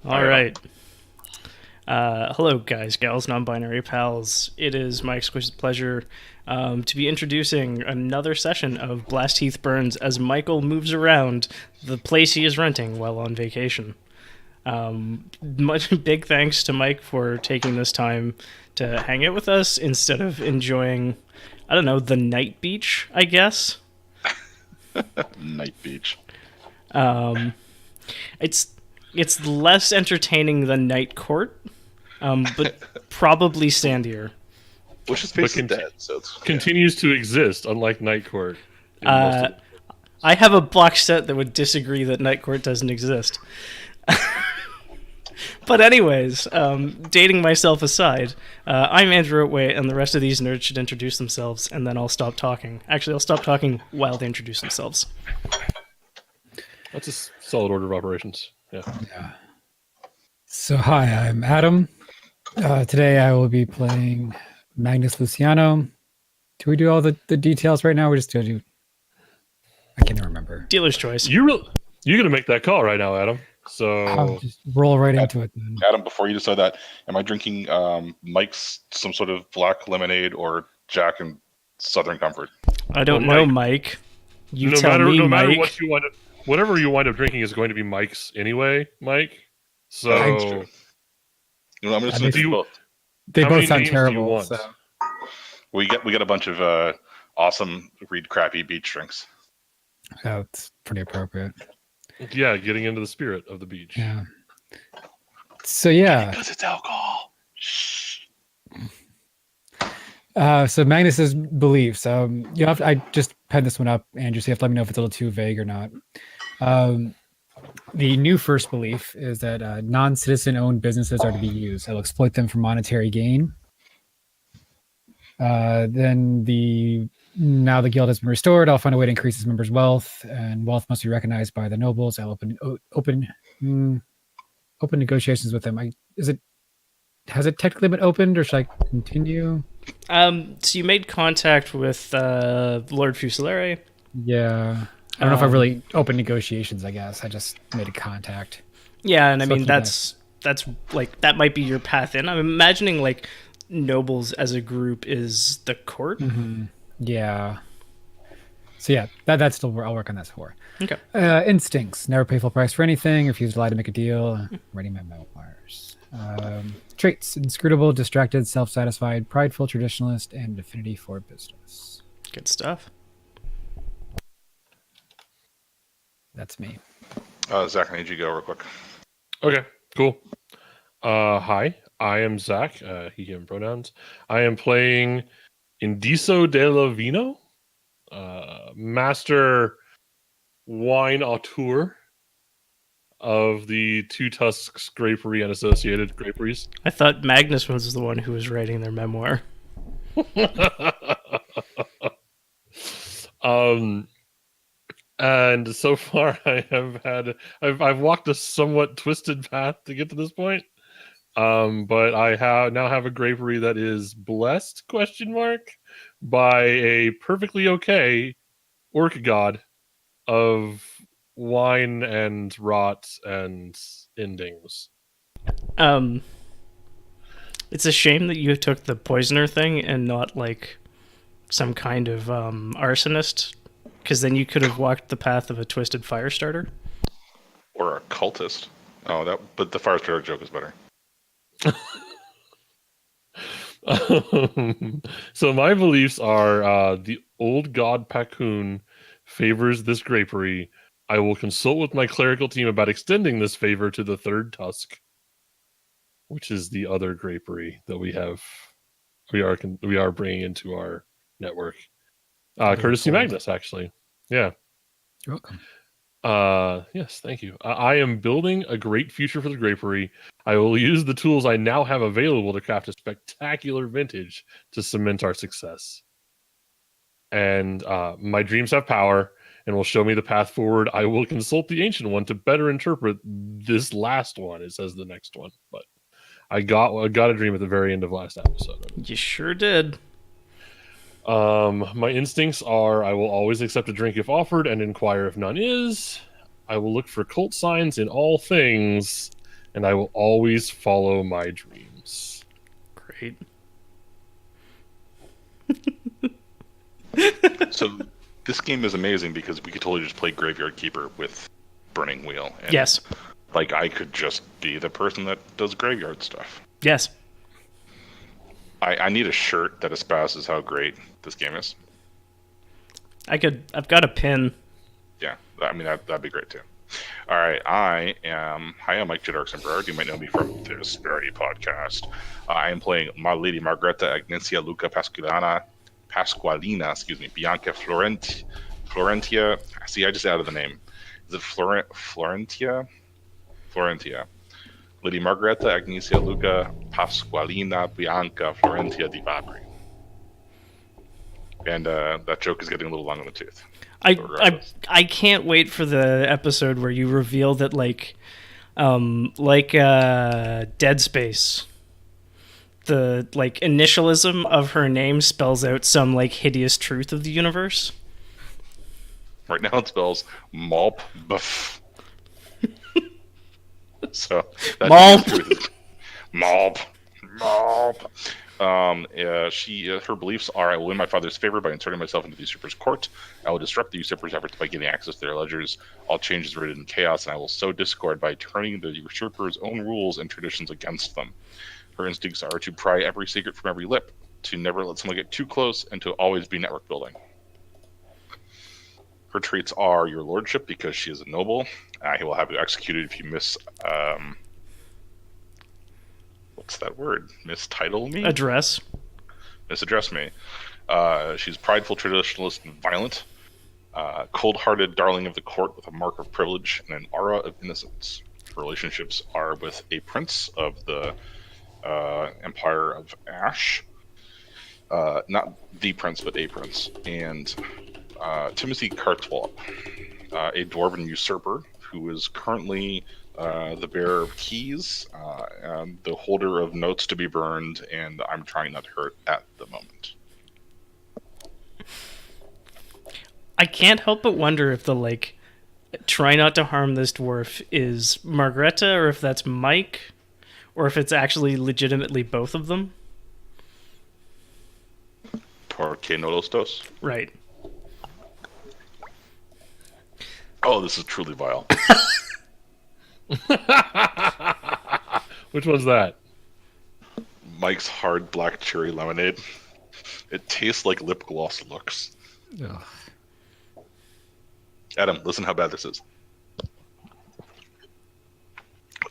All right. Hello, guys, gals, non-binary pals. It is my exquisite pleasure to be introducing another session of Blast-Heath Burns as Michael moves around the place he is renting while on vacation. Much big thanks to Mike for taking this time to hang out with us instead of enjoying, I don't know, the night beach, I guess. Night beach. It's less entertaining than Night Court, but probably sandier. Which is basically dead, so it's continues to exist, unlike Night Court. I have a box set that would disagree that Night Court doesn't exist. But anyways, dating myself aside, I'm Andrew Otway, and the rest of these nerds should introduce themselves, and then I'll stop talking. Actually, I'll stop talking while they introduce themselves. That's a solid order of operations. Yeah. So hi, I'm Adam. Today I will be playing Magnus Luciano. Do we do all the details right now? We're just gonna do. I can't remember. Dealer's choice. You're gonna make that call right now, Adam. So I'll just roll right into it then. Adam, before you decide that, am I drinking Mike's some sort of black lemonade or Jack and Southern Comfort? I don't know, Mike. You no tell matter, me, no matter Mike. what you wind up, whatever you wind up drinking is going to be Mike's anyway, Mike. So you know, I'm just going to do both. They How both many sound names do you terrible. want? So. We get a bunch of awesome, crappy beach drinks. Oh, it's pretty appropriate. Yeah, getting into the spirit of the beach. Yeah. So yeah. Because it's alcohol. Shh. So Magnus's beliefs. You have to, I just penned this one up, Andrew. So you have to let me know if it's a little too vague or not. The new first belief is that non-citizen-owned businesses are to be used. I'll exploit them for monetary gain. Then now the guild has been restored. I'll find a way to increase its members' wealth, and wealth must be recognized by the nobles. I'll open negotiations with them. Has it technically been opened, or should I continue? So you made contact with Lord Fusilieri. Yeah. I don't know if I really opened negotiations, I guess. I just made a contact. Yeah, and I So mean that's like that might be your path in. I'm imagining like nobles as a group is the court. Mm-hmm. Yeah. So yeah, that's still where I'll work on that for. Okay. Instincts. Never pay full price for anything. Refuse to lie to make a deal. Writing my memoirs. Traits. Inscrutable, distracted, self-satisfied, prideful, traditionalist, and affinity for business. Good stuff. That's me. Zach, I need you to go real quick. Okay, cool. Hi, I am Zach, he, him pronouns. I am playing Indiso della Vino, master wine auteur of the Two Tusks Grapery and associated graperies. I thought Magnus was the one who was writing their memoir. And so far I've walked a somewhat twisted path to get to this point. But I now have a grapery that is blessed ? By a perfectly okay orc god of wine and rot and endings. It's a shame that you took the poisoner thing and not like some kind of arsonist, because then you could have walked the path of a twisted fire starter. Or a cultist. But the fire starter joke is better. So my beliefs are the old god Pakun favors this grapery. I will consult with my clerical team about extending this favor to the third tusk, which is the other grapery that we are bringing into our network. Courtesy Magnus, actually. Yeah. You're welcome. Yes, thank you. I am building a great future for the grapery. I will use the tools I now have available to craft a spectacular vintage to cement our success. And my dreams have power and will show me the path forward. I will consult the Ancient One to better interpret this last one, it says the next one. But I got a dream at the very end of last episode. You sure did. My instincts are I will always accept a drink if offered and inquire if none is. I will look for cult signs in all things and I will always follow my dreams. Great. So this game is amazing because we could totally just play Graveyard Keeper with Burning Wheel. And, Yes. Like, I could just be the person that does graveyard stuff. Yes. I need a shirt that espouses how great this game is. I've got a pin. Yeah, I mean, that'd be great too. All right, Hi, I'm Mike J. Darkson. You might know me from this very podcast. I am playing my Lady Margareta Agnesia Luca Pasqualina, Bianca Florentia. See, I just added the name. Is it Florentia? Florentia. Lady Margareta Agnesia Luca Pasqualina Bianca Florentia di Fabri. And that joke is getting a little long in the tooth. I can't wait for the episode where you reveal that like Dead Space, the like initialism of her name spells out some like hideous truth of the universe. Right now it spells Malp Buff. So that's Malp. Malp. Her beliefs are: I will win my father's favor by inserting myself into the usurper's court. I will disrupt the usurper's efforts by getting access to their ledgers. All change is rooted in chaos, and I will sow discord by turning the usurper's own rules and traditions against them. Her instincts are to pry every secret from every lip, to never let someone get too close, and to always be network building. Her traits are your lordship, because she is a noble. He will have you executed if you what's that word? Mistitle me? Address. Misaddress me. She's prideful, traditionalist, and violent. Cold-hearted darling of the court with a mark of privilege and an aura of innocence. Her relationships are with a prince of the Empire of Ash. Not the prince, but a prince. And Timothy Cartwell, a dwarven usurper who is currently the bearer of keys, and the holder of notes to be burned, and I'm trying not to hurt at the moment. I can't help but wonder if the like try not to harm this dwarf is Margareta, or if that's Mike, or if it's actually legitimately both of them. Porque no los dos. Right. Oh, this is truly vile. Which one's that? Mike's hard black cherry lemonade. It tastes like lip gloss looks. Ugh. Adam, listen how bad this is.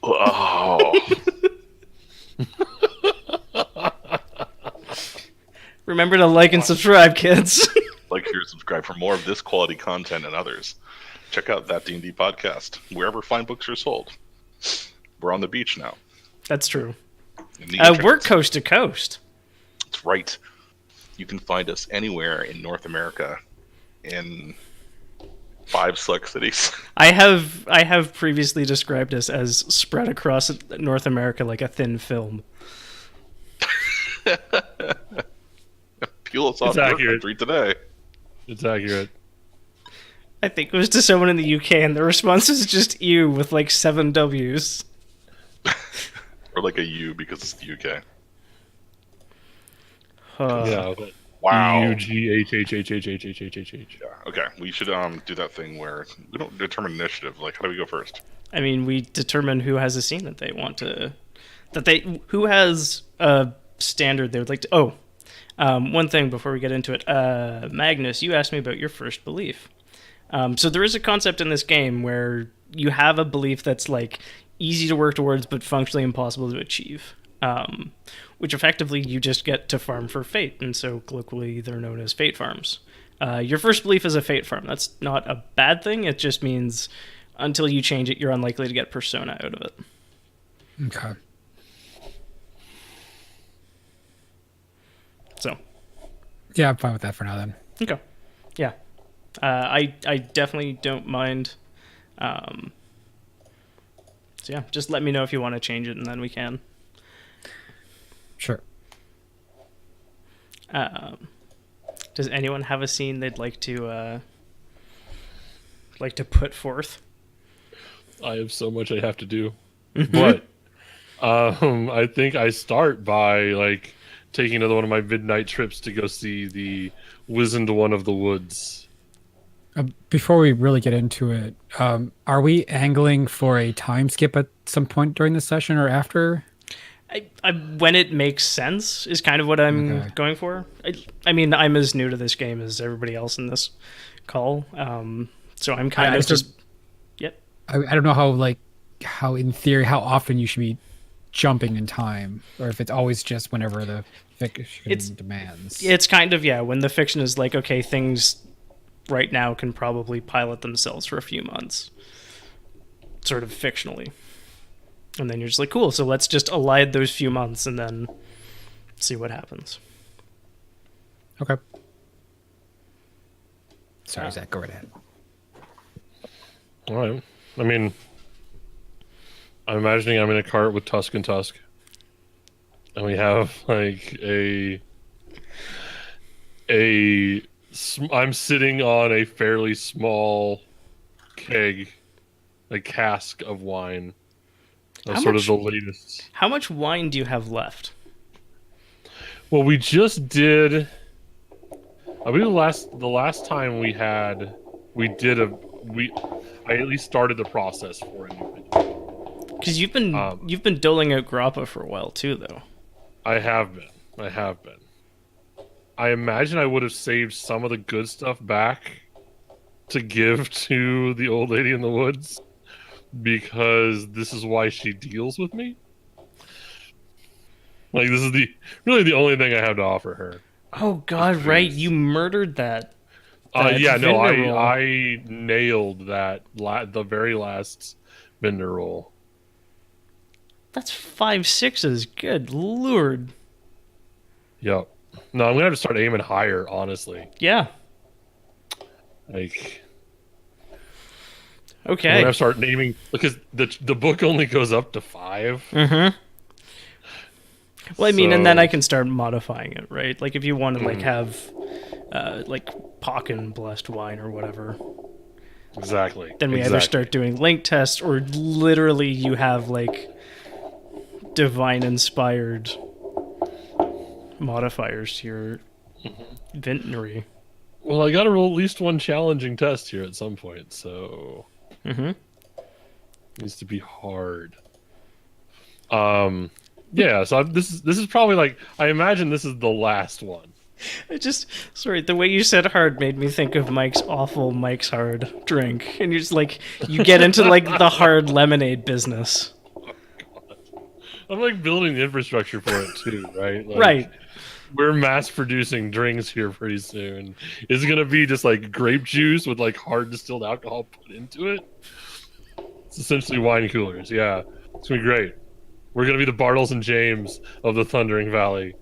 Oh. Remember to like and subscribe, kids. Like, share, subscribe for more of this quality content and others. Check out That D&D Podcast, wherever fine books are sold. We're on the beach now. That's true. We're We're coast to coast. That's right. You can find us anywhere in North America in 5 select cities. I have previously described us as spread across North America like a thin film. Peel us off your country today. It's accurate. I think it was to someone in the UK, and the response is just "ew" with like 7 W's. Or like a U because it's the UK. Yeah. But Wow. UGHHHHHHHH. Yeah. Okay. We should do that thing where we don't determine initiative. Like, how do we go first? I mean, we determine who has a scene that they want to, who has a standard they would like to. Oh, one thing before we get into it, Magnus, you asked me about your first belief. So there is a concept in this game where you have a belief that's like easy to work towards but functionally impossible to achieve, which effectively you just get to farm for fate, and so colloquially they're known as fate farms. Your first belief is a fate farm. That's not a bad thing. It just means until you change it, you're unlikely to get persona out of it. Okay. So. Yeah, I'm fine with that for now then. Okay. Yeah. I definitely don't mind. So yeah, just let me know if you want to change it, and then we can. Sure. Does anyone have a scene they'd like to put forth? I have so much I have to do. But I think I start by like taking another one of my midnight trips to go see the Wizened One of the Woods. Before we really get into it, are we angling for a time skip at some point during the session or after? When it makes sense is kind of what I'm Okay. going for. I mean, I'm as new to this game as everybody else in this call, so I'm kind I of sort- just. Yep. I don't know how in theory how often you should be jumping in time, or if it's always just whenever the fiction demands. It's kind of, yeah, when the fiction is like, okay, things right now can probably pilot themselves for a few months, sort of fictionally. And then you're just like, cool, so let's just elide those few months and then see what happens. Okay. Sorry, Zach, go right ahead. All right. I mean, I'm imagining I'm in a cart with Tusk and Tusk, and we have like I'm sitting on a fairly small keg, a cask of wine. That's sort of the latest. How much wine do you have left? Well, we just did. I believe the last time I at least started the process for a new video. Because you've been doling out grappa for a while too, though. I have been. I imagine I would have saved some of the good stuff back to give to the old lady in the woods, because this is why she deals with me. Like, this is really the only thing I have to offer her. Oh God, right? You murdered that. I nailed that the very last vendor roll. That's 5 sixes. Good Lord. Yep. No, I'm gonna have to start aiming higher, honestly. Yeah. Like, okay. I'm gonna have to start naming, because the book only goes up to 5. Mm-hmm. Well, I mean, and then I can start modifying it, right? Like if you want to like have like Pocken blessed wine or whatever. Exactly. Then we either start doing link tests, or literally you have like divine inspired modifiers to your vintnery. Well, I gotta roll at least one challenging test here at some point, so it needs to be hard. Yeah, so this is probably like, I imagine this is the last one. Sorry, the way you said hard made me think of Mike's awful Mike's Hard drink. And you're just like, you get into like the hard lemonade business. Oh, God. I'm like building the infrastructure for it too, right? Like, right. We're mass producing drinks here pretty soon. Is it gonna be just like grape juice with like hard distilled alcohol put into it? It's essentially wine coolers, yeah. It's gonna be great. We're gonna be the Bartles and James of the Thundering Valley.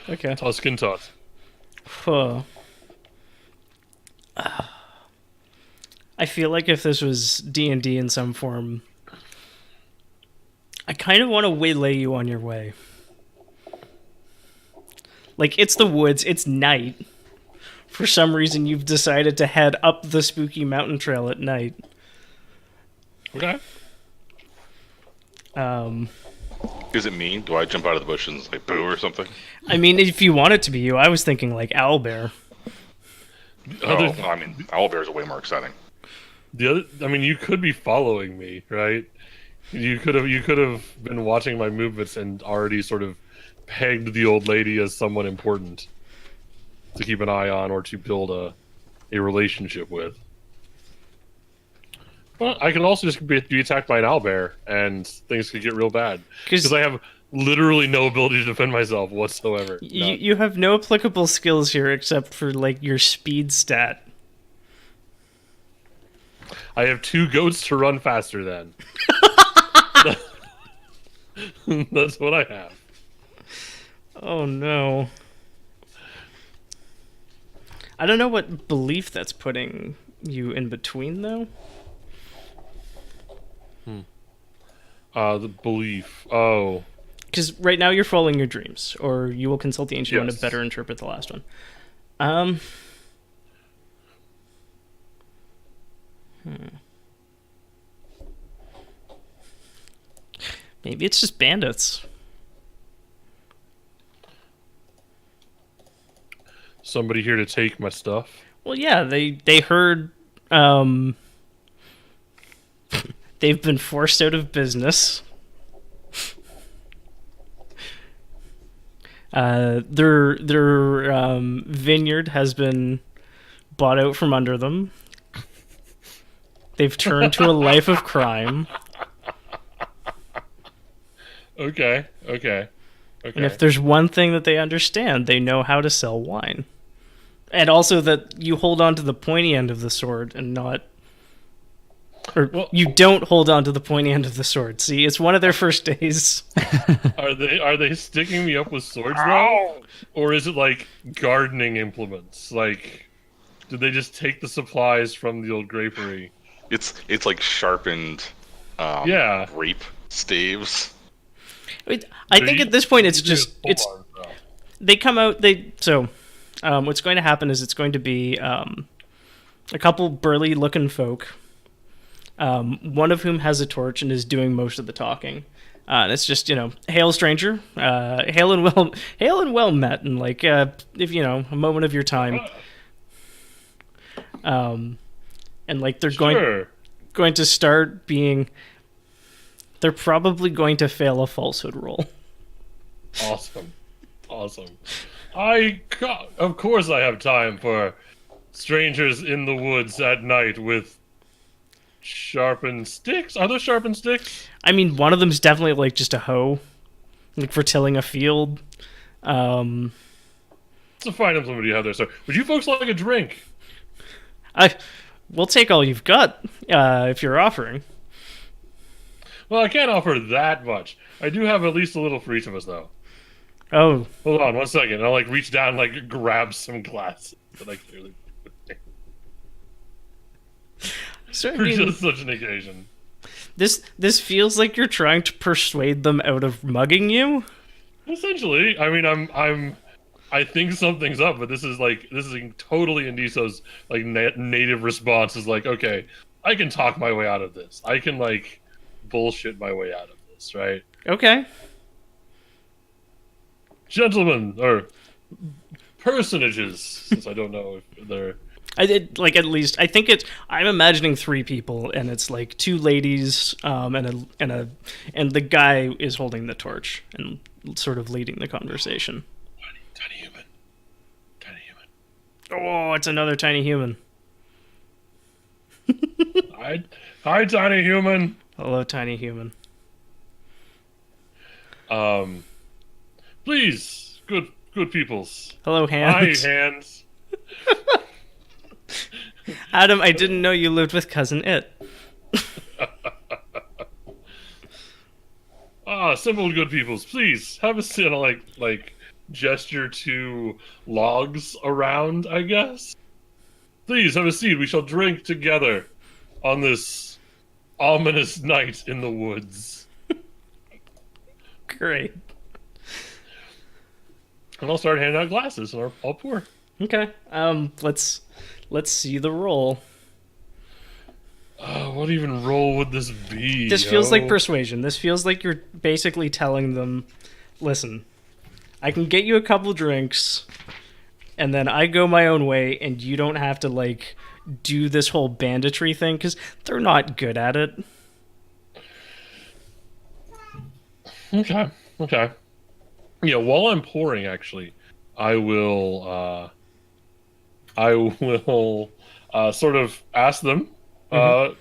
Okay. Tusk and Tusk. Huh. I feel like if this was D&D in some form, I kind of want to waylay you on your way. Like, it's the woods, it's night. For some reason, you've decided to head up the spooky mountain trail at night. Okay. Is it me? Do I jump out of the bushes and say boo or something? I mean, if you want it to be you, I was thinking like owlbear. Oh, I mean, owlbears are way more exciting. I mean, you could be following me, right? You could have been watching my movements and already sort of pegged the old lady as someone important to keep an eye on or to build a relationship with. But I can also just be attacked by an owlbear and things could get real bad, because I have literally no ability to defend myself whatsoever. You have no applicable skills here except for like your speed stat. I have 2 goats to run faster than. That's what I have. Oh no. I don't know what belief that's putting you in between, though. The belief. Oh. Because right now you're following your dreams, or you will consult the Ancient One to Yes. better interpret the last one. Maybe it's just bandits. Somebody here to take my stuff. Well, yeah, they heard they've been forced out of business. Their vineyard has been bought out from under them. They've turned to a life of crime. Okay. And if there's one thing that they understand, they know how to sell wine. And also that you hold on to the pointy end of the sword and not... Or you don't hold on to the pointy end of the sword. See, it's one of their first days. Are they sticking me up with swords though? Or is it like gardening implements? Like, did they just take the supplies from the old grapery? It's like sharpened grape staves. I think at this point it's they come out what's going to happen is it's going to be a couple burly looking folk, one of whom has a torch and is doing most of the talking, and it's just, hail stranger, hail and well met, and like if a moment of your time, and like they're going to start being... They're probably going to fail a falsehood roll. Awesome. Of course I have time for strangers in the woods at night with sharpened sticks. Are those sharpened sticks? I mean, one of them's definitely like just a hoe, like for tilling a field. It's a fine implement you have there, sir. Would you folks like a drink? We'll take all you've got, if you're offering. Well, I can't offer that much. I do have at least a little for each of us, though. Oh. Hold on 1 second. I'll, reach down and, grab some glass that I clearly... for just such an occasion. This feels like you're trying to persuade them out of mugging you? Essentially. I mean, I think something's up, but this is totally Indiso's, native response is okay, I can talk my way out of this. I can, bullshit my way out of this, right? Okay. Gentlemen, or personages, since I don't know if they're... at least, I think I'm imagining 3 people, and it's 2 ladies, and the guy is holding the torch and sort of leading the conversation. Tiny human. Oh, it's another tiny human. Hi, tiny human. Hello, tiny human. Please, good peoples. Hello, Hands. Hi, Hands. Adam, I didn't know you lived with Cousin It. Simple good peoples, please have a sit. Gesture to logs around, I guess. Please have a seat. We shall drink together on this ominous night in the woods. Great. And I'll start handing out glasses, and I'll pour. Okay. Let's see the roll. What even roll would this be? This feels like persuasion. This feels like you're basically telling them, listen, I can get you a couple drinks, and then I go my own way, and you don't have to, do this whole banditry thing, because they're not good at it. Okay. Yeah, while I'm pouring, actually, I will sort of ask them, talk,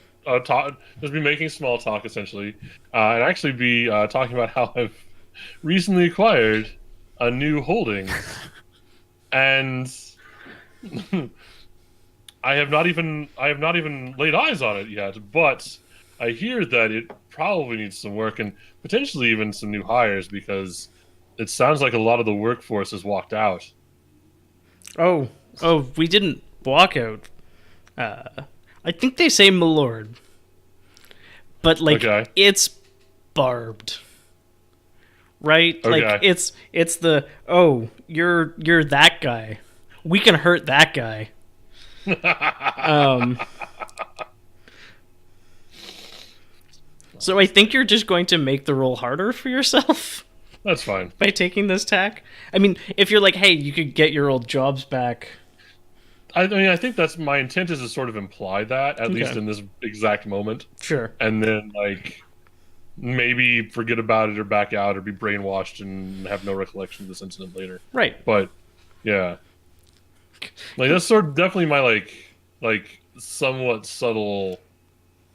just be making small talk, essentially, and actually be talking about how I've recently acquired a new holding, and I have not even laid eyes on it yet, but I hear that it probably needs some work and potentially even some new hires, because it sounds like a lot of the workforce has walked out. Oh, we didn't walk out. I think they say "milord," but it's barbed, right? Okay. It's the you're that guy. We can hurt that guy. So I think you're just going to make the roll harder for yourself That's fine. by taking this tack. I mean, if you're like, hey, you could get your old jobs back. I mean, I think that's my intent is to sort of imply that, at least Okay. in this exact moment. Sure. And then, like, maybe forget about it or back out or be brainwashed and have no recollection of this incident later. Right. But, yeah. Like, that's sort of definitely my, like somewhat subtle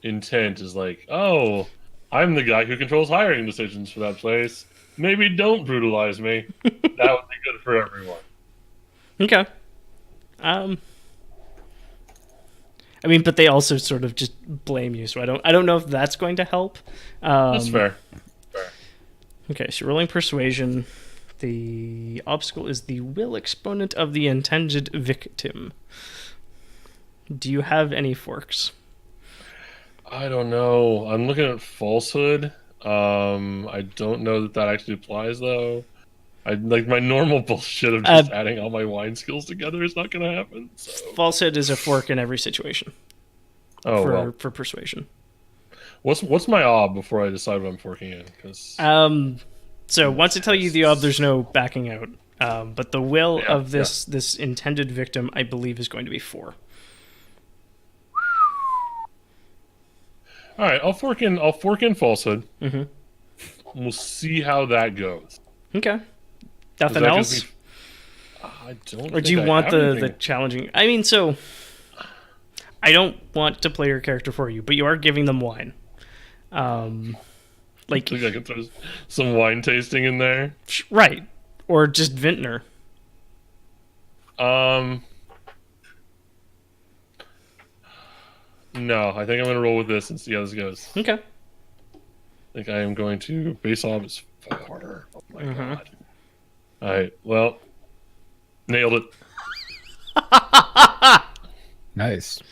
intent is like, oh, I'm the guy who controls hiring decisions for that place. Maybe don't brutalize me. That would be good for everyone. Okay. I mean, but they also sort of just blame you, so I don't know if that's going to help. That's fair. Okay, so rolling persuasion. The obstacle is the will exponent of the intended victim. Do you have any forks? I don't know. I'm looking at falsehood. I don't know that actually applies though. I like my normal bullshit of just adding all my wine skills together is not going to happen. So. Falsehood is a fork in every situation. Oh, for persuasion. What's my ob before I decide what I'm forking in? Because so once I tell you the ob, there's no backing out. But the will of this intended victim, I believe, is going to be 4. All right, I'll fork in falsehood. Mm-hmm. We'll see how that goes. Okay. Nothing else? I don't. Or do you want the challenging? I mean, so I don't want to play your character for you, but you are giving them wine. Like, think I can throw some wine tasting in there, right? Or just vintner. No, I think I'm gonna roll with this and see how this goes. Okay. I think I am going to base ob is 4. Oh my god. All right. Well, nailed it. Nice.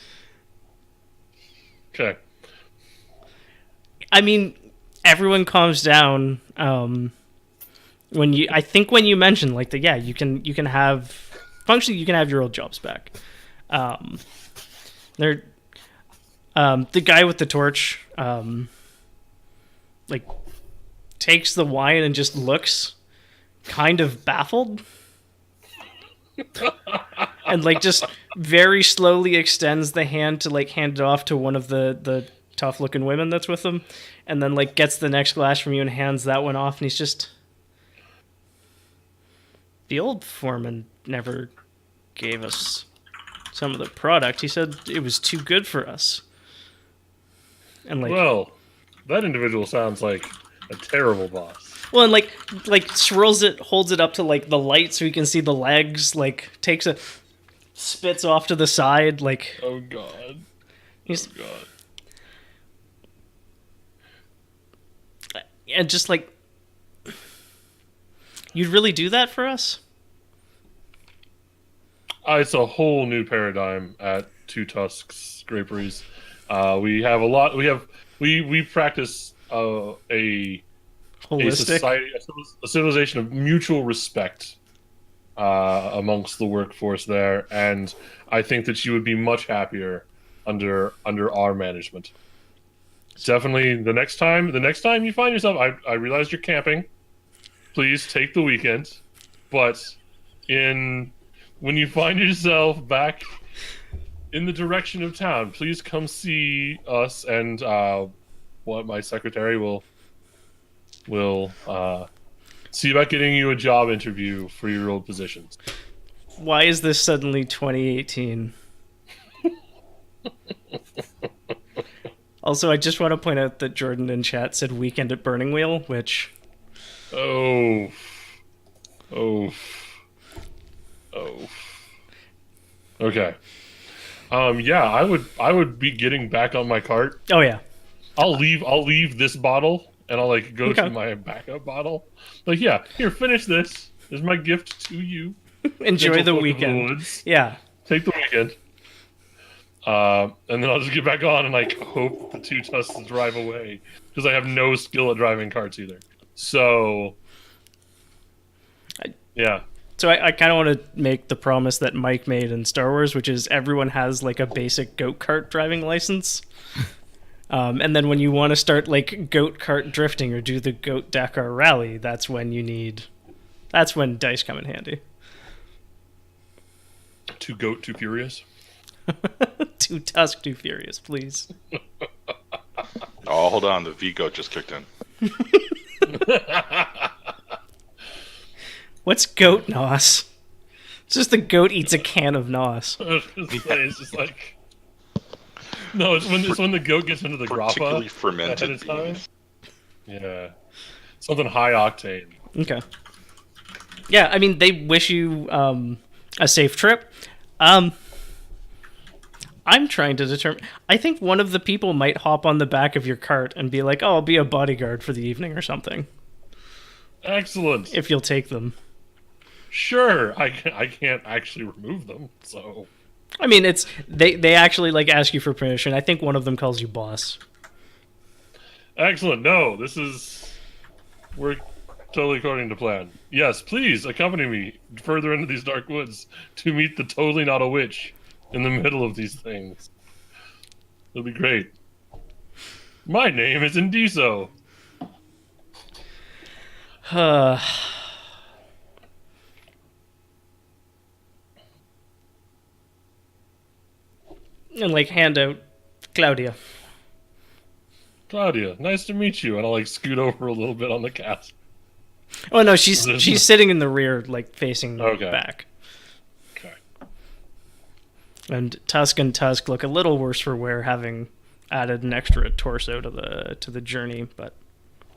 Okay. I mean, everyone calms down when you mentioned like you can have functionally you can have your old jobs back. The guy with the torch like takes the wine and just looks kind of baffled. And like just very slowly extends the hand to like hand it off to one of the tough looking women that's with him, and then like gets the next glass from you and hands that one off, and he's just, the old foreman never gave us some of the product. He said it was too good for us. And like, well, that individual sounds like a terrible boss. well, and like swirls it, holds it up to like the light so you can see the legs, like takes a spits off to the side, like, oh god. He's, oh god. And just like, you'd really do that for us? It's a whole new paradigm at Two Tusks Graperies. We have a lot. We practice a Holistic. society, a civilization of mutual respect amongst the workforce there, and I think that you would be much happier under our management. Definitely, the next time you find yourself, I realize you're camping. Please take the weekend, but when you find yourself back in the direction of town, please come see us, and what my secretary will see about getting you a job interview for your old positions. Why is this suddenly 2018? Also, I just want to point out that Jordan in chat said weekend at Burning Wheel, which... Oh. Okay. Yeah, I would be getting back on my cart. Oh yeah. I'll leave this bottle and I'll like go to my backup bottle. Like, yeah, here, finish this. This is my gift to you. Enjoy the weekend. Yeah. Take the weekend. And then I'll just get back on and like hope the Two Tusks drive away, because I have no skill at driving carts either. So, yeah. So I kind of want to make the promise that Mike made in Star Wars, which is everyone has like a basic go-kart driving license. And then when you want to start like goat cart drifting or do the goat Dakar rally, that's when dice come in handy. Too goat, too furious. Too tusk, too furious, please. Oh, hold on. The V-Goat just kicked in. What's goat nos? It's just the goat eats a can of nos. It's just like... No, it's when the goat gets into the Particularly grappa fermented ahead of time. beans. Yeah. Something high octane. Okay. Yeah, I mean, they wish you a safe trip. I'm trying to determine... I think one of the people might hop on the back of your cart and be like, oh, I'll be a bodyguard for the evening or something. Excellent. If you'll take them. Sure, I can't actually remove them, so... I mean, it's they actually like ask you for permission. I think one of them calls you boss. Excellent. No, we're totally according to plan. Yes, please accompany me further into these dark woods to meet the totally not a witch in the middle of these things. It'll be great. My name is Indiso. And like hand out Claudia. Claudia, nice to meet you. And I'll like scoot over a little bit on the cask. Oh no, she's sitting in the rear, like facing back. Okay. And Tusk look a little worse for wear, having added an extra torso to the journey, but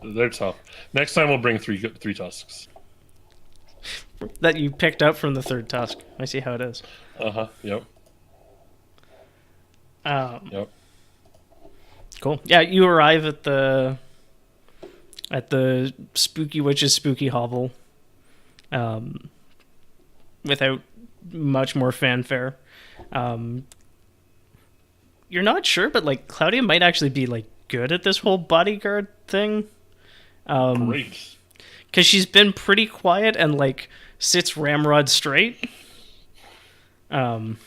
They're tough. Next time we'll bring three tusks. that you picked up from the third tusk. I see how it is. Yep. Yep. Cool. Yeah, you arrive at the spooky witch's spooky hovel, without much more fanfare. You're not sure, but like Claudia might actually be like good at this whole bodyguard thing. Great. Because she's been pretty quiet and like sits ramrod straight. What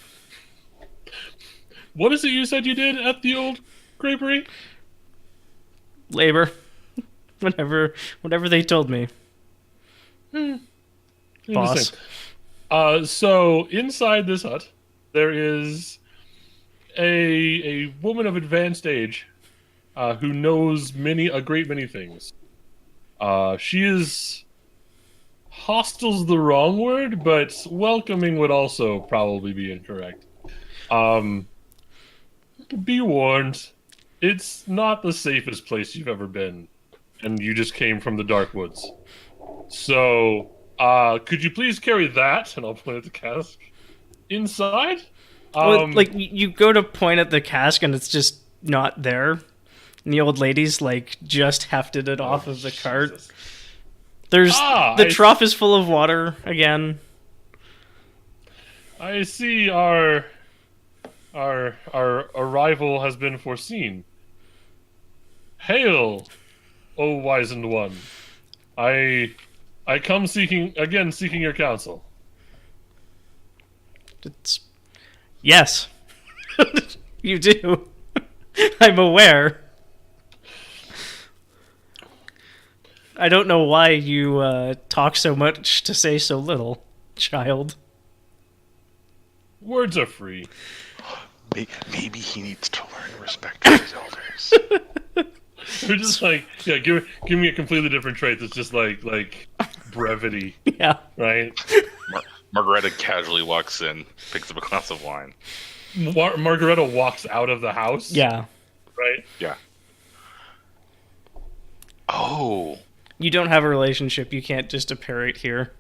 is it you said you did at the old grapery? Labor. Whatever they told me. Boss. So inside this hut, there is a woman of advanced age who knows a great many things. She is hostile's the wrong word, but welcoming would also probably be incorrect. Be warned, it's not the safest place you've ever been, and you just came from the dark woods. So, could you please carry that, and I'll point at the cask, inside? Well, like, you go to point at the cask, and it's just not there. And the old lady's, like, just hefted it off of the cart. Jesus. There's the trough is full of water, again. I see our arrival has been foreseen. Hail, O wizened one. I come seeking your counsel. Yes. You do. I'm aware. I don't know why you talk so much to say so little, child. Words are free. Maybe he needs to learn respect for his elders. They're just like, yeah, give me a completely different trait that's just like brevity. Yeah. Right? Margareta casually walks in, picks up a glass of wine. Margareta walks out of the house. Yeah. Right? Yeah. Oh. You don't have a relationship. You can't just apparate here.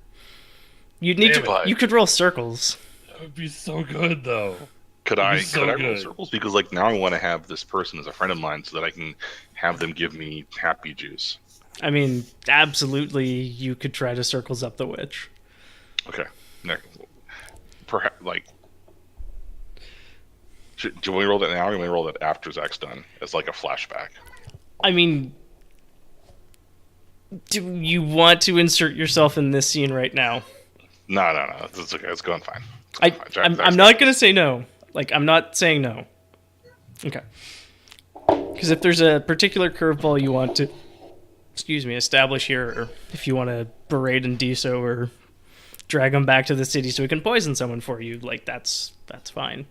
You'd need to. You could roll circles. That would be so good, though. Could I roll circles? Because like now I want to have this person as a friend of mine so that I can have them give me happy juice. I mean, absolutely, you could try to circles up the witch. Okay. Perhaps like. Do we roll that now, or do we roll that after Zach's done? It's like a flashback. I mean, do you want to insert yourself in this scene right now? No. It's okay. It's going fine. I'm not going to say no. Like, I'm not saying no. Okay. Because if there's a particular curveball you want to, establish here, or if you want to berate Indiso or drag him back to the city so he can poison someone for you, like that's fine.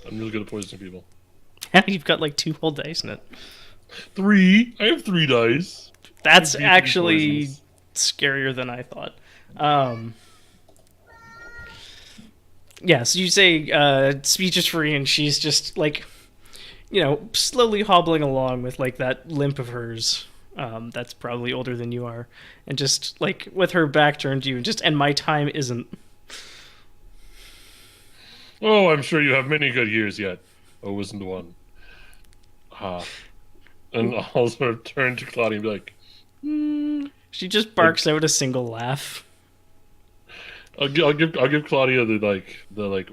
I'm really good at poisoning people. You've got like 2 whole dice in it. 3. I have 3 dice. That's 3 actually poisons. scarier than I thought. Yeah, so you say speech is free, and she's just like, slowly hobbling along with like that limp of hers. That's probably older than you are, and just like with her back turned to you, and my time isn't. Oh, I'm sure you have many good years yet. Oh, isn't one. And I'll sort of turn to Claudia and be like, She just barks out a single laugh. I'll give Claudia the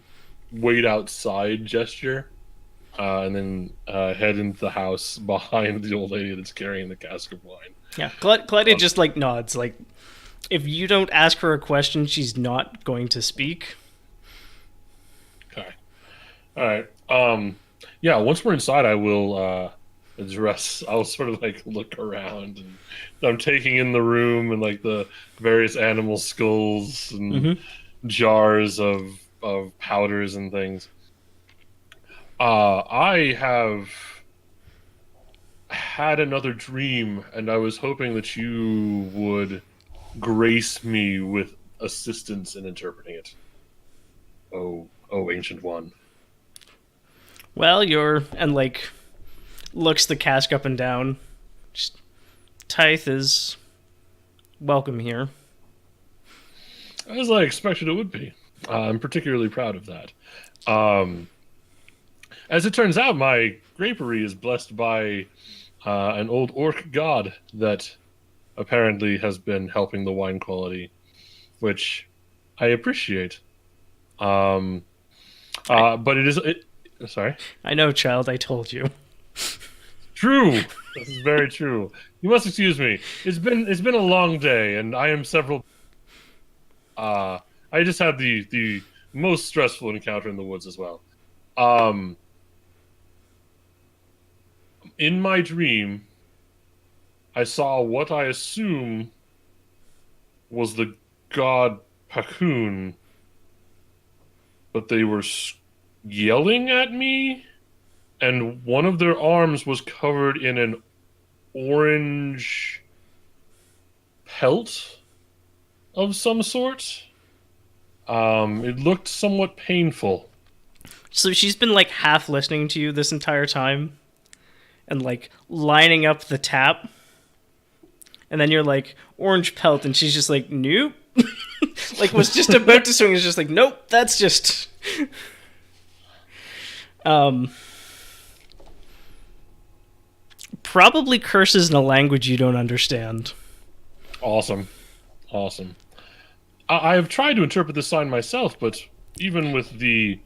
wait outside gesture, and then head into the house behind the old lady that's carrying the cask of wine. Yeah, Claudia just like nods. Like, if you don't ask her a question, she's not going to speak. Okay. All right. Yeah. Once we're inside, I will address. I'll sort of like look around, and I'm taking in the room and like the various animal skulls and jars of powders and things. I have had another dream, and I was hoping that you would grace me with assistance in interpreting it. Oh, ancient one. Well, looks the cask up and down. Just, Tithe is welcome here. As I expected it would be. I'm particularly proud of that. As it turns out, my grapery is blessed by an old orc god that apparently has been helping the wine quality, which I appreciate. But it is... Sorry? I know, child, I told you. True. This is very true. You must excuse me. It's been a long day, and I am several... I just had the most stressful encounter in the woods as well. In my dream, I saw what I assume was the god Pakun, but they were yelling at me, and one of their arms was covered in an orange pelt of some sort. It looked somewhat painful. So she's been like half listening to you this entire time and like lining up the tap. And then you're like, orange pelt, and she's just like, nope. Like was just about to swing, is just like, nope, that's just probably curses in a language you don't understand. Awesome. I have tried to interpret this sign myself, but even with the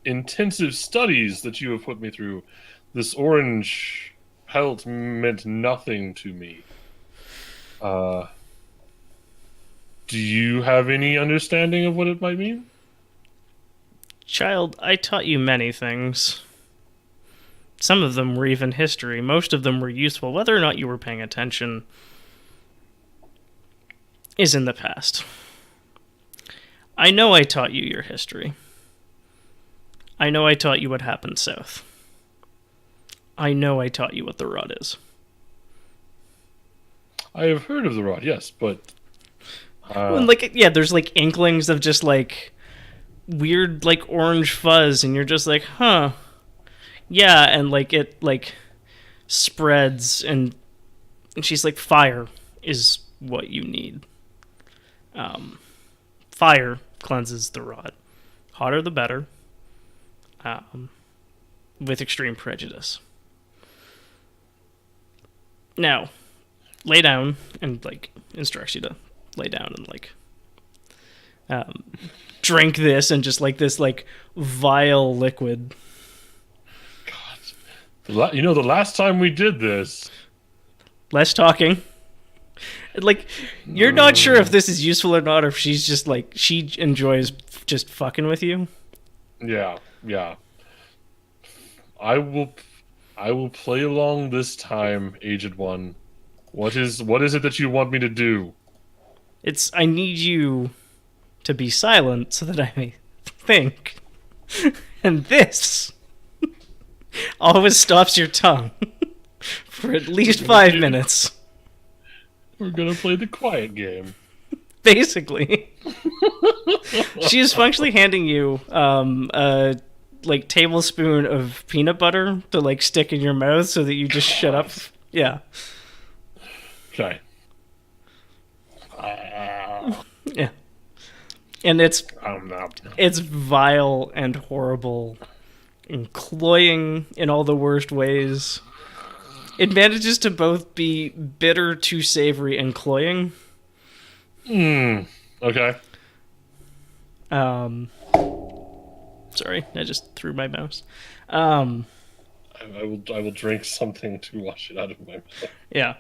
intensive studies that you have put me through, this orange pelt meant nothing to me. Do you have any understanding of what it might mean? Child, I taught you many things. Some of them were even history. Most of them were useful. Whether or not you were paying attention is in the past. I know I taught you your history. I know I taught you what happened south. I know I taught you what the rod is. I have heard of the rod, yes, but... there's like inklings of just like weird like orange fuzz, and you're just like, huh. Yeah, and like it like spreads, and she's like, fire is what you need. Fire cleanses the rod. Hotter the better. With extreme prejudice. Now, lay down, and like instructs you to lay down and like drink this, and just like this like vile liquid. God, the last time we did this, less talking. Like, you're not sure if this is useful or not, or if she's just like, she enjoys just fucking with you. Yeah. I will play along this time, Aged One. What is it that you want me to do? I need you to be silent so that I may think. And this always stops your tongue for at least 5 minutes. We're gonna play the quiet game. Basically. She is functionally handing you a tablespoon of peanut butter to stick in your mouth so that you just shut up. Yeah. Okay. Yeah. And it's No. vile and horrible and cloying in all the worst ways. It manages to both be bitter to savory and cloying. Okay. Sorry, I just threw my mouse. I will drink something to wash it out of my mouth. Yeah.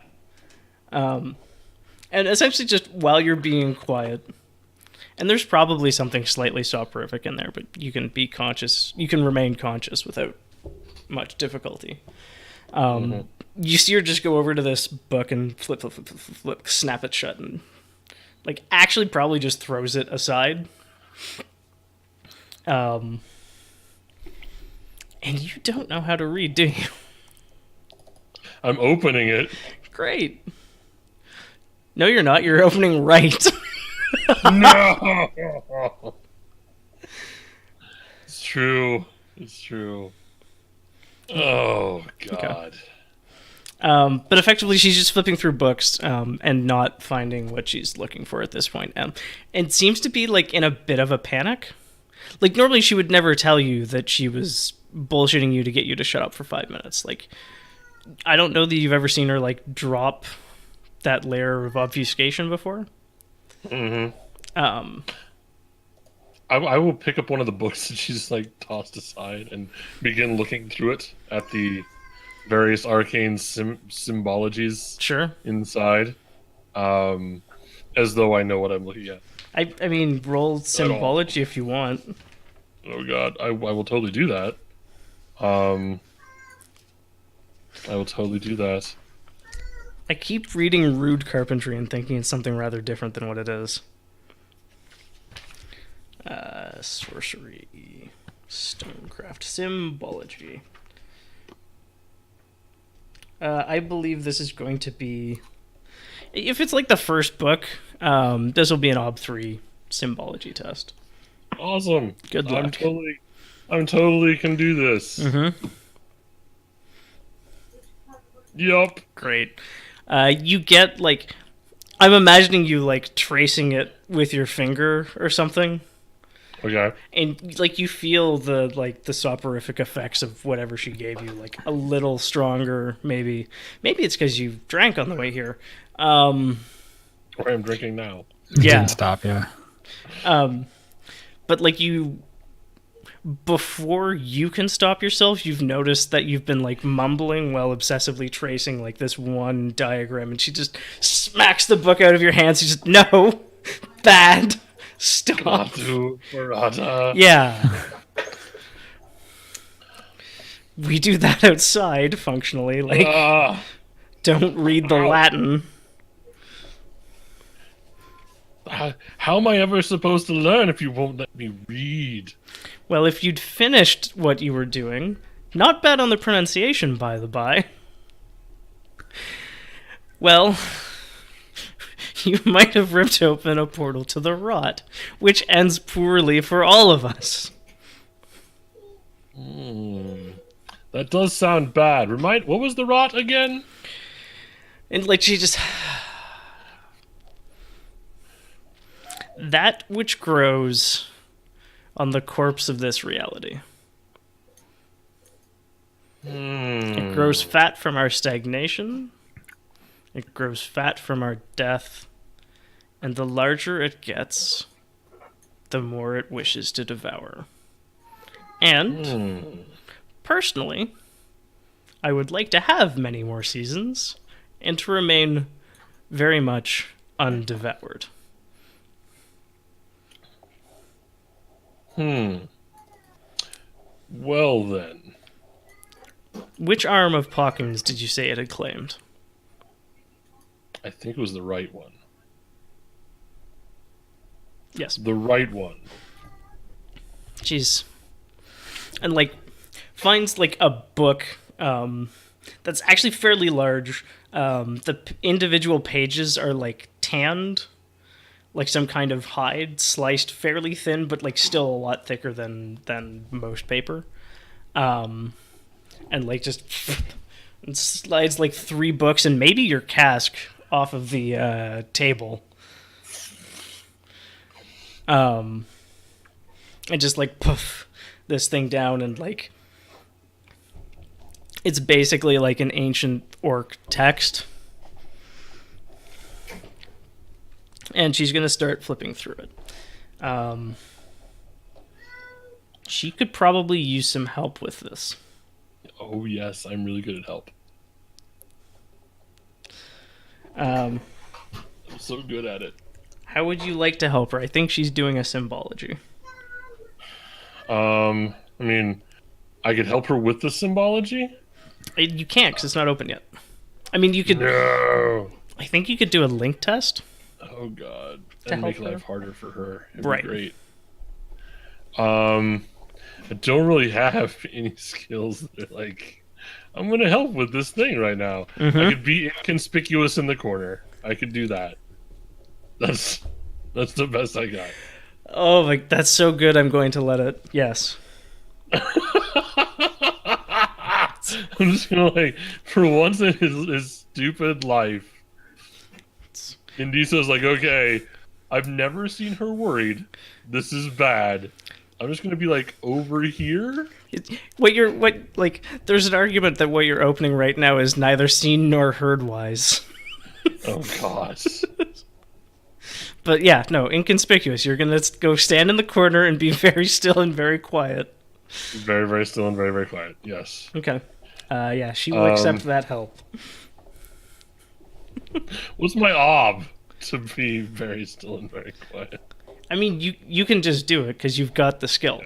And essentially just while you're being quiet, and there's probably something slightly soporific in there, but you can be conscious, you can remain conscious without much difficulty. You see her just go over to this book and flip, snap it shut, and actually probably just throws it aside. And you don't know how to read, do you? I'm opening it. Great. No, you're not. You're opening right. No! It's true. It's true. Oh, God. Okay. But effectively, she's just flipping through books and not finding what she's looking for at this point. And seems to be in a bit of a panic. Normally she would never tell you that she was bullshitting you to get you to shut up for 5 minutes. I don't know that you've ever seen her drop that layer of obfuscation before. Mm-hmm. I will pick up one of the books that she's tossed aside and begin looking through it at the various arcane symbologies inside, as though I know what I'm looking at. I mean, roll symbology if you want. Oh God, I will totally do that. I will totally do that. I keep reading rude carpentry and thinking it's something rather different than what it is. Sorcery, stonecraft, symbology. I believe this is going to be, if it's the first book, this will be an Ob3 symbology test. Awesome. Good luck. I'm totally can do this. Mm-hmm. Yup. Great. You get I'm imagining you tracing it with your finger or something. Okay. And you feel the soporific effects of whatever she gave you a little stronger. Maybe it's because you drank on the way here. Or I'm drinking now. Yeah. Didn't stop. Yeah. But you, before you can stop yourself, you've noticed that you've been mumbling while obsessively tracing this one diagram, and she just smacks the book out of your hands. She just, no, bad, stop. Yeah. We do that outside, functionally. Don't read the Latin. How am I ever supposed to learn if you won't let me read? Well, if you'd finished what you were doing, not bad on the pronunciation, by the by. Well, you might have ripped open a portal to the rot, which ends poorly for all of us. That does sound bad. What was the rot again? And she just... that which grows on the corpse of this reality. It grows fat from our stagnation. It grows fat from our death. And the larger it gets, the more it wishes to devour. And, personally, I would like to have many more seasons and to remain very much undevoured. Well then. Which arm of Pawkins did you say it had claimed? I think it was the right one. Yes. The right one. Jeez. And, like, finds, like, a book that's actually fairly large. Individual pages are, like, tanned, like some kind of hide, sliced fairly thin, but, like, still a lot thicker than most paper. And, like, just slides, like, 3 books and maybe your cask off of the table. And just, like, poof this thing down, and, like, it's basically like an ancient orc text. And she's going to start flipping through it. She could probably use some help with this. Oh, yes, I'm really good at help. Um, I'm so good at it. How would you like to help her? I think she's doing a symbology. I mean, I could help her with the symbology? You can't, because it's not open yet. I mean, you could... No! I think you could do a link test. Oh, God. To That'd make help her? life harder for her. It'd Right. be great. I don't really have any skills that are like, I'm going to help with this thing right now. Mhm. I could be inconspicuous in the corner. I could do that. That's the best I got. Oh, like, that's so good, I'm going to let it... Yes. I'm just gonna, like, for once in his stupid life, Indisa's like, okay, I've never seen her worried. This is bad. I'm just gonna be like over here. There's an argument that what you're opening right now is neither seen nor heard wise. Oh gosh. But yeah, no, inconspicuous. You're gonna go stand in the corner and be very still and very quiet. Very, very still and very, very quiet. Yes. Okay. Yeah, she will accept that help. What's my ob to be very still and very quiet? I mean, you can just do it because you've got the skill.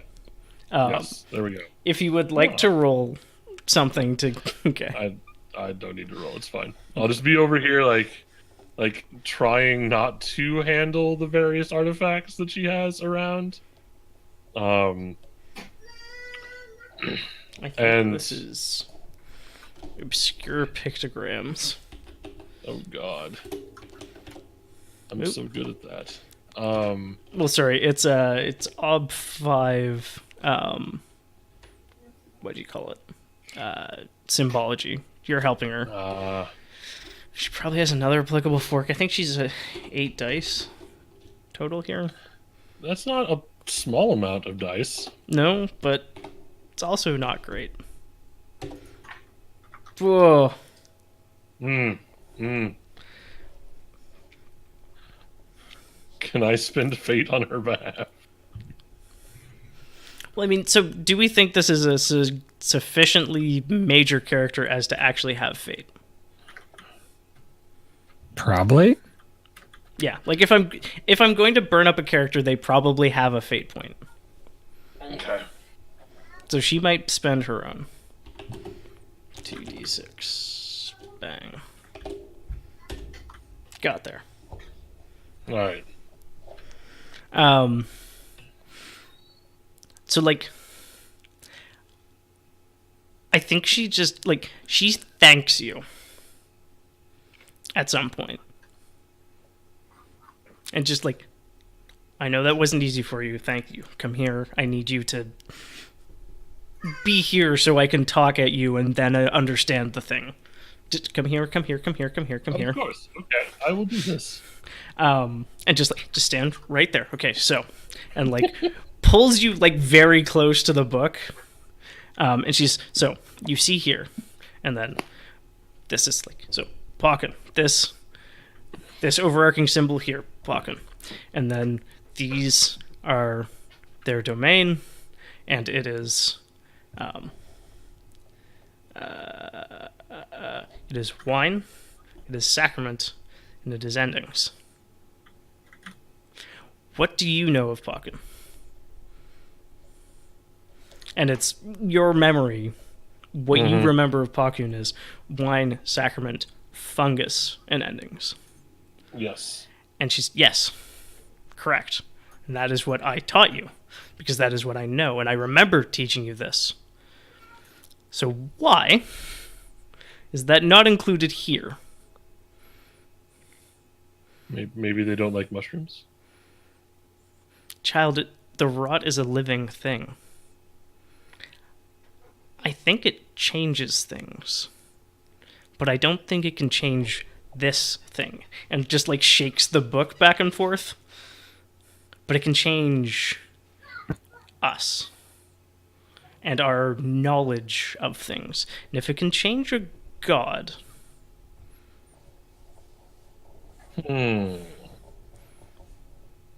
Yes. There we go. If you would like to roll something to... Okay. I don't need to roll. It's fine. I'll just be over here, like trying not to handle the various artifacts that she has around. I think this is obscure pictograms. Oh God, I'm Oop. so good at that. Well, sorry, it's ob 5. What do you call it? Symbology. You're helping her. She probably has another applicable fork. I think she's 8 dice total here. That's not a small amount of dice. No, but it's also not great. Whoa. Can I spend fate on her behalf? Well, I mean, so do we think this is a sufficiently major character as to actually have fate? Probably. Yeah, like if I'm going to burn up a character, they probably have a fate point. Okay. So she might spend her own. 2d6. Bang. Got there. All right. So, like, I think she just, like, she thanks you at some point. And just, like, I know that wasn't easy for you. Thank you. Come here. I need you to be here so I can talk at you and then understand the thing. Just come here, come here, come here, come here, come here. Of course. Okay. I will do this. And just stand right there. Okay, so, and like pulls you like very close to the book. And she's, so you see here, and then this is like, so Pawkin, this overarching symbol here, Pawkin. And then these are their domain, and it is, it is wine, it is sacrament, and it is endings. What do you know of Pawkin? And it's your memory what you remember of Pakun is wine, sacrament, fungus, and endings. Yes. And she's, yes, correct. And that is what I taught you, because that is what I know, and I remember teaching you this. So why is that not included here? Maybe they don't like mushrooms? Child, the rot is a living thing. I think it changes things, but I don't think it can change this thing. And just like shakes the book back and forth. But it can change us and our knowledge of things. And if it can change a god...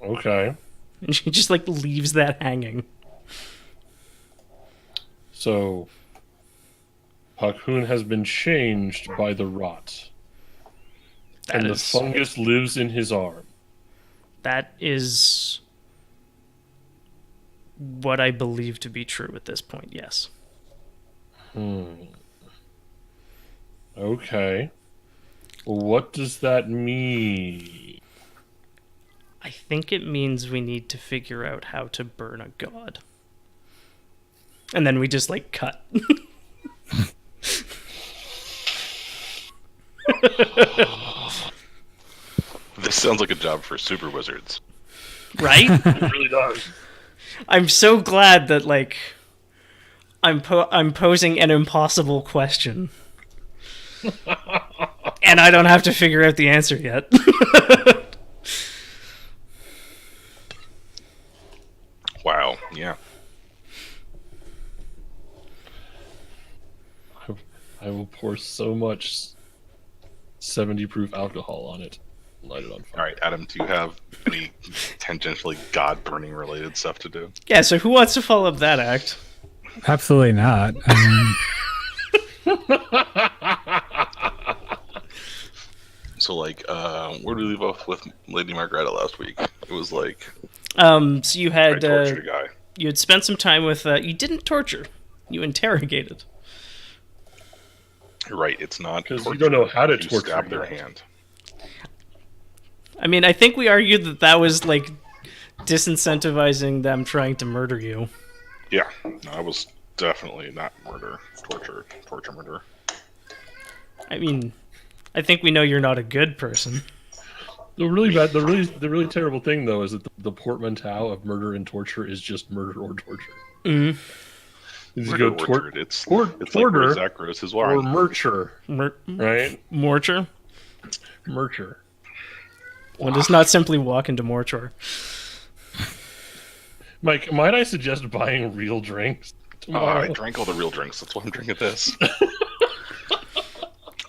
Okay. And she just like leaves that hanging. So, Pakun has been changed by the rot. That and is, the fungus lives in his arm. That is what I believe to be true at this point, yes. Okay. Well, what does that mean? I think it means we need to figure out how to burn a god. And then we just, like, cut. This sounds like a job for super wizards. Right? It really does. I'm so glad that, like, I'm posing an impossible question. And I don't have to figure out the answer yet. Wow, yeah. I will pour so much 70 proof alcohol on it and light it on fire. All right, Adam, do you have any tangentially god-burning related stuff to do? Yeah, so who wants to follow up that act? Absolutely not. I mean, So, like, where did we leave off with Lady Margareta last week? It was like, So you I had tortured a guy. you had spent some time with you didn't torture, you interrogated. You're right, it's not Because torture. you don't know how to You torture stab their yet. hand. I mean, I think we argued that that was like disincentivizing them trying to murder you. Yeah, no, I was definitely not murder, torture murder. I mean, I think we know you're not a good person. The really terrible thing though is that the portmanteau of murder and torture is just murder or torture. Mm. You just Murder go orchard. It's torture like where Zach grows his or wine. murcher, right? Morture? Murcher. One does not simply walk into Morture. Mike, might I suggest buying real drinks tomorrow? I drank all the real drinks. That's why I'm drinking this.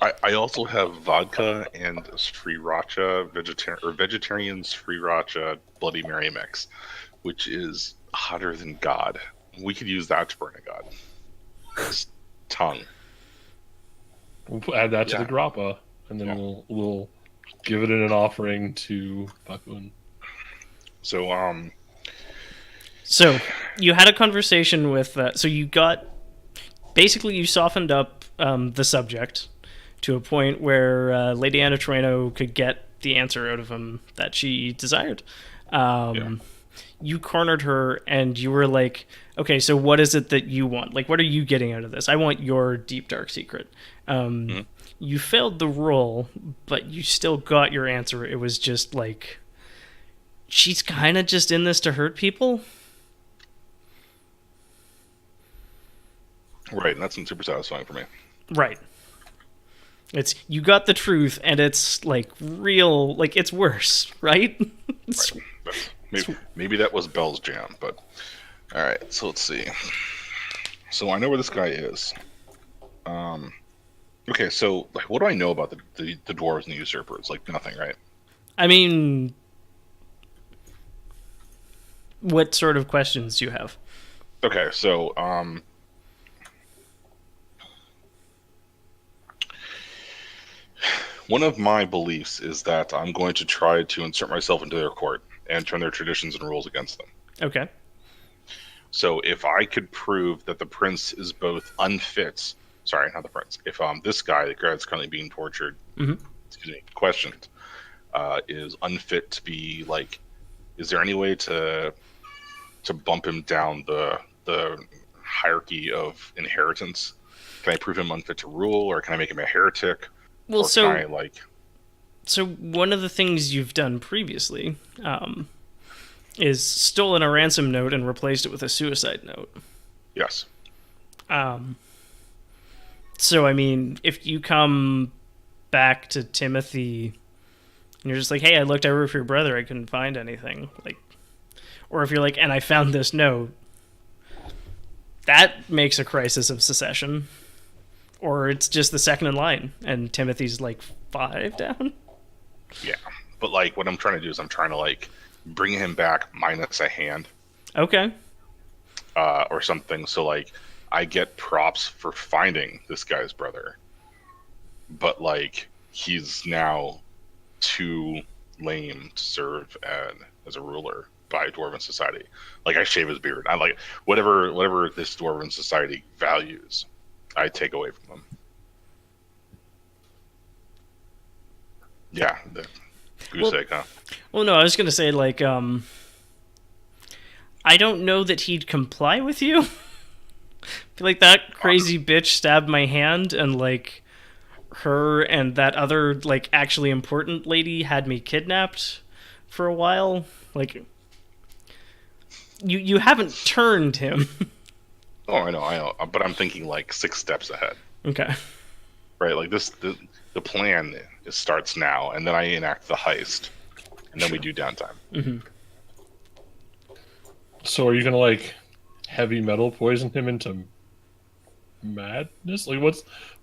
I also have vodka and sriracha vegetarian sriracha Bloody Mary mix, which is hotter than God. We could use that to burn a god. His tongue. We'll add that to Yeah. the grappa, and then Yeah. we'll give it in an offering to Pakun. So So you had a conversation with. So you got. Basically, you softened up the subject to a point where Lady Anna Toreno could get the answer out of him that she desired. You cornered her, and you were like, "Okay, so what is it that you want? Like, what are you getting out of this? I want your deep dark secret." You failed the roll, but you still got your answer. It was just like, she's kind of just in this to hurt people. right, and that's not super satisfying for me. Right. It's you got the truth, and it's like real, like it's worse, right? It's, But maybe that was Bell's jam, but all right. So let's see. So I know where this guy is. Okay, so like, what do I know about the dwarves and the usurpers? Like nothing, right? I mean, what sort of questions do you have? Okay, so one of my beliefs is that I'm going to try to insert myself into their court and turn their traditions and rules against them. Okay. So if I could prove that the prince is both unfit, sorry, not the prince, if this guy, the guy that's currently being tortured, questioned, is unfit to be like, is there any way to bump him down the hierarchy of inheritance? Can I prove him unfit to rule, or can I make him a heretic? Well, or so can I, like... So one of the things you've done previously is stolen a ransom note and replaced it with a suicide note. Yes. So, I mean, if you come back to Timothy and you're just like, hey, I looked over for your brother, I couldn't find anything. Like, or if you're like, and I found this note, that makes a crisis of secession. Or it's just the second in line, and Timothy's like 5 down. Yeah, but like what I'm trying to do is I'm trying to like bring him back minus a hand. Okay. Or something. So like I get props for finding this guy's brother, but like he's now too lame to serve as a ruler by Dwarven society. Like I shave his beard. I like whatever this Dwarven society values, I take away from them. Yeah, the goose egg, huh? Well, no, I was gonna say like, I don't know that he'd comply with you. I feel like that crazy bitch stabbed my hand, and like her and that other like actually important lady had me kidnapped for a while. Like, you haven't turned him. Oh, I know, but I'm thinking like 6 steps ahead. Okay. Right, like the plan starts now, and then I enact the heist, and then we do downtime. Mm-hmm. So are you gonna like heavy metal poison him into madness? Like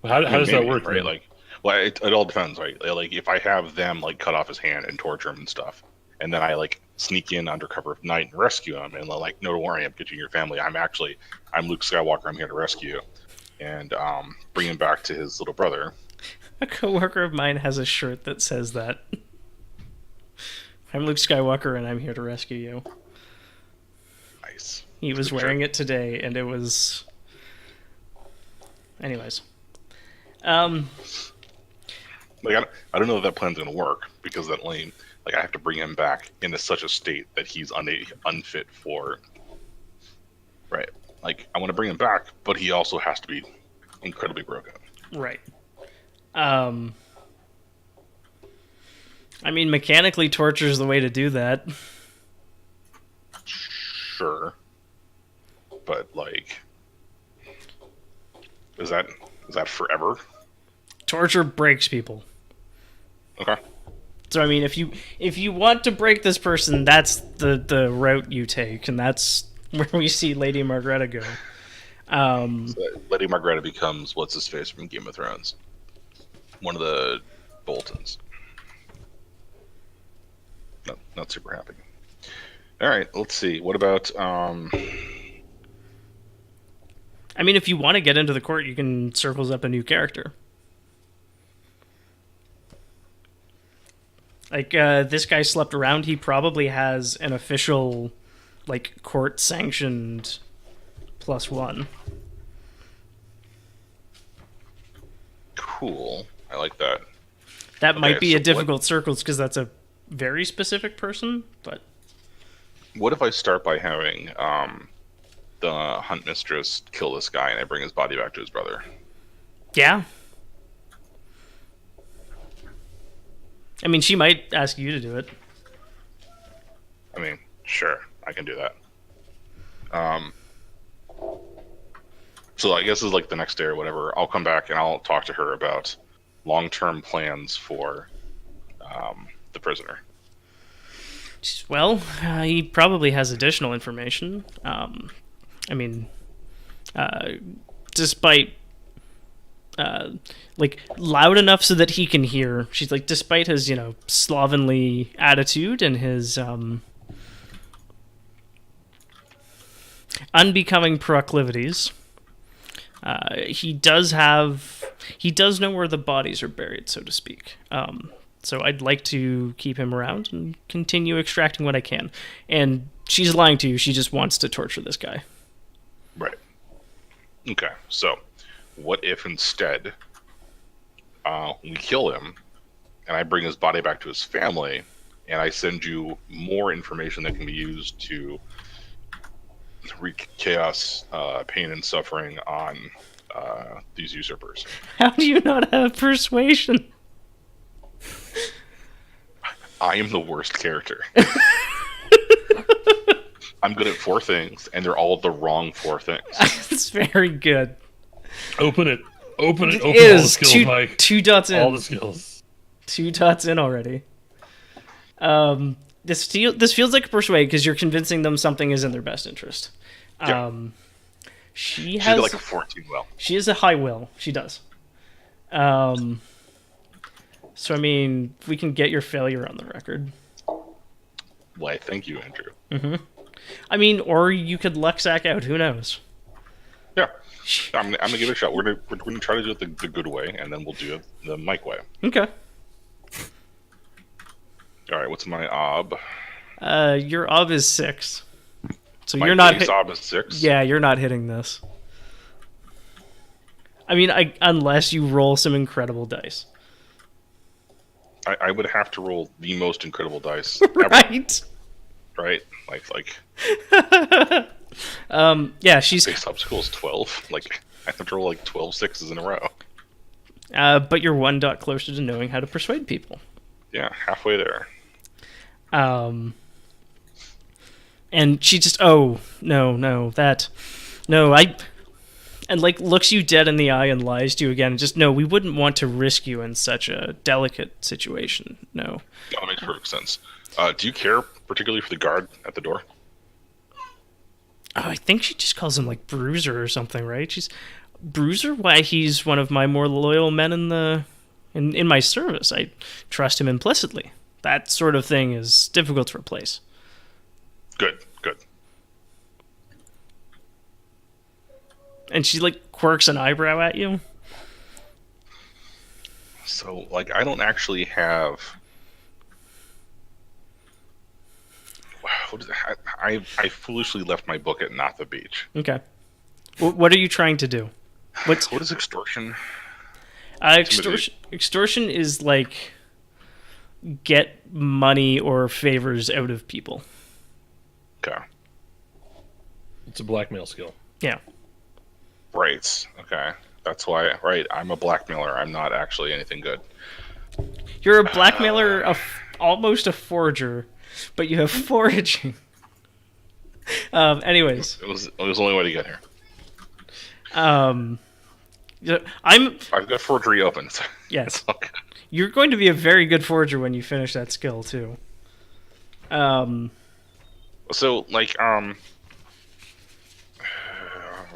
how does that work? Right, man? like, well, it all depends, right? Like if I have them like cut off his hand and torture him and stuff, and then I like sneak in under cover of night and rescue him, and they're like, no, don't worry, I'm getting your family. I'm Luke Skywalker. I'm here to rescue you, and bring him back to his little brother. A coworker of mine has a shirt that says that. I'm Luke Skywalker and I'm here to rescue you. Nice. He was wearing it today, and it was... Anyways. Like, I don't know if that plan's going to work, because that lane, like, I have to bring him back into such a state that he's unfit for... Right. Like, I want to bring him back, but he also has to be incredibly broken. Right. I mean, mechanically, torture is the way to do that. Sure. But, like... Is that forever? Torture breaks people. Okay. So I mean, if you want to break this person, that's the route you take, and that's where we see Lady Margreta go. So Lady Margreta becomes what's his face from Game of Thrones, one of the Boltons. Not super happy. All right, let's see. What about? I mean, if you want to get into the court, you can circles up a new character. Like, this guy slept around. He probably has an official, like, court-sanctioned +1. Cool. I like that. That might be so a difficult circles because that's a very specific person, but... What if I start by having the hunt mistress kill this guy and I bring his body back to his brother? Yeah. I mean, she might ask you to do it. I mean, sure, I can do that. So I guess it's like the next day or whatever. I'll come back and I'll talk to her about long-term plans for the prisoner. Well, he probably has additional information. I mean, despite... like, loud enough so that he can hear. She's like, despite his, slovenly attitude and his unbecoming proclivities, he does know where the bodies are buried, so to speak. So I'd like to keep him around and continue extracting what I can. And she's lying to you. She just wants to torture this guy. Okay, so what if instead we kill him, and I bring his body back to his family, and I send you more information that can be used to wreak chaos, pain, and suffering on these usurpers? How do you not have persuasion? I am the worst character. I'm good at 4 things, and they're all the wrong 4 things. It's very good. Open it. Open it. It Open all the is skills, Mike. 2 dots in. All the skills. 2 dots in already. This feels like a persuade because you're convincing them something is in their best interest. Yeah. She's got like a 14 will. She has a high will. She does. So I mean, we can get your failure on the record. Why, thank you, Andrew. Mm-hmm. I mean, or you could Lexac out. Who knows? Yeah. I'm gonna give it a shot. We're gonna try to do it the good way, and then we'll do it the Mike way. Okay. All right. What's my ob? Your ob is 6. So My you're not. base ob is 6. Yeah, you're not hitting this. I mean, unless you roll some incredible dice. I would have to roll the most incredible dice ever, Right. right? Like Yeah, she's. base obstacle is 12. Like I have to roll like 12 6s in a row. But you're 1 dot closer to knowing how to persuade people. Yeah, halfway there. And she just, no, and like looks you dead in the eye and lies to you again. And just, no, we wouldn't want to risk you in such a delicate situation. No. That makes perfect sense. Do you care particularly for the guard at the door? I think she just calls him like Bruiser or something, right? She's Bruiser. Why, he's one of my more loyal men in my service. I trust him implicitly. That sort of thing is difficult to replace. Good. And she like quirks an eyebrow at you. So, like, I don't actually have. What is it? I foolishly left my book at Not the Beach. Okay. What are you trying to do? What is extortion? Extortion is like get money or favors out of people. Okay. It's a blackmail skill. Yeah. Right. Okay. That's why. Right. I'm a blackmailer. I'm not actually anything good. You're a blackmailer, almost a forger, but you have foraging. Anyways. It was the only way to get here. I've got forgery open. So yes. okay. You're going to be a very good forger when you finish that skill too. So, like,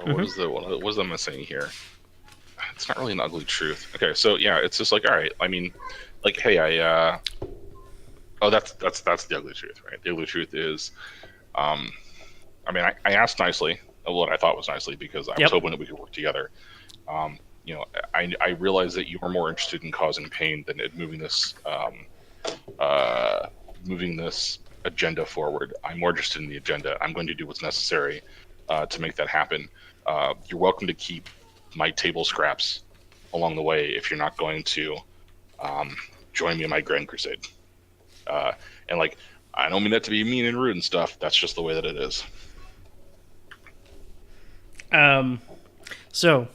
what is the missing here? It's not really an ugly truth. Okay, so yeah, it's just like, all right. I mean, like, hey, that's the ugly truth, right? The ugly truth is, I mean, I asked nicely, what I thought was nicely, because I was hoping that we could work together. You know, I realize that you are more interested in causing pain than in moving this agenda forward. I'm more interested in the agenda. I'm going to do what's necessary to make that happen. You're welcome to keep my table scraps along the way if you're not going to join me in my grand crusade. And like, I don't mean that to be mean and rude and stuff. That's just the way that it is. So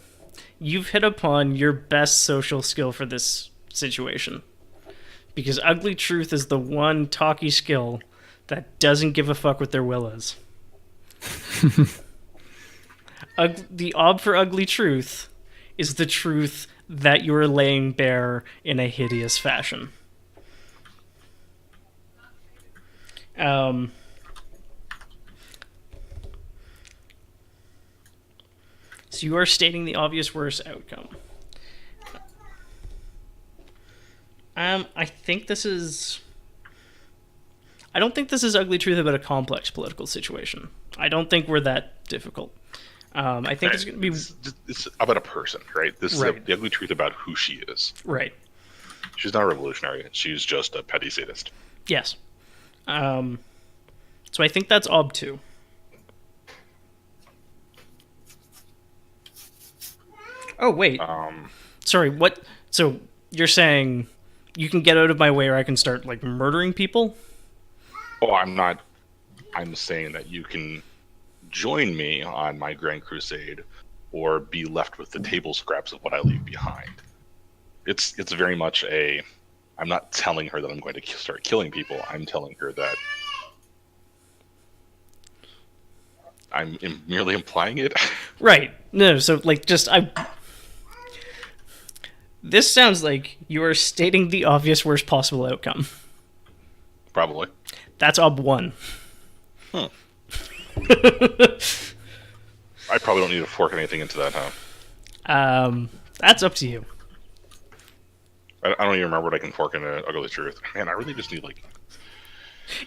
you've hit upon your best social skill for this situation, because ugly truth is the one talky skill that doesn't give a fuck what their will is. The ob for ugly truth is the truth that you're laying bare in a hideous fashion. So you are stating the obvious worst outcome. I think this is... I don't think this is ugly truth about a complex political situation. I don't think we're that difficult. I think it's going to be... It's about a person, right? This right. is the ugly truth about who she is. Right. She's not a revolutionary. She's just a petty sadist. Yes. So I think that's ob 2. Oh, wait. Sorry, what? So you're saying you can get out of my way or I can start, like, murdering people? Oh, I'm not. I'm saying that you can join me on my grand crusade, or be left with the table scraps of what I leave behind. It's very much a. I'm not telling her that I'm going to start killing people. I'm telling her that I'm merely implying it. Right. No, so, like, This sounds like you are stating the obvious worst possible outcome. Probably. That's ob 1. I probably don't need to fork anything into that, huh? That's up to you. I don't even remember what I can fork into Ugly Truth. Man, I really just need, like...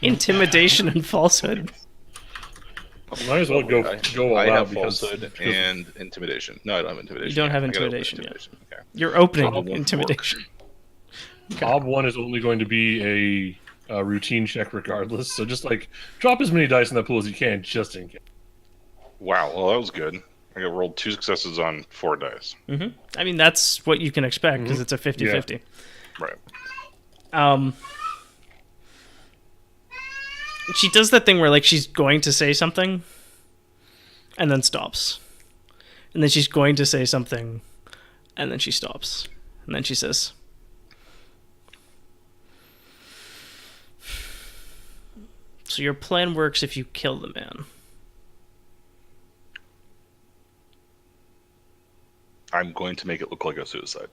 Intimidation and falsehood. Might as well go all I out have because falsehood and intimidation. No, I don't have intimidation. You don't have I gotta open intimidation yet. Okay. You're opening Ob 1 intimidation. Ob 1 is only going to be a routine check regardless. So just like drop as many dice in that pool as you can, just in case. Wow, well that was good. I got rolled 2 successes on 4 dice. Mm-hmm. I mean, that's what you can expect because it's a 50-50. Right. She does that thing where, like, she's going to say something and then stops. And then she's going to say something and then she stops. And then she says, "So your plan works if you kill the man." I'm going to make it look like a suicide.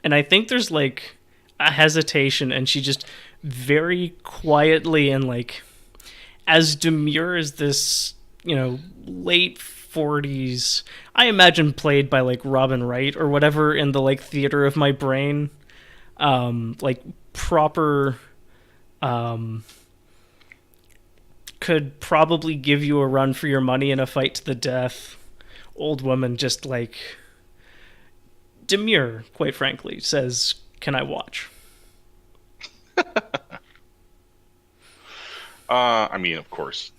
And I think there's, like, a hesitation, and she just very quietly and, like, as demure as this, late 40s, I imagine played by, like, Robin Wright or whatever in the, like, theater of my brain, like, proper, could probably give you a run for your money in a fight to the death old woman, just, like, demure, quite frankly, says, "Can I watch?" I mean, of course.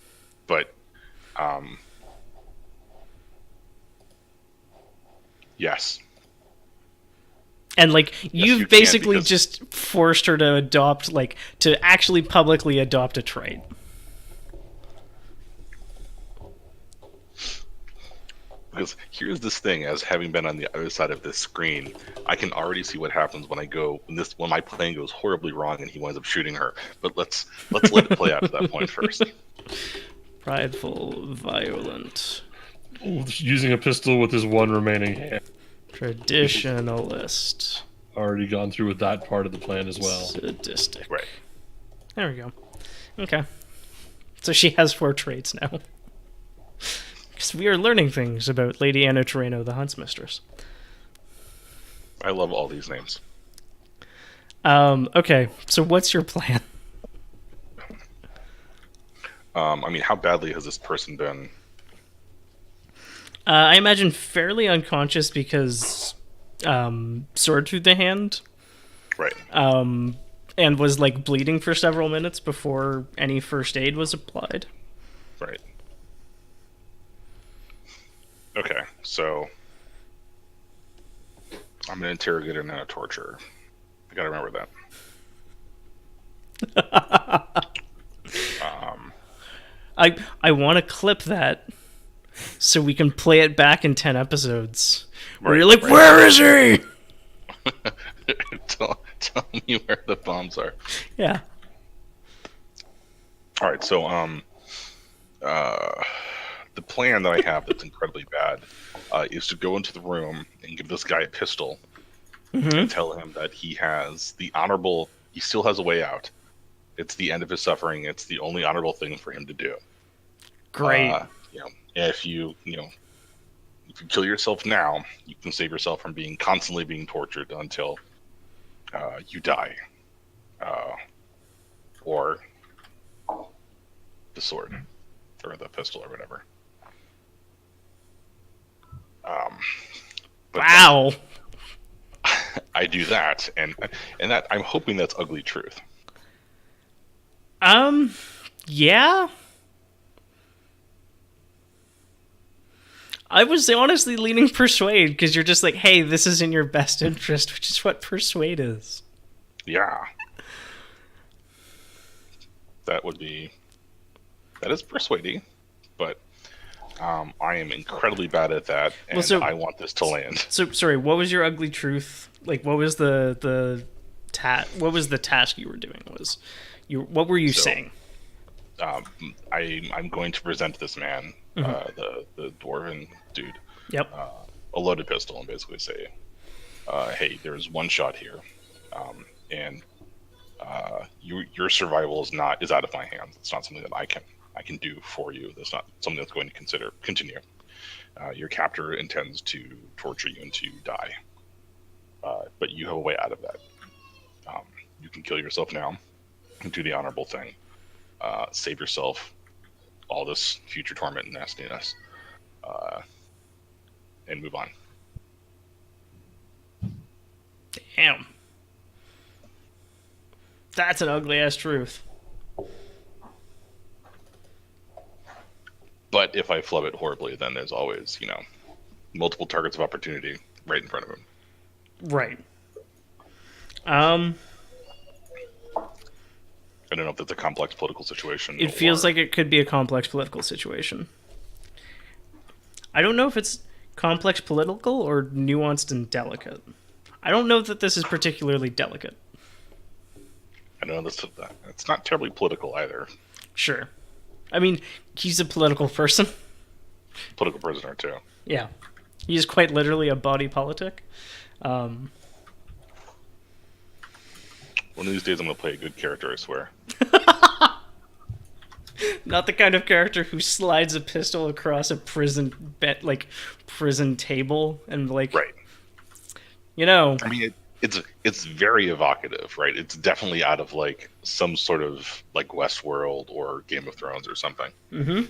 But, yes. And, like, you you've can, basically because- just forced her to adopt, like, to actually publicly adopt a trait. Because here's this thing, as having been on the other side of this screen, I can already see what happens when my plan goes horribly wrong and he winds up shooting her. But let's let it play out to that point first. Prideful, violent, Using a pistol with his one remaining hand. traditionalist, Already gone through with that part of the plan as well. sadistic. Right. There we go. Okay. So she has 4 traits now. Because we are learning things about Lady Anna Toreno, the Huntsmistress. I love all these names. Okay, so what's your plan? I mean, how badly has this person been? I imagine fairly unconscious because sword through the hand. Right. And was, like, bleeding for several minutes before any first aid was applied. Right. Okay, so I'm an interrogator, not a torturer. I gotta remember that. I want to clip that so we can play it back in 10 episodes. Where you're like, where is he? tell me where the bombs are. Yeah. All right, so the plan that I have that's incredibly bad is to go into the room and give this guy a pistol and tell him that he still has a way out. It's the end of his suffering. It's the only honorable thing for him to do. Great. If you kill yourself now, you can save yourself from constantly being tortured until you die, or the sword or the pistol or whatever. But wow. I do that, and that I'm hoping that's ugly truth. Yeah. I was honestly leaning persuade because you're just like, hey, this is in your best interest, which is what persuade is. Yeah. That is persuading, but I am incredibly bad at that, and I want this to land. So, sorry, what was your ugly truth? Like, what was the task you were doing? What were you saying? I'm going to present this man, the dwarven dude, Yep. a loaded pistol, and basically say, "Hey, there's one shot here, and your survival is out of my hands. It's not something that I can do for you. That's not something that's going to continue. Your captor intends to torture you until you die, but you have a way out of that. You can kill yourself now and do the honorable thing. Save yourself all this future torment and nastiness, and move on." Damn. That's an ugly ass truth. But if I flub it horribly, then there's always, multiple targets of opportunity right in front of him. Right. I don't know if that's a complex political situation. It feels like it could be a complex political situation. I don't know if it's complex political or nuanced and delicate. I don't know that this is particularly delicate. I know it's not terribly political either. Sure. I mean, he's a political person. Political prisoner, too. Yeah. He is quite literally a body politic. One of these days I'm going to play a good character, I swear. Not the kind of character who slides a pistol across a prison table and Right. I mean, it's very evocative, right? It's definitely out of some sort of Westworld or Game of Thrones or something. Mm-hmm.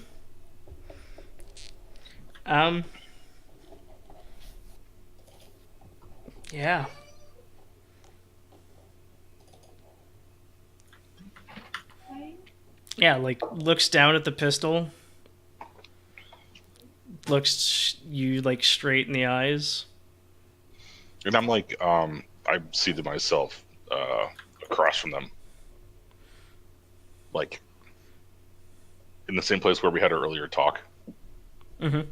Yeah. Yeah, looks down at the pistol, looks you straight in the eyes. And I'm I see them myself across from them. In the same place where we had our earlier talk. Mm-hmm.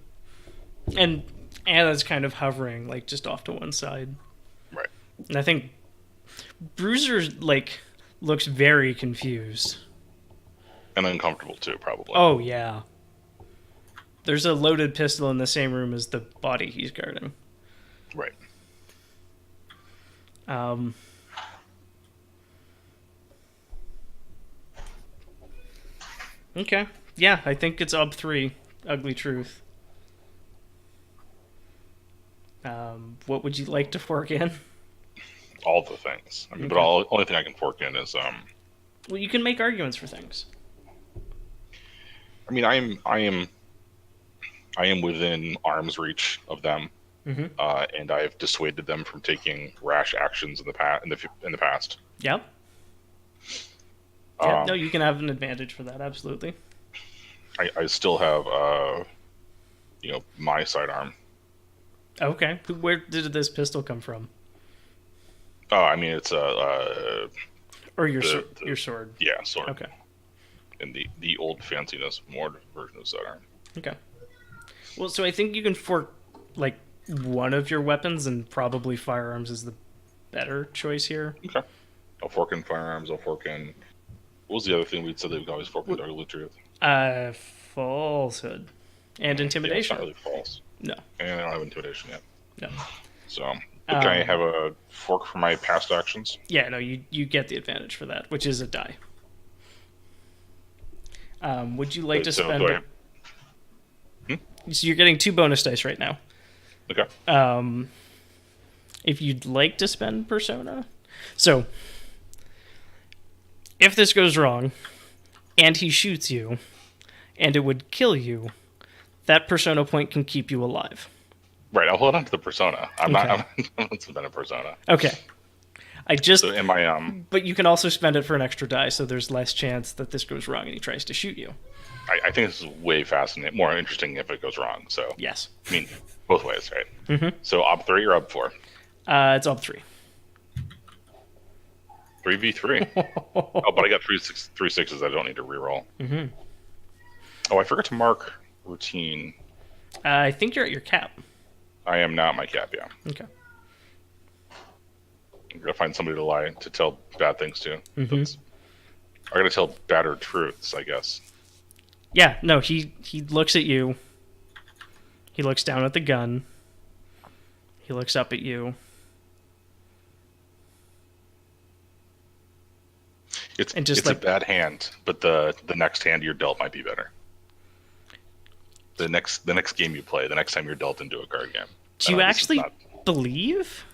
And Anna's kind of hovering, just off to one side. Right. And I think Bruiser, looks very confused. And uncomfortable, too, probably. Oh, yeah. There's a loaded pistol in the same room as the body he's guarding. Right. Okay. Yeah, I think it's Ob 3, Ugly Truth. What would you like to fork in? All the things. I mean, Okay. but only thing I can fork in is Well, you can make arguments for things. I mean, I am within arm's reach of them, Mm-hmm. and I've dissuaded them from taking rash actions in the past. Yep. Yeah, no, you can have an advantage for that, absolutely. I still have my sidearm. Okay. Where did this pistol come from? Oh, I mean, it's Or your sword? Yeah, sword. Okay. And the old fanciness more version of sidearm. Okay. Well, so I think you can fork one of your weapons, and probably firearms is the better choice here. Okay. I'll fork in firearms. I'll fork in. What was the other thing we said that we could always fork in Ugly Truth? Falsehood and intimidation. Yeah, it's not really false. No. And I don't have intimidation yet. No. So, can I have a fork for my past actions? Yeah, no, you get the advantage for that, which is a die. Would you like to So spend? So you're getting 2 bonus dice right now. Okay. If you'd like to spend Persona, so if this goes wrong, and he shoots you, and it would kill you, that Persona point can keep you alive. Right, I'll hold on to the Persona. I'm not spending a Persona. Okay. I just. So am I? But you can also spend it for an extra die, so there's less chance that this goes wrong and he tries to shoot you. I think this is way fascinating, more interesting if it goes wrong. So Yes. I mean, both ways, right? Mm-hmm. So ob 3 or ob 4? It's ob 3. 3v3. Oh, but I got three sixes I don't need to reroll. Mm-hmm. Oh, I forgot to mark routine. I think you're at your cap. I am not my cap, yeah. Okay. I'm gonna find somebody to lie to tell bad things to. Mm-hmm. I gotta tell badder truths, I guess. Yeah, no, he looks at you. He looks down at the gun. He looks up at you. It's And just it's like- a bad hand, but the next hand you're dealt might be better. The next game you play, the next time you're dealt into a card game. Do you actually believe?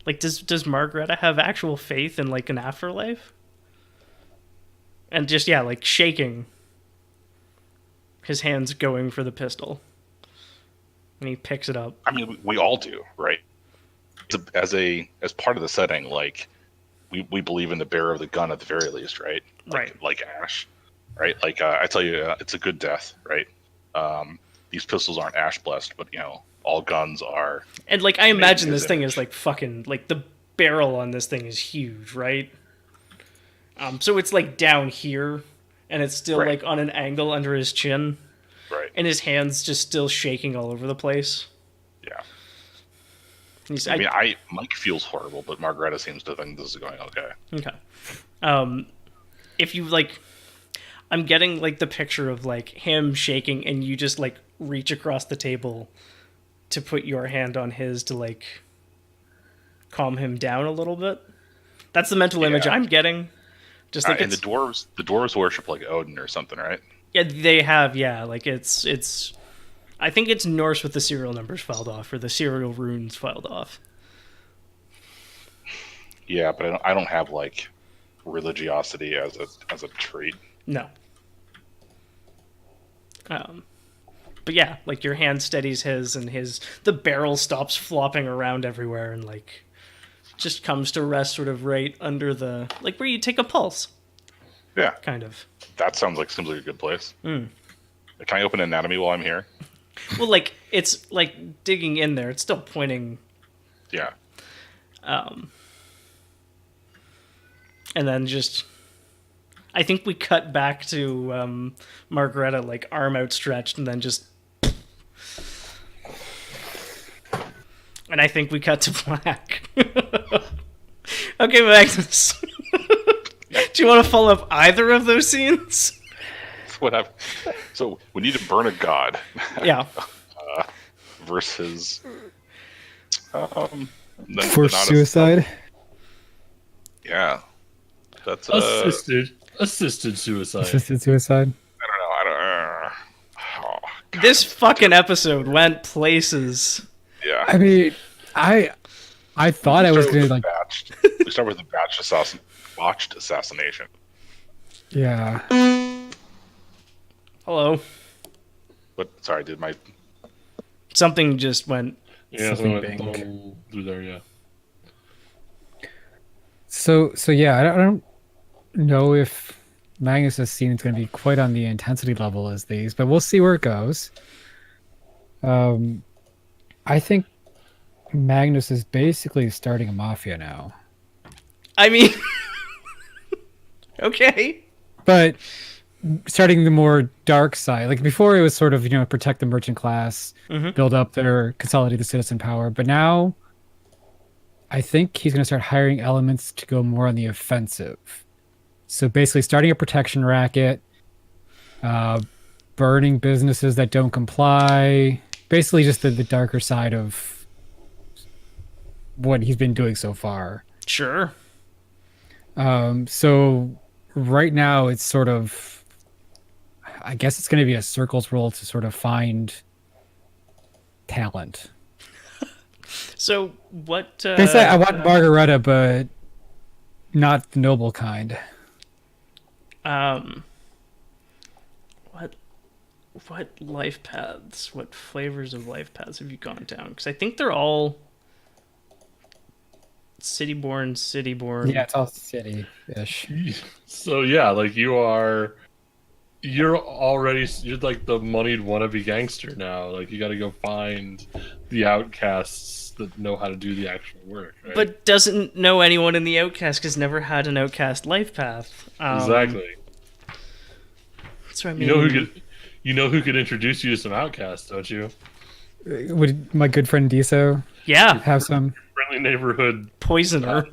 Like, does Margareta have actual faith in, like, an afterlife? And just, yeah, like, shaking. His hand's going for the pistol. And he picks it up. I mean, we all do, right? As part of the setting, like, we believe in the bearer of the gun at the very least, right? Like Ash, right? Like, I tell you, it's a good death, right? These pistols aren't Ash blessed, but, all guns are. And, like, I imagine this thing is, like, fucking, like, the barrel on this thing is huge, right? So it's, like, down here, and it's still, Right. like, on an angle under his chin. Right. And his hand's just still shaking all over the place. Yeah. He's, Mike feels horrible, but Margareta seems to think this is going okay. Okay. If you, like, I'm getting, like, the picture of, like, him shaking, and you just, like, reach across the table to put your hand on his to, like, calm him down a little bit. That's the mental image I'm getting. Just like and the dwarves worship like Odin or something, right? Yeah, they have, yeah. Like, it's I think it's Norse with the serial numbers filed off, or the serial runes filed off. Yeah, but I don't have, like, religiosity as a trait. No. But yeah, like, your hand steadies his, and the barrel stops flopping around everywhere, and, like, just comes to rest sort of right under the, like, where you take a pulse. Yeah. Kind of. That seems like a good place. Can I open anatomy while I'm here? Well, like, it's, like, digging in there. It's still pointing. Yeah. And then just, I think we cut back to Margareta, like, arm outstretched, and then just, and I think we cut to black. Okay, Magnus. Do you want to follow up either of those scenes? So we need to burn a god. Yeah. Versus. Forced suicide. Yeah. That's assisted suicide. Assisted suicide. I don't know. Oh, God. This fucking episode went places. Yeah. I mean, I thought I was gonna like. We start with the botched assassination. Yeah. Hello. But sorry, did my Something just went. Yeah, Something so big. through there, yeah. So yeah, I don't know if Magnus's scene is going to be quite on the intensity level as these, but we'll see where it goes. I think Magnus is basically starting a mafia now, I mean, okay. but starting the more dark side. Like before, it was sort of protect the merchant class, build up their consolidate the citizen power, but now I think he's going to start hiring elements to go more on the offensive. So basically starting a protection racket, burning businesses that don't comply, basically just the darker side of what he's been doing so far. Sure. So right now it's sort of, I guess it's going to be a circles role to sort of find talent. So what? Basically, I want Margareta, but not the noble kind. What life paths? What flavors of life paths have you gone down? Because I think they're all city born. Yeah, it's all city-ish. So yeah, like you're like the moneyed wannabe gangster now. Like you got to go find the outcasts that know how to do the actual work, right? But doesn't know anyone in the outcast because never had an outcast life path. Exactly. That's what I mean. You know who could introduce you to some outcasts, don't you? Would my good friend Diso Yeah, have some? Friendly neighborhood poisoner.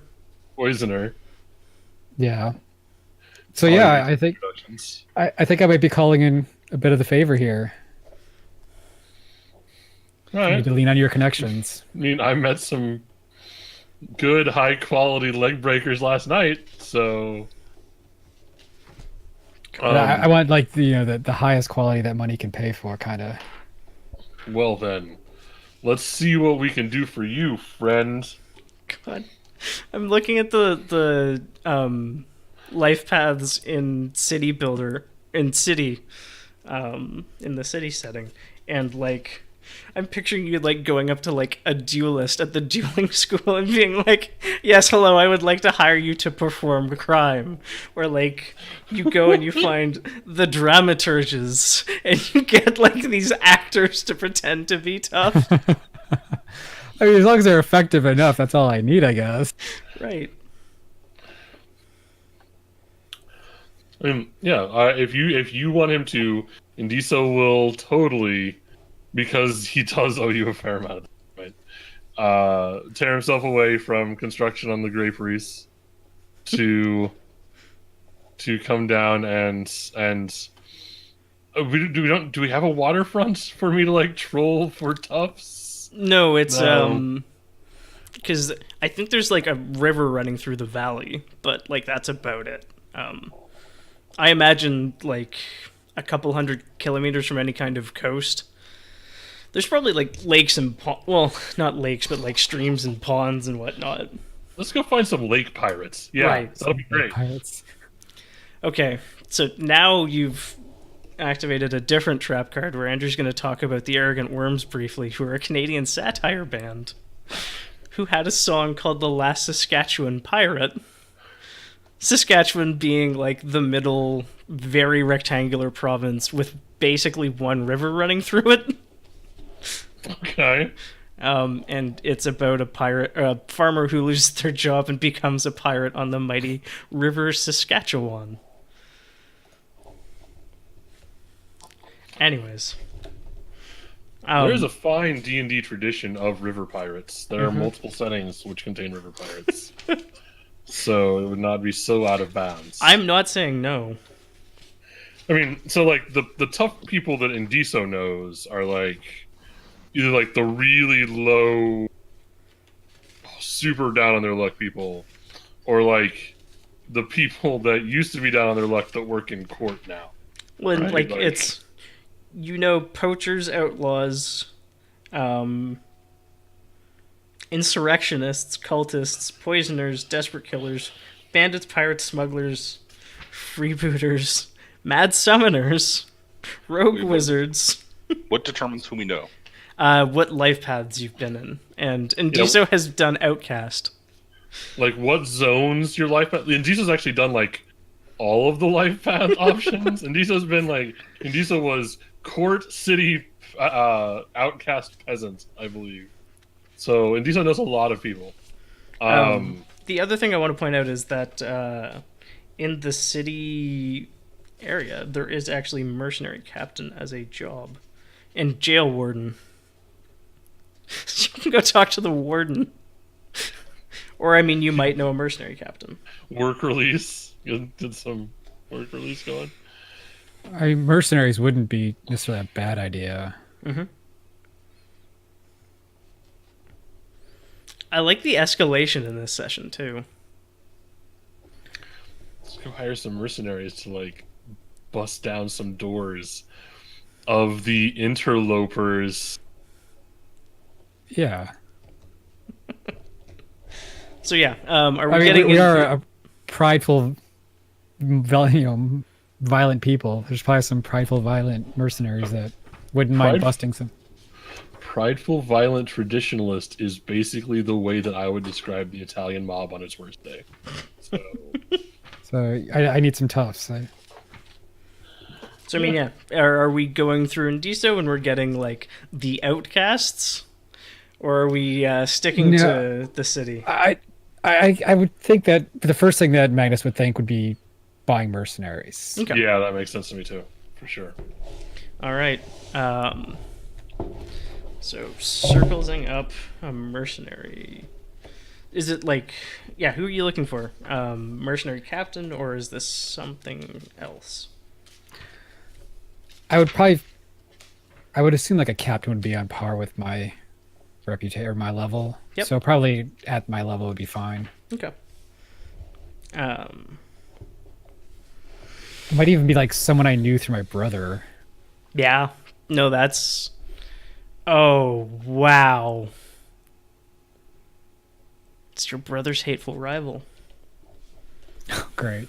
poisoner. Yeah. So yeah, I think I think I might be calling in a bit of the favor here. All You right. need to lean on your connections. I mean, I met some good, high-quality leg breakers last night, so... But I want like the highest quality that money can pay for, kind of. Well then, let's see what we can do for you, friend. God, I'm looking at the life paths in City Builder in City, in the city setting, and like I'm picturing you like going up to like a duelist at the dueling school and being like, "Yes, hello, I would like to hire you to perform crime." Or like you go and you find the dramaturges and you get like these actors to pretend to be tough. I mean, as long as they're effective enough, that's all I need, I guess. Right. I mean, yeah. If you want him to, Indiso will totally, because he does owe you a fair amount of time, right? Tear himself away from construction on the graperies to come down and do we have a waterfront for me to like troll for toughs? No, it's No. because I think there's like a river running through the valley, but like that's about it. I imagine like a couple 100 kilometers from any kind of coast, there's probably like lakes and well, not lakes, but like streams and ponds and whatnot. Let's go find some lake pirates. Yeah, Right. that'll be great. Pirates. Okay, so now you've activated a different trap card where Andrew's going to talk about the Arrogant Worms briefly, who are a Canadian satire band who had a song called The Last Saskatchewan Pirate. Saskatchewan being like the middle, very rectangular province with basically one river running through it. Okay. And it's about a farmer who loses their job and becomes a pirate on the mighty River Saskatchewan. Anyways, There's a fine D&D tradition of river pirates. There are multiple settings which contain river pirates. So it would not be so out of bounds. I'm not saying no. I mean, so like the tough people that Indiso knows are like either like the really low, super down on their luck people, or like the people that used to be down on their luck that work in court now. When Right, like like- it's poachers, outlaws, insurrectionists, cultists, poisoners, desperate killers, bandits, pirates, smugglers, freebooters, mad summoners, rogue Wait, what? wizards. What determines who we know? What life paths you've been in, and Indiso has done Outcast. Like what zones your life path. Indiso's actually done like all of the life path options. Indiso's been like Indiso was court, city, outcast, peasant, I believe. So Indiso knows a lot of people. The other thing I want to point out is that in the city area, there is actually mercenary captain as a job, and jail warden. You can go talk to the warden, or I mean, you might know a mercenary captain. Work release. Did some work release going? I mean, mercenaries wouldn't be necessarily a bad idea. I like the escalation in this session too. Let's go hire some mercenaries to like bust down some doors of the interlopers. Yeah. So yeah, are we I mean, getting? we into... are a prideful, violent people. There's probably some prideful, violent mercenaries that wouldn't mind Pride- busting some. prideful, violent traditionalist is basically the way that I would describe the Italian mob on its worst day. So I need some toughs. So I mean, yeah, are we going through Indiso and we're getting like the outcasts, or are we sticking to the city? I would think that the first thing that Magnus would think would be buying mercenaries. Okay. Yeah, that makes sense to me too, for sure. All right. So circling up a mercenary. Is it like, yeah, who are you looking for? Mercenary captain, or is this something else? I would assume like a captain would be on par with my reputation or my level. Yep. So probably at my level would be fine. Okay. It might even be like someone I knew through my brother. Yeah. No, that's... Oh, wow. It's your brother's hateful rival. Great.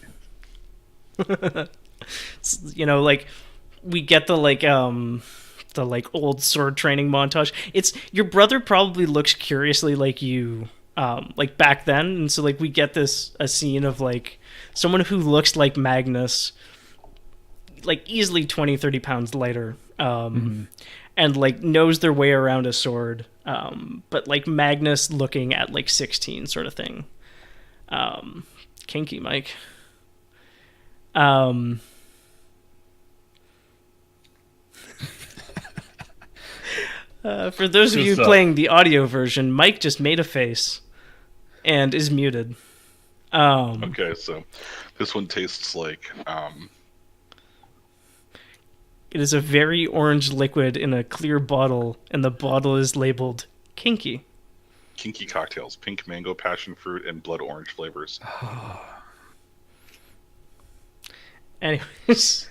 You know, like, we get the old sword training montage. It's your brother probably looks curiously like you, like back then, and so like we get a scene of like someone who looks like Magnus, like easily 20-30 pounds lighter, and like knows their way around a sword, but like Magnus looking at like 16 sort of thing. Kinky, Mike. For those of you playing the audio version, Mike just made a face and is muted. Okay, so this one tastes like... It is a very orange liquid in a clear bottle, and the bottle is labeled Kinky. Kinky cocktails, pink mango, passion fruit, and blood orange flavors. Anyways.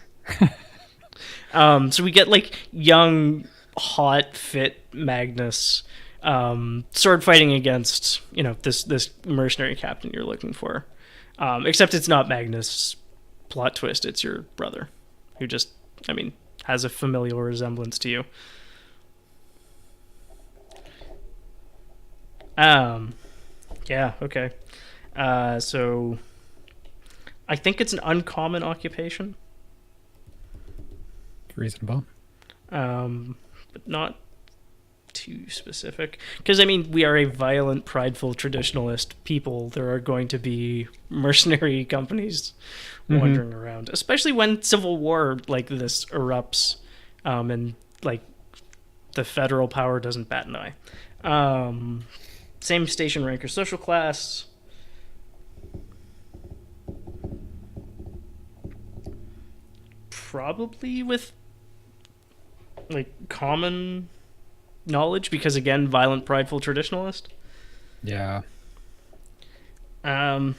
So we get like young, hot, fit Magnus sword fighting against, you know, this mercenary captain you're looking for. Except it's not Magnus. Plot twist, it's your brother, who just, I mean, has a familial resemblance to you. Yeah, okay. So I think it's an uncommon occupation. Reasonable. But not too specific. Because, I mean, we are a violent, prideful, traditionalist people. There are going to be mercenary companies wandering around. Especially when civil war like this erupts, and, like, the federal power doesn't bat an eye. Same station rank or social class. Probably with like common knowledge, because again, violent, prideful, traditionalist. Yeah. And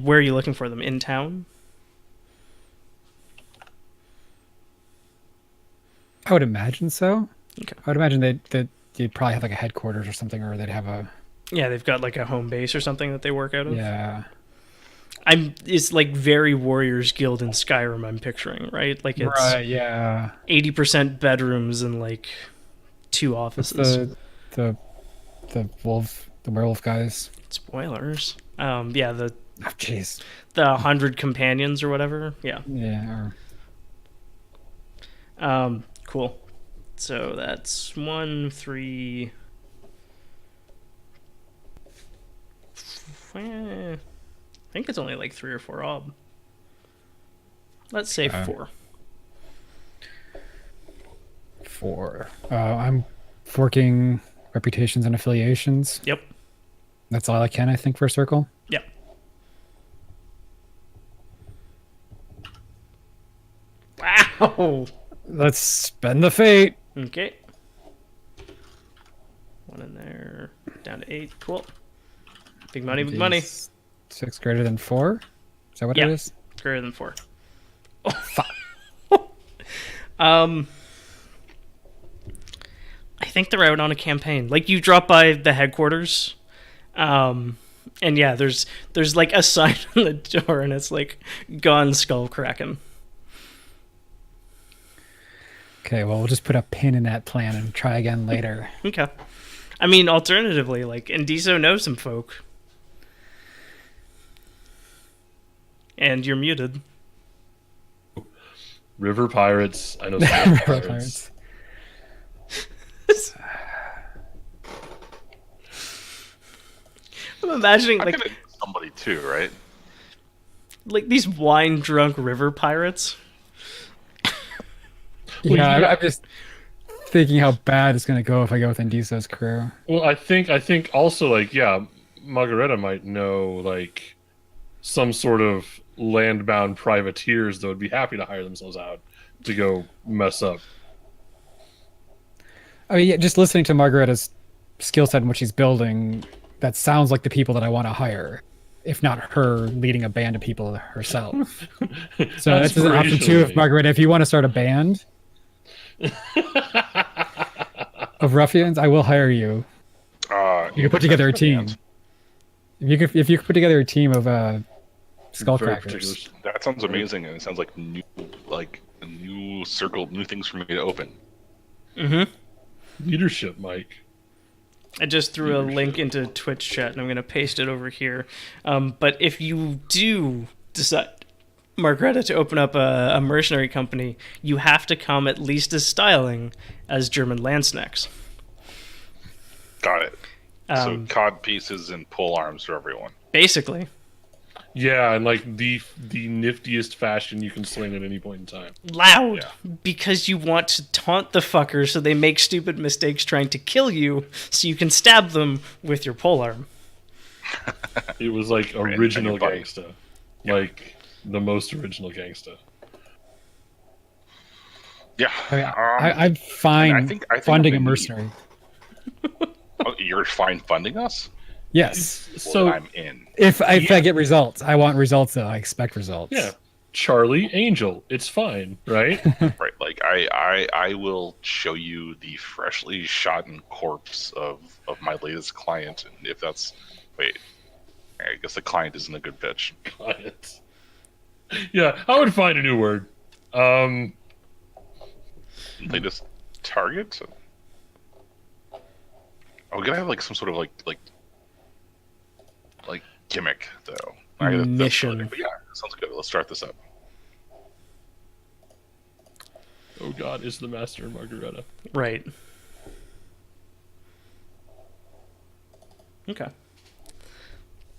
where are you looking for them? In town? I would imagine so. Okay. I would imagine that they'd probably have like a headquarters or something, or they'd have a... Yeah, they've got like a home base or something that they work out of. Yeah. It's like very Warriors Guild in Skyrim I'm picturing, right? Like it's right, yeah. 80% bedrooms and like 2 offices. The werewolf guys. Spoilers. Yeah, the Oh, jeez. the 100 companions or whatever. Yeah. Yeah. Cool. So that's 1, 3. I think it's only like 3 or 4 odd. Let's say 4. 4. I'm forking reputations and affiliations. Yep. That's all I can, I think, for a circle. Yep. Wow. Let's spend the fate. Okay. 1 in there. Down to 8. Cool. Big money, big money. 6 greater than 4? Is that what it is? Greater than 4. I think they're out on a campaign. Like, you drop by the headquarters, and yeah, there's like a sign on the door, and it's like, "Gone Skull Kraken." Okay, well, we'll just put a pin in that plan and try again later. Okay. I mean, alternatively, like, Indiso knows some folk. And you're muted. River pirates. I know some river pirates. I'm imagining, I like, could have somebody too, right? like these wine-drunk river pirates. Yeah, I'm just thinking how bad it's going to go if I go with Indiso's crew. Well, I think also, like, yeah, Margareta might know, like, some sort of land-bound privateers that would be happy to hire themselves out to go mess up. I mean, yeah, just listening to Margareta's skill set and what she's building, that sounds like the people that I want to hire, if not her leading a band of people herself. So that's an option too. If Margareta, if you want to start a band of ruffians, I will hire you. You can put together a team. If you could put together a team of skullcrackers. That sounds amazing, and it sounds like new things for me to open. Mm-hmm. Leadership, Mike. I just threw a link into Twitch chat, and I'm going to paste it over here. But if you do decide, Margareta, to open up a mercenary company, you have to come at least as styling as German Landsnacks. Got it. So cod pieces and pole arms for everyone. Basically. Yeah, and like the niftiest fashion you can sling at any point in time. Loud, because you want to taunt the fuckers so they make stupid mistakes trying to kill you, so you can stab them with your polearm. It was like original gangsta. Like the most original gangsta. Yeah. I'm fine I think funding a mercenary. Oh, you're fine funding us? Yes. Well, So I'm in. If I get results, I want results though. I expect results. yeah, Charlie Angel, it's fine, right? Right, like I will show you the freshly shotgun corpse of my latest client, and if that's I guess the client isn't a good pitch. Clients. Yeah, I would find a new word. Latest target. Oh, we gotta have like some sort of like gimmick though. Mission. But yeah, sounds good. Let's start this up. Oh God, is the master and Margareta. Right. Okay.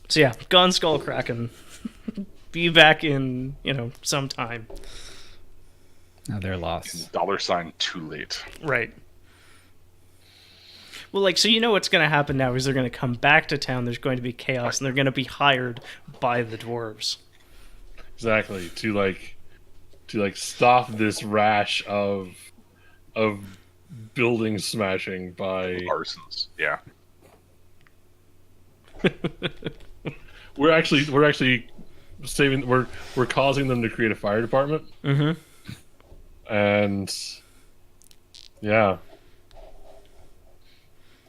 So yeah, gone skull cracking. Be back in, some time. No, they're lost. $ too late. Right. Well, so what's going to happen now is they're going to come back to town, there's going to be chaos, and they're going to be hired by the dwarves. Exactly. To stop this rash of building smashing by arsons. Yeah. We're actually saving we're causing them to create a fire department. Mm-hmm. And yeah.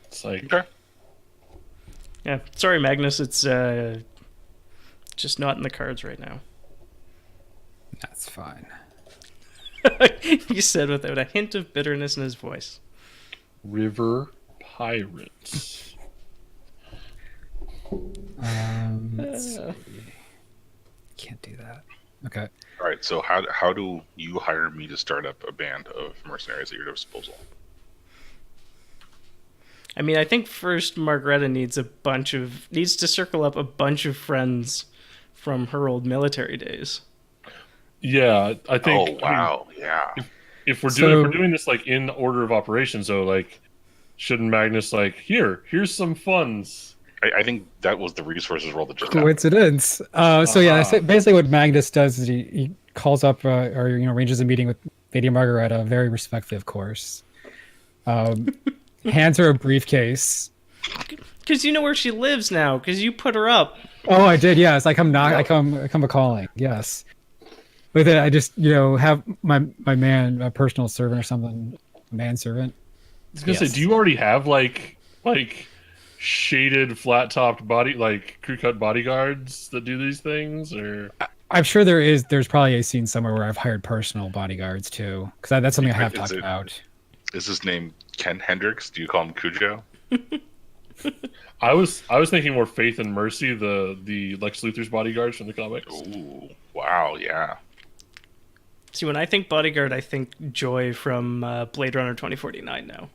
It's like okay. Yeah, sorry, Magnus. It's just not in the cards right now. That's fine. He said without a hint of bitterness in his voice. River pirates. Let's see. Can't do that. Okay. All right. So how do you hire me to start up a band of mercenaries at your disposal? I mean, I think first Margareta needs to circle up a bunch of friends from her old military days. Yeah, I think. Oh wow, yeah. If we're doing this like in order of operations, though, like, shouldn't Magnus here's some funds? I think that was the resources roll that just coincidence. So yeah, basically what Magnus does is he calls up or arranges a meeting with Lady Margareta, very respectfully, of course. Hands her a briefcase. Because you know where she lives now. Because you put her up. Oh, I did. Yes, I come a calling. Yes. With it, I just have my man, my personal servant or something, a manservant. I was gonna say, do you already have like shaded, flat topped body, like crew cut bodyguards that do these things, or? I'm sure there's probably a scene somewhere where I've hired personal bodyguards too, because that's something I have talked about. Is his name Ken Hendricks? Do you call him Cujo? I was thinking more Faith and Mercy, the Lex Luthor's bodyguards from the comics. Ooh, wow, yeah. See, when I think bodyguard, I think Joy from Blade Runner 2049 now.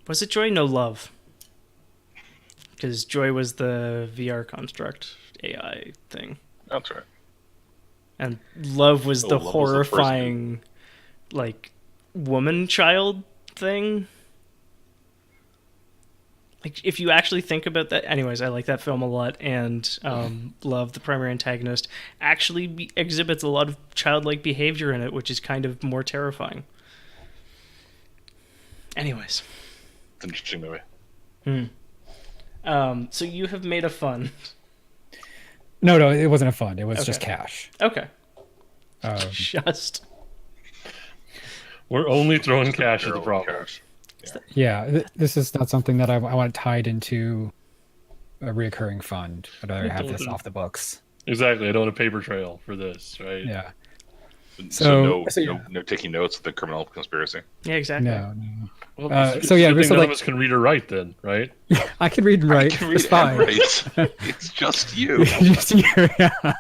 Was it Joy? No, Love. Because Joy was the VR construct AI thing. That's right. And Love was the Love was the horrifying, like, woman-child thing. Like, if you actually think about that... Anyways, I like that film a lot, and Love, the primary antagonist, actually exhibits a lot of childlike behavior in it, which is kind of more terrifying. Anyways. It's an interesting movie. So you have made a fund. No, it wasn't a fund. It was just cash. Okay. Just. We're only throwing cash at the problem. Cash. Yeah, this is not something that I want tied into a reoccurring fund. I'd rather have this off the books. Exactly. I don't want a paper trail for this, right? Yeah. So no taking notes of the criminal conspiracy. Yeah, exactly. No. Well, So yeah, none so of like us can read or write then, right? I can read and write. It's fine. It's just you. Just you, yeah.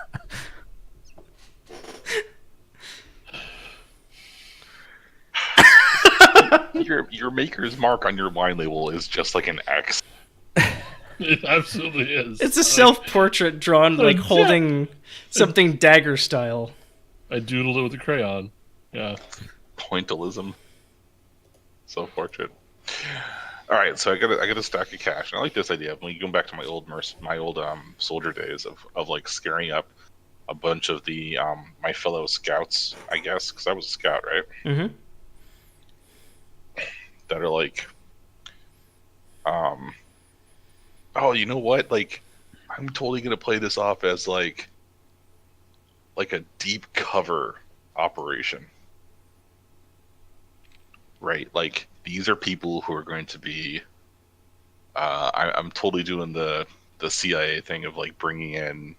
Your maker's mark on your wine label is just like an X. It absolutely is. It's a self-portrait drawn, like, holding something dagger style. I doodled it with a crayon. Yeah. Pointillism. Self-portrait. All right, so I got a stack of cash. And I like this idea. When going back to my old soldier days of like scaring up a bunch of the my fellow scouts, I guess, because I was a scout, right? Mm-hmm. That are like, oh, you know what? Like, I'm totally gonna play this off as like a deep cover operation, right? Like, these are people who are going to be. I'm totally doing the CIA thing of like bringing in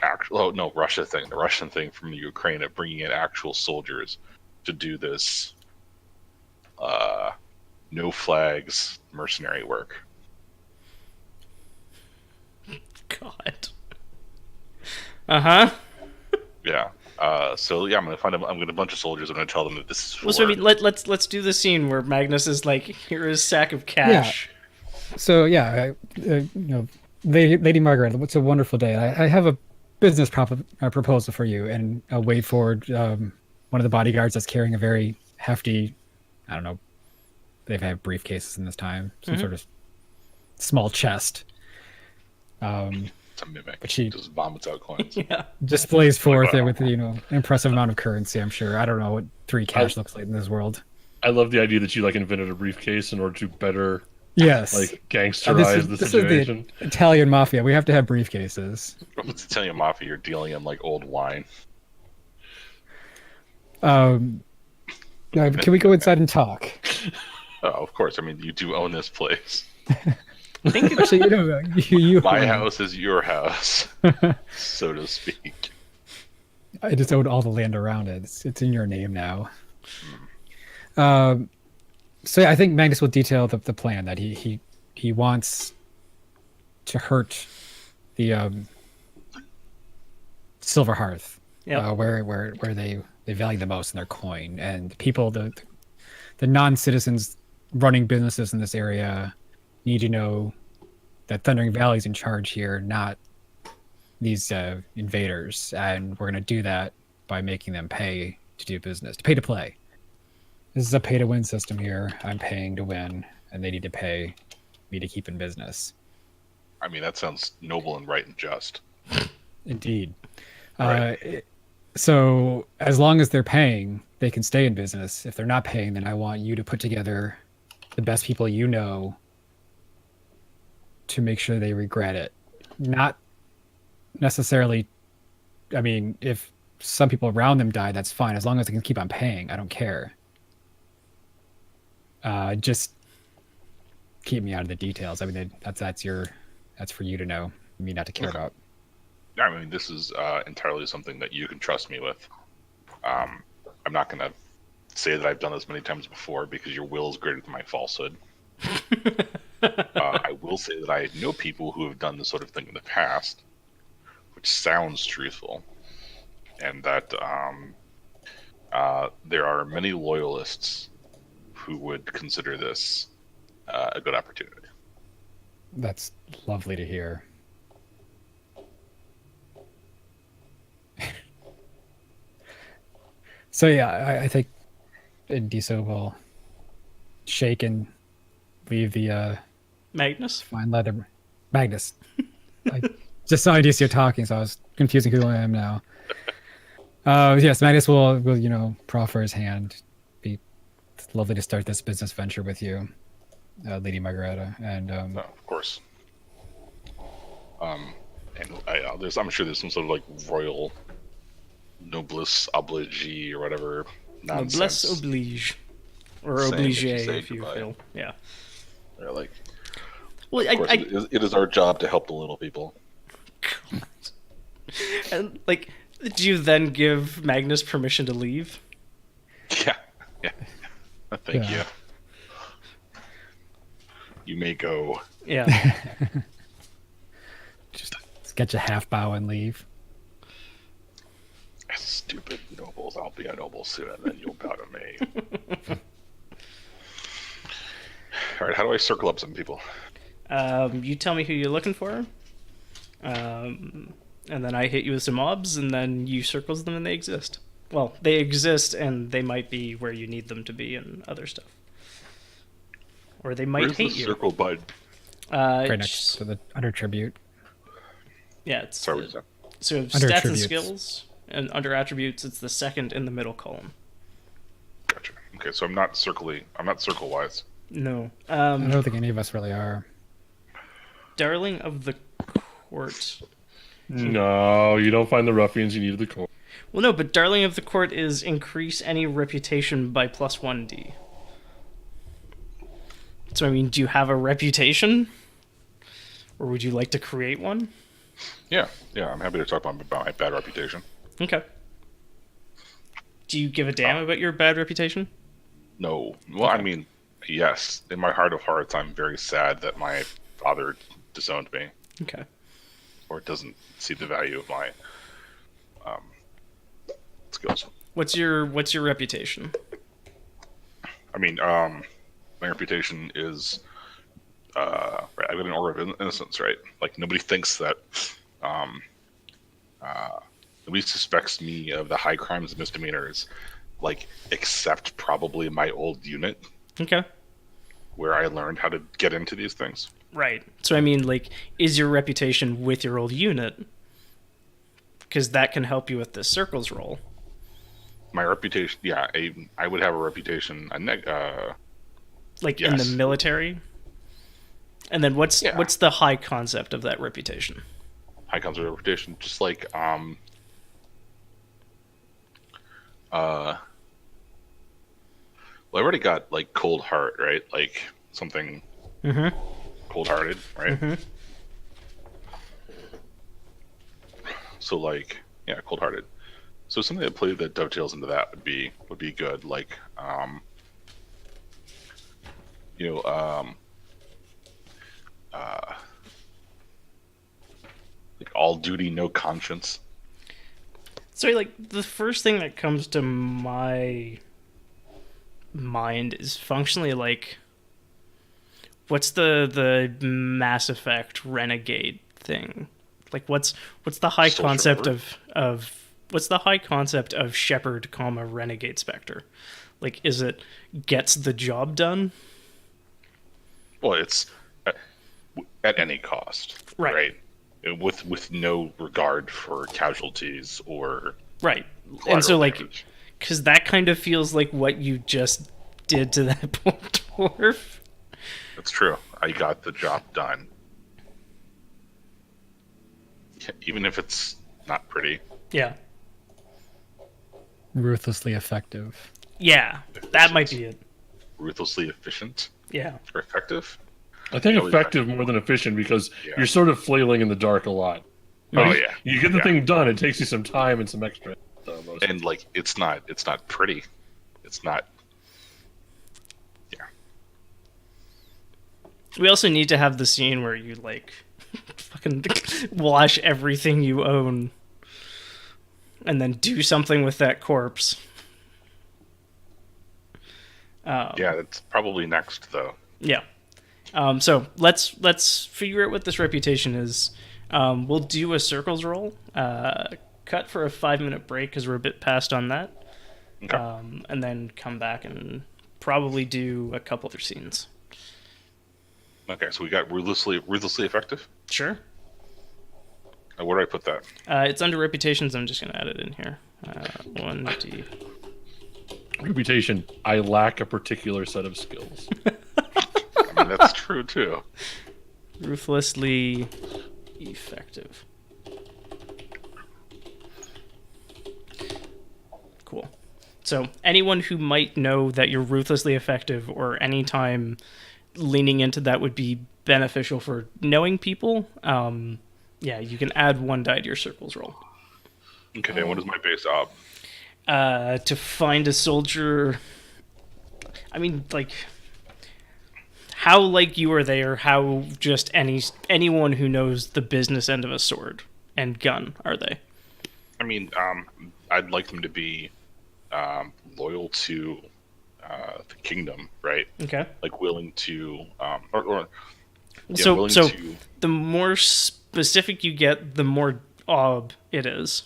the Russian thing from Ukraine of bringing in actual soldiers to do this. No flags mercenary work. God. Uh-huh. Yeah. So yeah, I'm gonna a bunch of soldiers. I'm gonna tell them that this is for... Well, so I mean, let's do the scene where Magnus is like, here is a sack of cash. Yeah. So yeah, Lady Margaret, it's a wonderful day. I have a business proposal for you, and I'll wait for one of the bodyguards that's carrying a very hefty, I don't know, they've had briefcases in this time, some sort of small chest. It's a mimic. But she just vomits out coins. Yeah. displays forth it with an impressive amount of currency. I'm sure. I don't know what 3 cash looks like in this world. I love the idea that you like invented a briefcase in order to better like gangsterize the situation. This is the Italian mafia. We have to have briefcases. It's Italian mafia. You're dealing in like old wine. Can we go inside and talk? Oh, of course. I mean, you do own this place. I think Actually, you My house is your house, so to speak. I just own all the land around it. It's in your name now. So yeah, I think Magnus will detail the plan that he wants to hurt the Silver Hearth, where they value the most in their coin, and people the non-citizens running businesses in this area need to know that Thundering Valley's in charge here, not these invaders, and we're going to do that by making them pay to do business, to pay to play. This is a pay-to-win system here. I'm paying to win, and they need to pay me to keep in business. I mean, that sounds noble and right and just. Indeed. Right. So as long as they're paying, they can stay in business. If they're not paying, then I want you to put together the best people you know to make sure they regret it. Not necessarily, I mean, if some people around them die, that's fine. As long as they can keep on paying, I don't care. Just keep me out of the details. I mean, that's for you to know, me not to care about. I mean, this is entirely something that you can trust me with. I'm not going to say that I've done this many times before because your will is greater than my falsehood. I will say that I know people who have done this sort of thing in the past, which sounds truthful, and that there are many loyalists who would consider this a good opportunity. That's lovely to hear. So yeah, I think Indiso will shake and leave the Magnus? fine leather. Magnus. I just saw Indiso talking, so I was confusing who I am now. Yes, Magnus will proffer his hand. It's lovely to start this business venture with you, Lady Margareta, and No, of course. And I'm sure there's some sort of like royal noblesse oblige or whatever nonsense. Noblesse oblige. Or saying that oblige, you say if you goodbye. feel. Yeah. They're like, Well, of course, it is our job to help the little people. And, like, do you then give Magnus permission to leave? Yeah. Thank Yeah. you. You may go. Yeah. just get a half bow and leave. Stupid nobles, I'll be a noble soon, and then you'll bow to me. All right, how do I circle up some people? You tell me who you're looking for. And then I hit you with some mobs, and then you circles them and they exist. Well, they exist and they might be where you need them to be and other stuff. Or they might Where's hate the you. circle button? Right next to the under tribute. Yeah, it's Sorry, what's that? so Under stats and attributes. skills, and under attributes, it's the second in the middle column. Gotcha. Okay, so I'm not circle-wise. No. I don't think any of us really are. Darling of the Court. No, you don't find the ruffians you need at the court. Well, no, but Darling of the Court is increase any reputation by plus 1d. So, I mean, do you have a reputation? Or would you like to create one? Yeah, I'm happy to talk about my bad reputation. Okay. Do you give a damn about your bad reputation? No. Well, I mean, yes. In my heart of hearts, I'm very sad that my father disowned me, Okay. or doesn't see the value of my skills. What's your reputation? I mean, my reputation is, right, I've got an aura of innocence, right? Like, nobody thinks that, nobody suspects me of the high crimes and misdemeanors, like, except probably my old unit, Okay. where I learned how to get into these things. Right. So, I mean, like, is your reputation with your old unit? Because that can help you with the circles roll. My reputation, yeah, I would have a reputation, Like, in the Yes. military? And then what's Yeah. the high concept of that reputation? high concept reputation, just like, well, I already got, like, cold heart, right? Like, something Mm-hmm. cold-hearted, right? Mhm. So, like, yeah, cold-hearted. So something that play that dovetails into that would be good. Like, like all duty, no conscience. So, like, the first thing that comes to my mind is functionally, like, what's the Mass Effect Renegade thing? Like, what's the high Soul concept Survivor? of what's the high concept of Shepard, Renegade Spectre? Like, is it gets the job done? Well, it's at any cost, Right. With no regard for casualties or Right. And collateral so, like, damage. because that kind of feels like what you just did to that poor dwarf. That's true. I got the job done. Yeah, even if it's not pretty. Yeah. Ruthlessly effective. Yeah. That might be it. Ruthlessly efficient Yeah. or effective. I think Really effective more than efficient because Yeah. you're sort of flailing in the dark a lot. Oh yeah, You get the yeah. thing done. It takes you some time and some extra. And like it's not pretty. It's not. Yeah. We also need to have the scene where you like fucking wash everything you own and then do something with that corpse. Yeah, that's probably next though. Yeah. So let's figure out what this reputation is. We'll do a circles roll. Cut for a 5-minute break because we're a bit past on that. Okay. And then come back and probably do a couple other scenes. Okay, so we got ruthlessly effective. Sure. Where do I put that? It's under reputations. I'm just gonna add it in here. 1D. Reputation. I lack a particular set of skills. I mean, that's true too. Ruthlessly effective. Cool. So anyone who might know that you're ruthlessly effective, or any time leaning into that would be beneficial for knowing people, yeah, you can add 1 die to your circles roll. Okay, what is my base op? To find a soldier. I mean, like, how like you are there, how just anyone who knows the business end of a sword and gun are they? I mean, I'd like them to be loyal to the kingdom, right? Okay. Like willing to, So willing so to. the more specific you get, the more ob it is.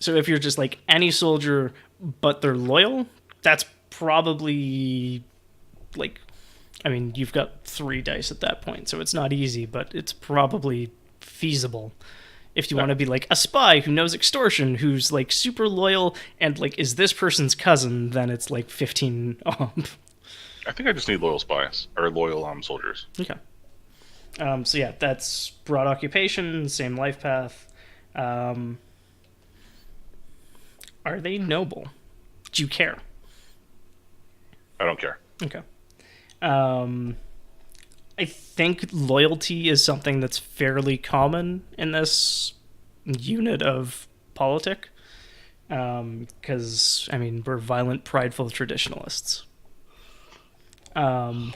So if you're just like any soldier, but they're loyal, that's probably like, I mean, you've got 3 dice at that point, so it's not easy, but it's probably feasible. If you want to be like a spy who knows extortion, who's like super loyal and like is this person's cousin, then it's like 15 ob. I think I just need loyal spies or loyal soldiers. Okay. So yeah, that's broad occupation, same life path. Are they noble? Do you care? I don't care. Okay. I think loyalty is something that's fairly common in this unit of politic. Because, I mean, we're violent, prideful traditionalists. And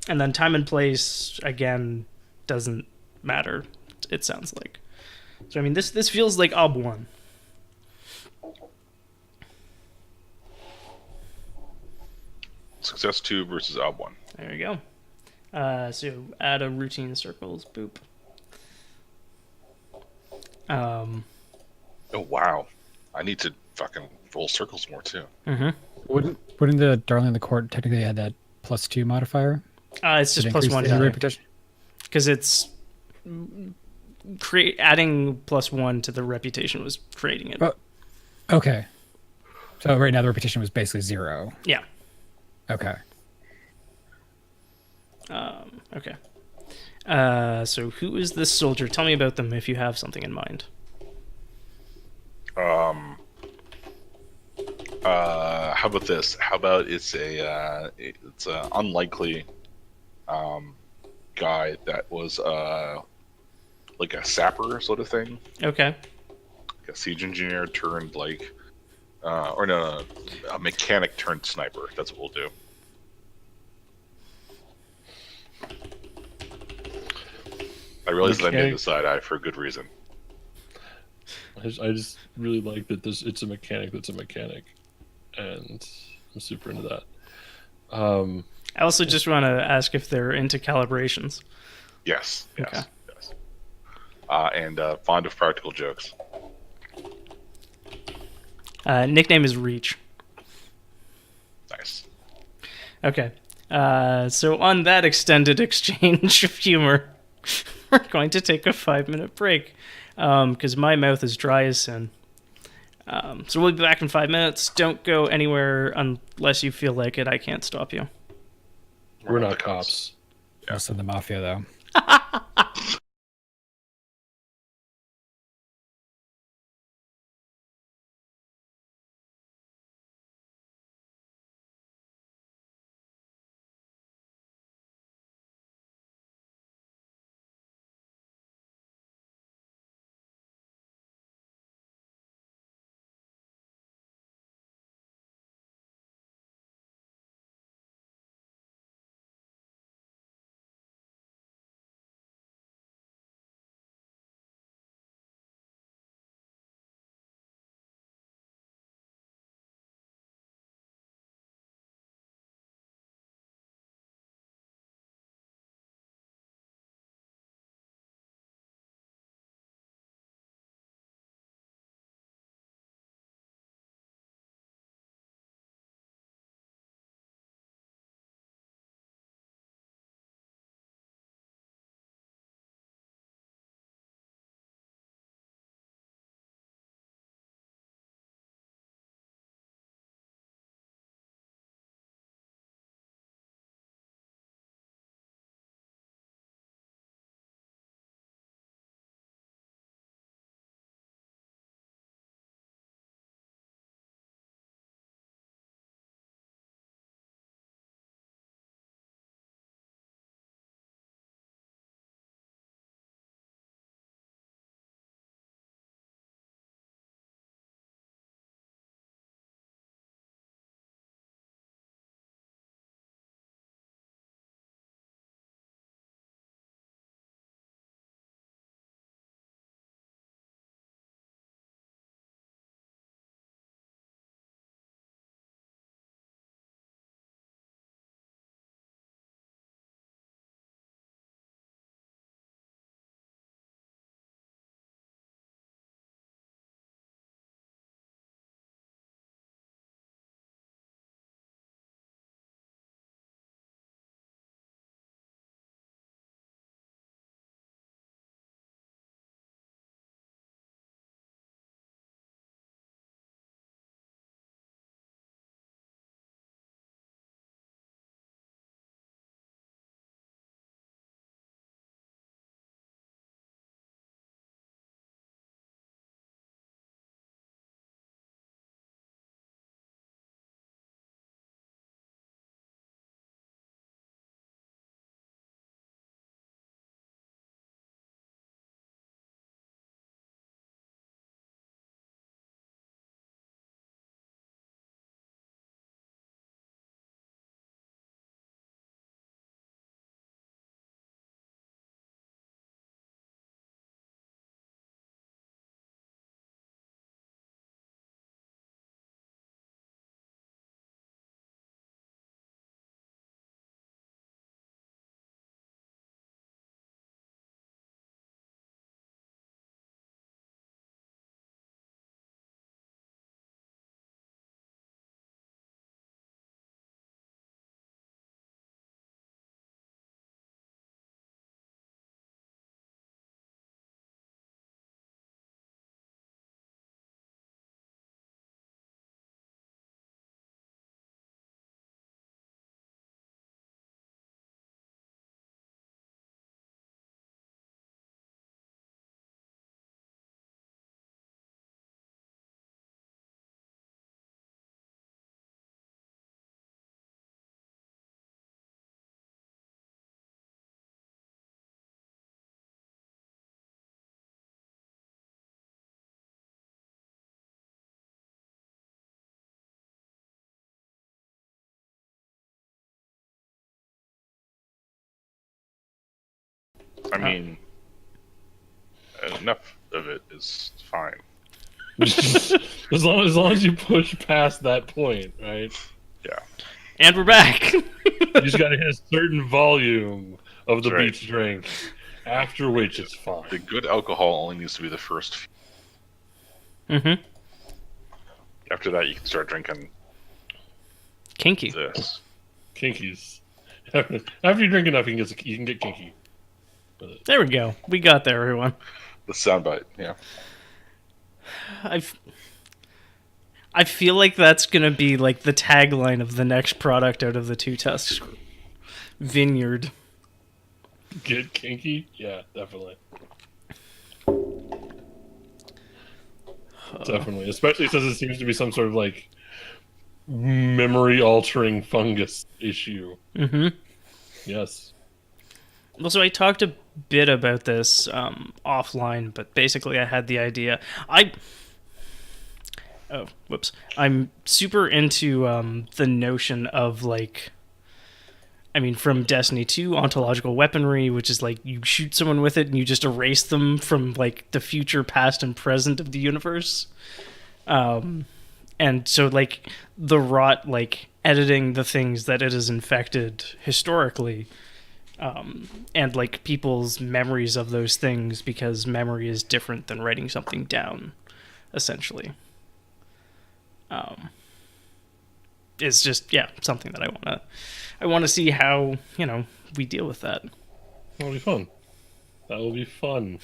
then time and place, again, doesn't matter, it sounds like. So, I mean, this feels like Ob 1. Success 2 versus Ob 1. There you go. So add a routine circles, boop. Oh wow, I need to fucking roll circles more too. Mm-hmm. Wouldn't the Darling of the Court technically add that +2 modifier? It's just Increase +1 the die. reputation? Because it's adding +1 to the reputation was creating it. Oh, okay. So right now the reputation was basically 0. Yeah. Okay. Okay. So who is this soldier? Tell me about them if you have something in mind. How about this? How about it's a unlikely guy that was like a sapper sort of thing, Okay. like a siege engineer turned like or no, a mechanic turned sniper. That's what we'll do. I realize that I made the side eye for a good reason. I just really like that it's a mechanic that's a mechanic, and I'm super into that. I also just want to ask if they're into calibrations. Yes, yes, Okay. yes. And fond of practical jokes. Nickname is Reach. Nice. Okay. So on that extended exchange of humor, we're going to take a 5-minute break because my mouth is dry as sin. So we'll be back in 5 minutes. Don't go anywhere unless you feel like it. I can't stop you. We're not cops. Most of the mafia, though. I mean, enough of it is fine. as long as you push past that point, right? Yeah. And we're back. You just got to hit a certain volume of the That's right. beach drink, after which it's fine. The good alcohol only needs to be the first few. Mm-hmm. After that, you can start drinking Kinky. this. Kinkies. After you drink enough, you can get kinky. There we go. We got there, everyone. The soundbite, yeah. I feel like that's gonna be like the tagline of the next product out of the Two Tusks vineyard. Get kinky? Yeah, definitely. Definitely. Especially since it seems to be some sort of like memory-altering fungus issue. Mm-hmm. Yes. Well, so I talked a bit about this offline, but basically I had the idea. I'm super into the notion of, like, I mean, from Destiny 2, ontological weaponry, which is like you shoot someone with it and you just erase them from, like, the future, past, and present of the universe. And so, like, the rot, like, editing the things that it has infected historically, and, like, people's memories of those things, because memory is different than writing something down, essentially. It's just, yeah, something that I want to see how, we deal with that. That'll be fun. That will be fun.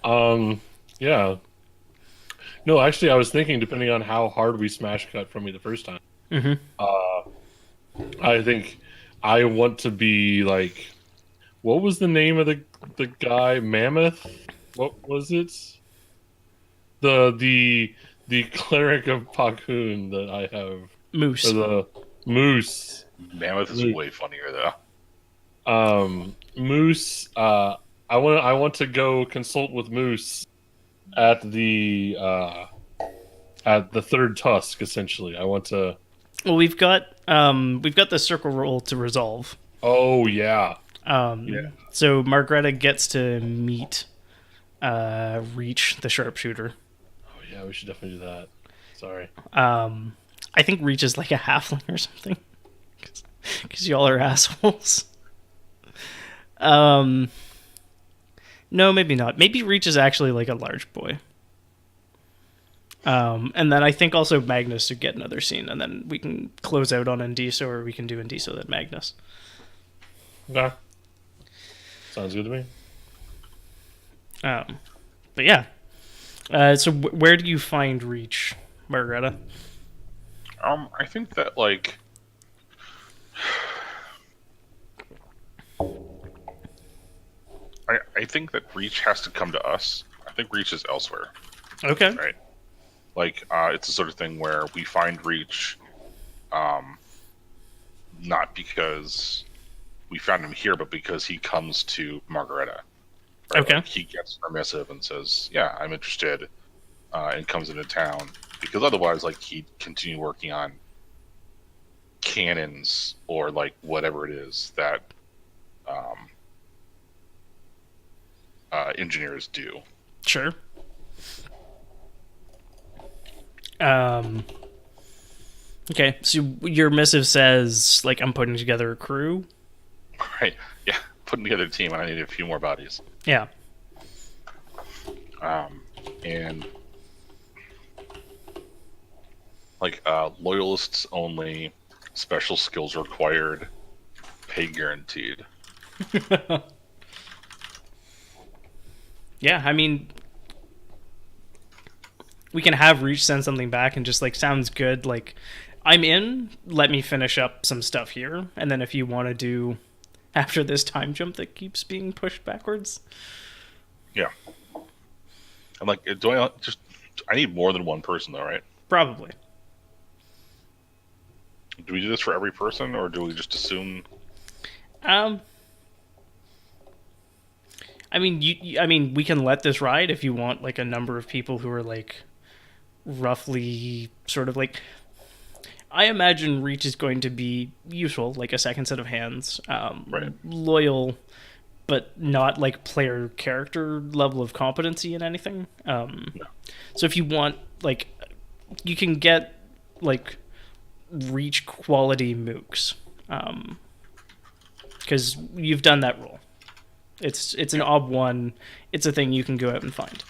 Yeah. No, actually, I was thinking, depending on how hard we smash cut from me the first time, I think I want to be like, what was the name of the guy? Mammoth? What was it? The cleric of Pakun that I have. Moose. Or the Moose. Mammoth is way funnier though. Moose. I want to go consult with Moose at the third tusk. Essentially, I want to. Well, we've got the circle roll to resolve. Oh yeah. So Margreta gets to meet Reach, the sharpshooter. Oh yeah, we should definitely do that. Sorry. I think Reach is like a halfling or something, because y'all are assholes. No, maybe not. Maybe Reach is actually like a large boy. And then I think also Magnus should get another scene, and then we can close out on Endiso, or we can do Endiso then Magnus. Okay. Sounds good to me. But yeah. So where do you find Reach, Margareta? I think that, like, I think that Reach has to come to us. I think Reach is elsewhere. Okay. Right. Like, it's the sort of thing where we find Reach, not because we found him here, but because he comes to Margareta. Right? Okay. Like, he gets permissive and says, "Yeah, I'm interested," and comes into town. Because otherwise, like, he'd continue working on cannons or, like, whatever it is that engineers do. Sure. Okay, so your missive says, like, I'm putting together a crew? Right. Yeah. Putting together a team, and I need a few more bodies. Yeah. And like, loyalists only, special skills required, pay guaranteed. Yeah, I mean, we can have Reach send something back and just, like, sounds good, like, I'm in, let me finish up some stuff here, and then if you want to do after this time jump that keeps being pushed backwards. Yeah. I'm like, I need more than one person though, right? Probably. Do we do this for every person, or do we just assume? I mean, we can let this ride if you want, like, a number of people who are, like, roughly sort of, like, I imagine Reach is going to be useful, like a second set of hands, Right. loyal, but not like player character level of competency in anything. So if you want, like, you can get like reach quality mooks, because you've done that role. It's an ob1. It's a thing you can go out and find.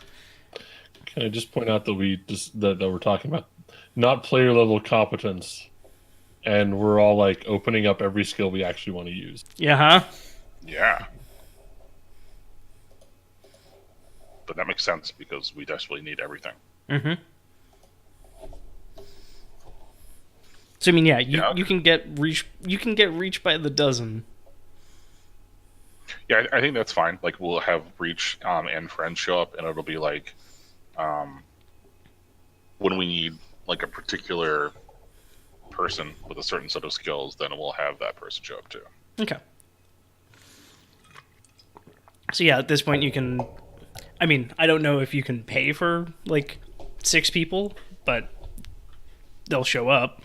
Can I just point out that that we're talking about not player level competence, and we're all like opening up every skill we actually want to use. Yeah, huh? Yeah. But that makes sense because we desperately need everything. Mm-hmm. So I mean, yeah, you can get reach. You can get reach by the dozen. Yeah, I think that's fine. Like, we'll have Reach and friends show up, and it'll be like, when we need like a particular person with a certain set of skills, then we'll have that person show up too. Okay. So yeah, at this point you can. I mean, I don't know if you can pay for like 6 people, but they'll show up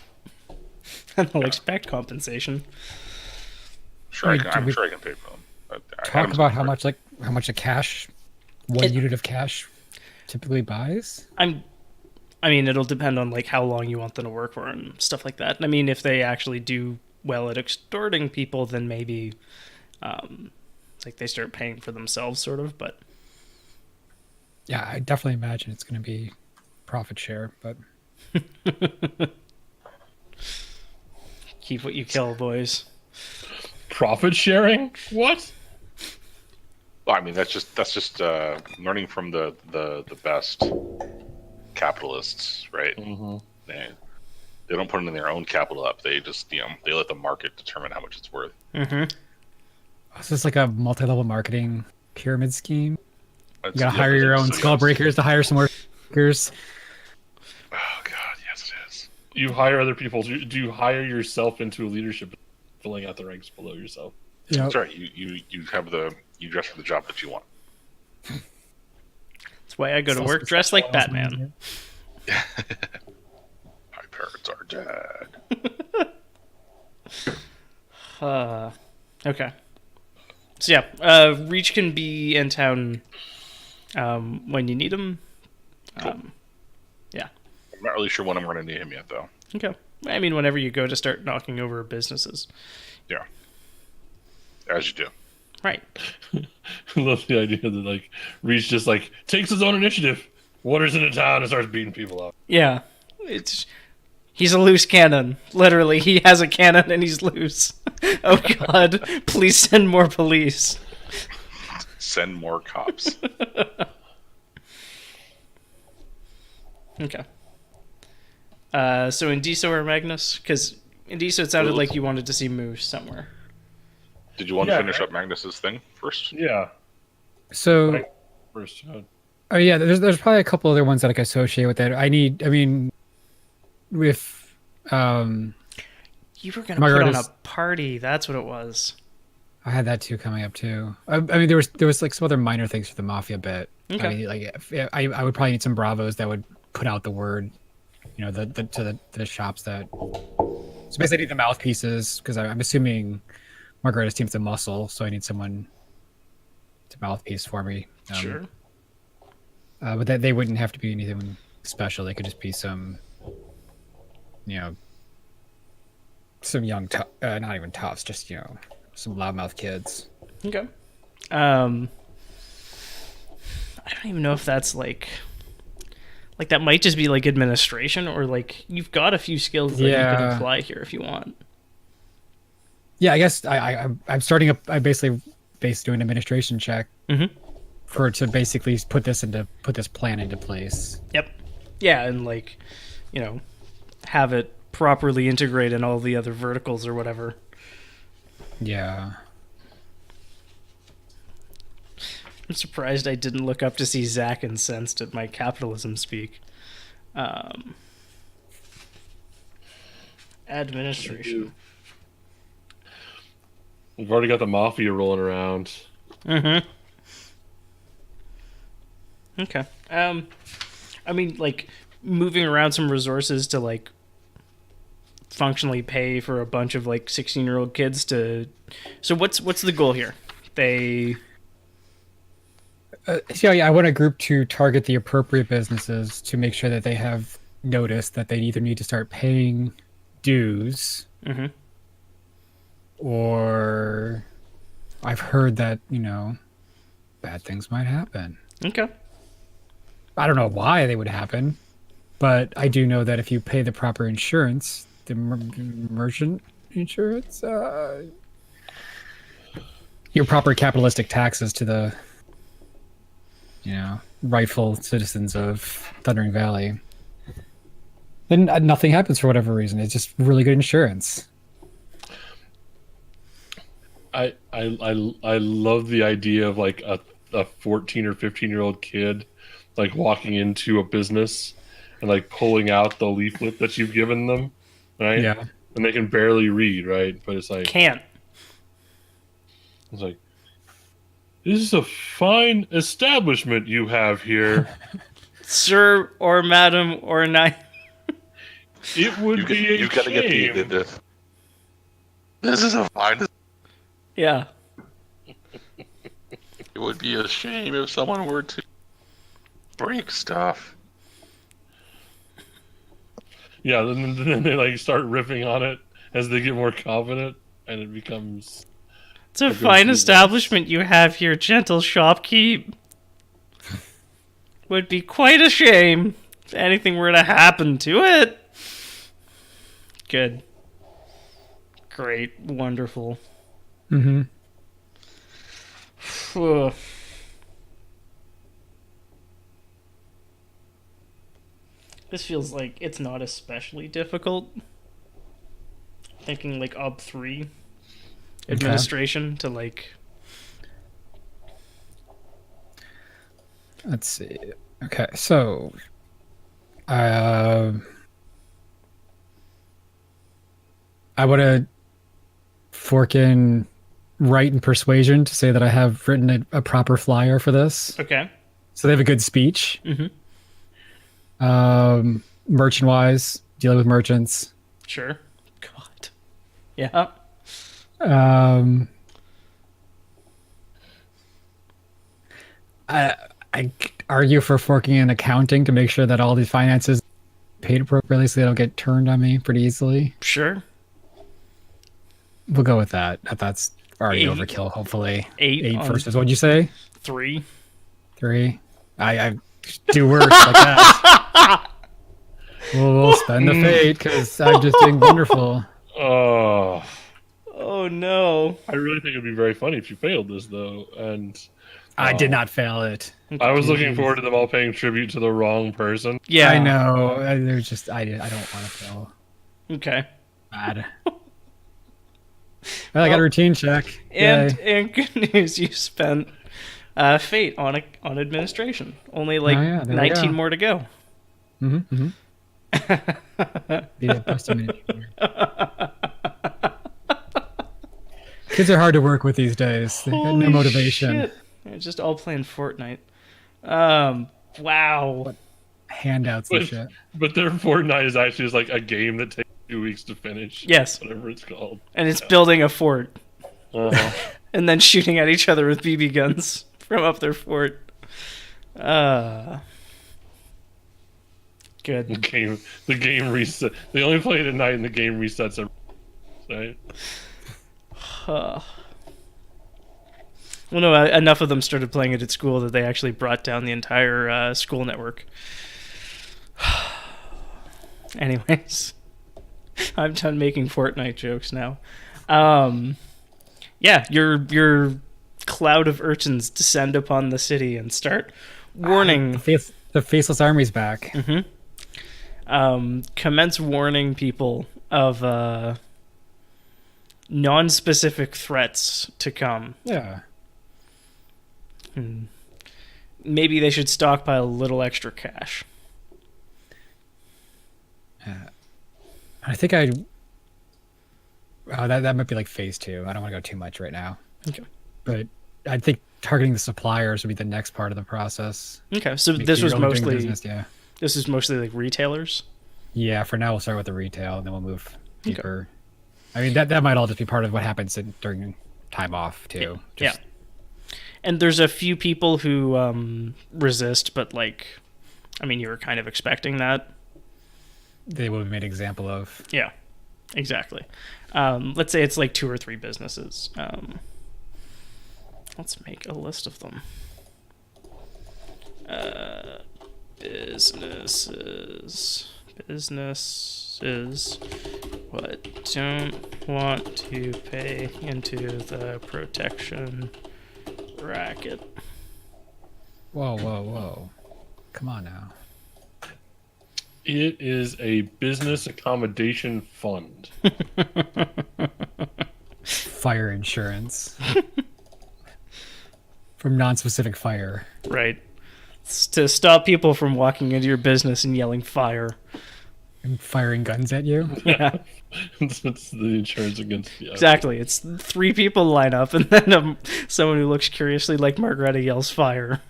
and they'll expect compensation. Sure, Wait, I'm sure I can pay for them. Talk about how much a cash, one unit of cash, typically buys. I mean, it'll depend on like how long you want them to work for and stuff like that. I mean, if they actually do well at extorting people, then maybe like they start paying for themselves, sort of. But yeah, I definitely imagine it's going to be profit share, but keep what you kill, boys. Profit sharing? What? Well, I mean, that's just learning from the best capitalists, right? Mm-hmm. They don't put in their own capital up. They just they let the market determine how much it's worth. Mm-hmm. Is this like a multi-level marketing pyramid scheme? You gotta Yeah, hire your own skull breakers to hire some more breakers. Oh God, yes it is. You hire other people. Do you hire yourself into a leadership, filling out the ranks below yourself? Yep. That's right. You dress for the job that you want. That's why I go to work dressed like Batman. My parents are dead. Okay. So yeah, Reach can be in town when you need him. Cool. Yeah. I'm not really sure when I'm going to need him yet, though. Okay. I mean, whenever you go to start knocking over businesses. Yeah. As you do. Right. I love the idea that like Reach just like takes his own initiative, wanders into town, and starts beating people up. Yeah. He's a loose cannon. Literally, he has a cannon and he's loose. Oh God! Please send more police. Send more cops. Okay. So Indiso or Magnus? Because Indiso, it sounded like you wanted to see Moose somewhere. Did you want to finish up Magnus's thing first? Yeah. So, First. oh yeah, there's probably a couple other ones that I can associate with that. I mean, with You were gonna put on a party. That's what it was. I had that too coming up too. I mean, there was like some other minor things for the Mafia bit. Okay. I mean, like I would probably need some Bravos that would put out the word, you know, to the shops that. So basically, I need the mouthpieces because I'm assuming Margareta's team's a muscle, so I need someone to mouthpiece for me. Sure. But they wouldn't have to be anything special. They could just be some, you know, some young, not even toughs, just, you know, some loudmouth kids. Okay. I don't even know if that's like that might just be like administration, or like you've got a few skills that you can apply here if you want. Yeah, I guess I'm starting up. I basically doing an administration check to basically put this plan into place. Yep. Yeah, and like, you know, have it properly integrate in all the other verticals or whatever. Yeah. I'm surprised I didn't look up to see Zach incensed at my capitalism speak. Administration. We've already got the Mafia rolling around. Mm-hmm. Okay. I mean, like, moving around some resources to, like, functionally pay for a bunch of, like, 16-year-old kids to... So what's the goal here? They So yeah, I want a group to target the appropriate businesses to make sure that they have noticed that they either need to start paying dues, Mhm. or I've heard that, bad things might happen. Okay. I don't know why they would happen, but I do know that if you pay the proper insurance, the merchant insurance, your proper capitalistic taxes to the, rightful citizens of Thundering Valley, then nothing happens for whatever reason. It's just really good insurance. I love the idea of like a 14 or 15-year-old kid like walking into a business and like pulling out the leaflet that you've given them, right? Yeah. And they can barely read, right? But it's like Can't. It's like, this is a fine establishment you have here. Sir or madam or knight. It would be a You've got to get shame. This is a fine. Yeah. It would be a shame if someone were to break stuff. Yeah, then they like start riffing on it as they get more confident, and it becomes. It's a good fine business. establishment you have here, gentle shopkeep. Would be quite a shame if anything were to happen to it. Good. Great. Wonderful. Mm-hmm. Ugh. This feels like it's not especially difficult. Thinking like ob 3 administration to like. Let's see. Okay, so I want to fork in right and persuasion to say that I have written a proper flyer for this, Okay. so they have a good speech. Mm-hmm. Merchant wise, dealing with merchants. Sure. God. Yeah. I argue for forking in accounting to make sure that all these finances paid appropriately so they don't get turned on me pretty easily. Sure. We'll go with that. That's already 8. overkill, hopefully. 8 8 on versus, what'd you say? 3. 3? I do worse like that. We'll spend the fate because I'm just doing wonderful. Oh, Oh no. I really think it'd be very funny if you failed this, though. And I did not fail it. I was looking forward to them all paying tribute to the wrong person. Yeah. I know. There's just I don't want to fail. Okay. Bad. Well, I got a routine check. And Yay. and good news, you spent fate on administration. Only like Oh, yeah, there we 19 go. more to go. Mm-hmm. Be a busty minute. Kids are hard to work with these days. They got no Holy motivation. shit. They're just all playing Fortnite. Wow. Handouts and shit. But their Fortnite is actually just like a game that takes 2 weeks to finish. Yes. Whatever it's called. And it's building a fort Uh-huh. and then shooting at each other with BB guns from up their fort. Good. The game reset. They only play it at night, and the game resets every right? Well, no, enough of them started playing it at school that they actually brought down the entire school network. Anyways, I'm done making Fortnite jokes now. Yeah, your cloud of urchins descend upon the city and start warning. The faceless army's back. Commence warning people of non-specific threats to come. Yeah. Maybe they should stockpile a little extra cash. I think that might be like phase 2. I don't want to go too much right now. Okay. But I think targeting the suppliers would be the next part of the process. Okay, so Make this sure was you're only doing mostly business, yeah. this is mostly like retailers. Yeah, for now we'll start with the retail and then we'll move deeper. I mean that might all just be part of what happens during time off too. Yeah. Just And there's a few people who resist, but like, I mean, you were kind of expecting that. They will be made example of. Yeah, exactly. Let's say it's like 2 or 3 businesses. Let's make a list of them. Businesses what don't want to pay into the protection racket. Whoa. Come on now. It is a business accommodation fund. Fire insurance. From non-specific fire. Right. It's to stop people from walking into your business and yelling fire. And firing guns at you. Yeah. It's the insurance against the Exactly. It's 3 people line up, and then someone who looks curiously like Margareta yells fire.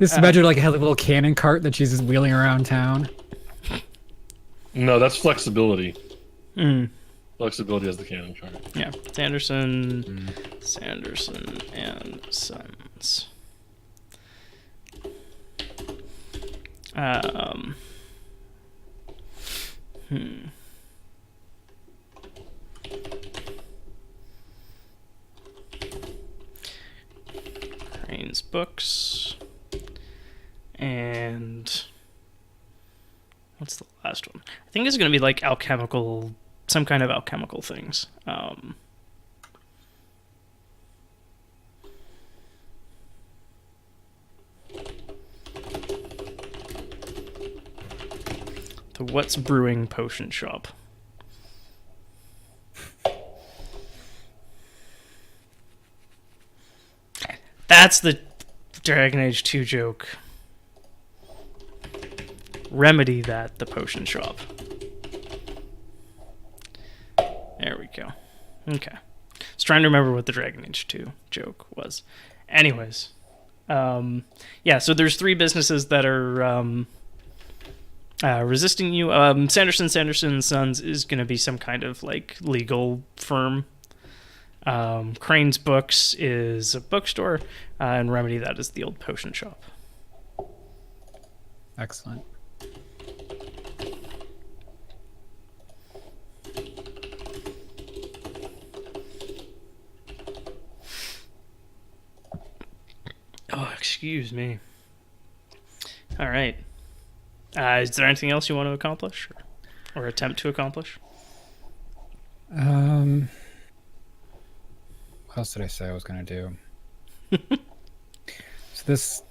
Just imagine like a little cannon cart that she's just wheeling around town. No, that's flexibility. Mm. Flexibility as the cannon cart. Yeah. Sanderson and Sons. Crane's books. And what's the last one? I think it's going to be like alchemical, some kind of alchemical things. The What's Brewing Potion Shop. That's the Dragon Age 2 joke. Remedy that, the potion shop. There we go. Okay. I was trying to remember what the Dragon Age 2 joke was. Anyways. Yeah, so there's 3 businesses that are resisting you. Sanderson Sons is going to be some kind of like legal firm. Crane's Books is a bookstore, and Remedy that is the old potion shop. Excellent. Oh, excuse me. All right. Is there anything else you want to accomplish or attempt to accomplish? What else did I say I was going to do? So this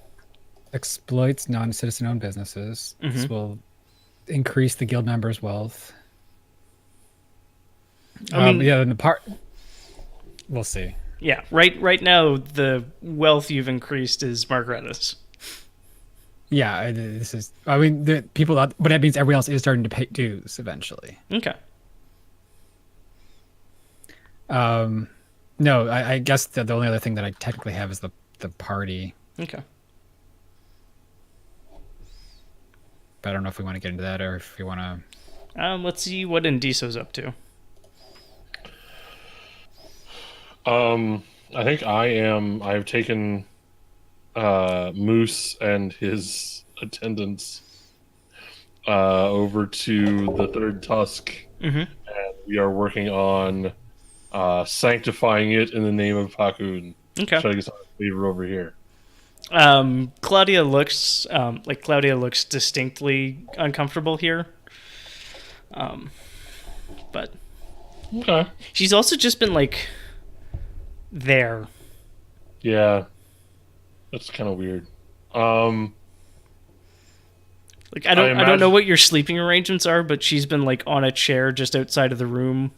exploits non-citizen-owned businesses. Mm-hmm. This will increase the guild members' wealth. I mean, yeah, and the part we'll see. Yeah, right now the wealth you've increased is Margareta's. Yeah, this is. I mean, the people, but that means everyone else is starting to pay dues eventually. Okay. No, I guess the only other thing that I technically have is the party. Okay. But I don't know if we want to get into that or if we want to. Let's see what Indiso's up to. I think I've taken Moose and his attendants over to the Third Tusk, and we are working on sanctifying it in the name of Pakun. Okay. Try to get some favor over here. Claudia looks distinctly uncomfortable here. But Okay. she's also just been like there. Yeah. That's kind of weird. Like I don't know what your sleeping arrangements are, but she's been like on a chair just outside of the room.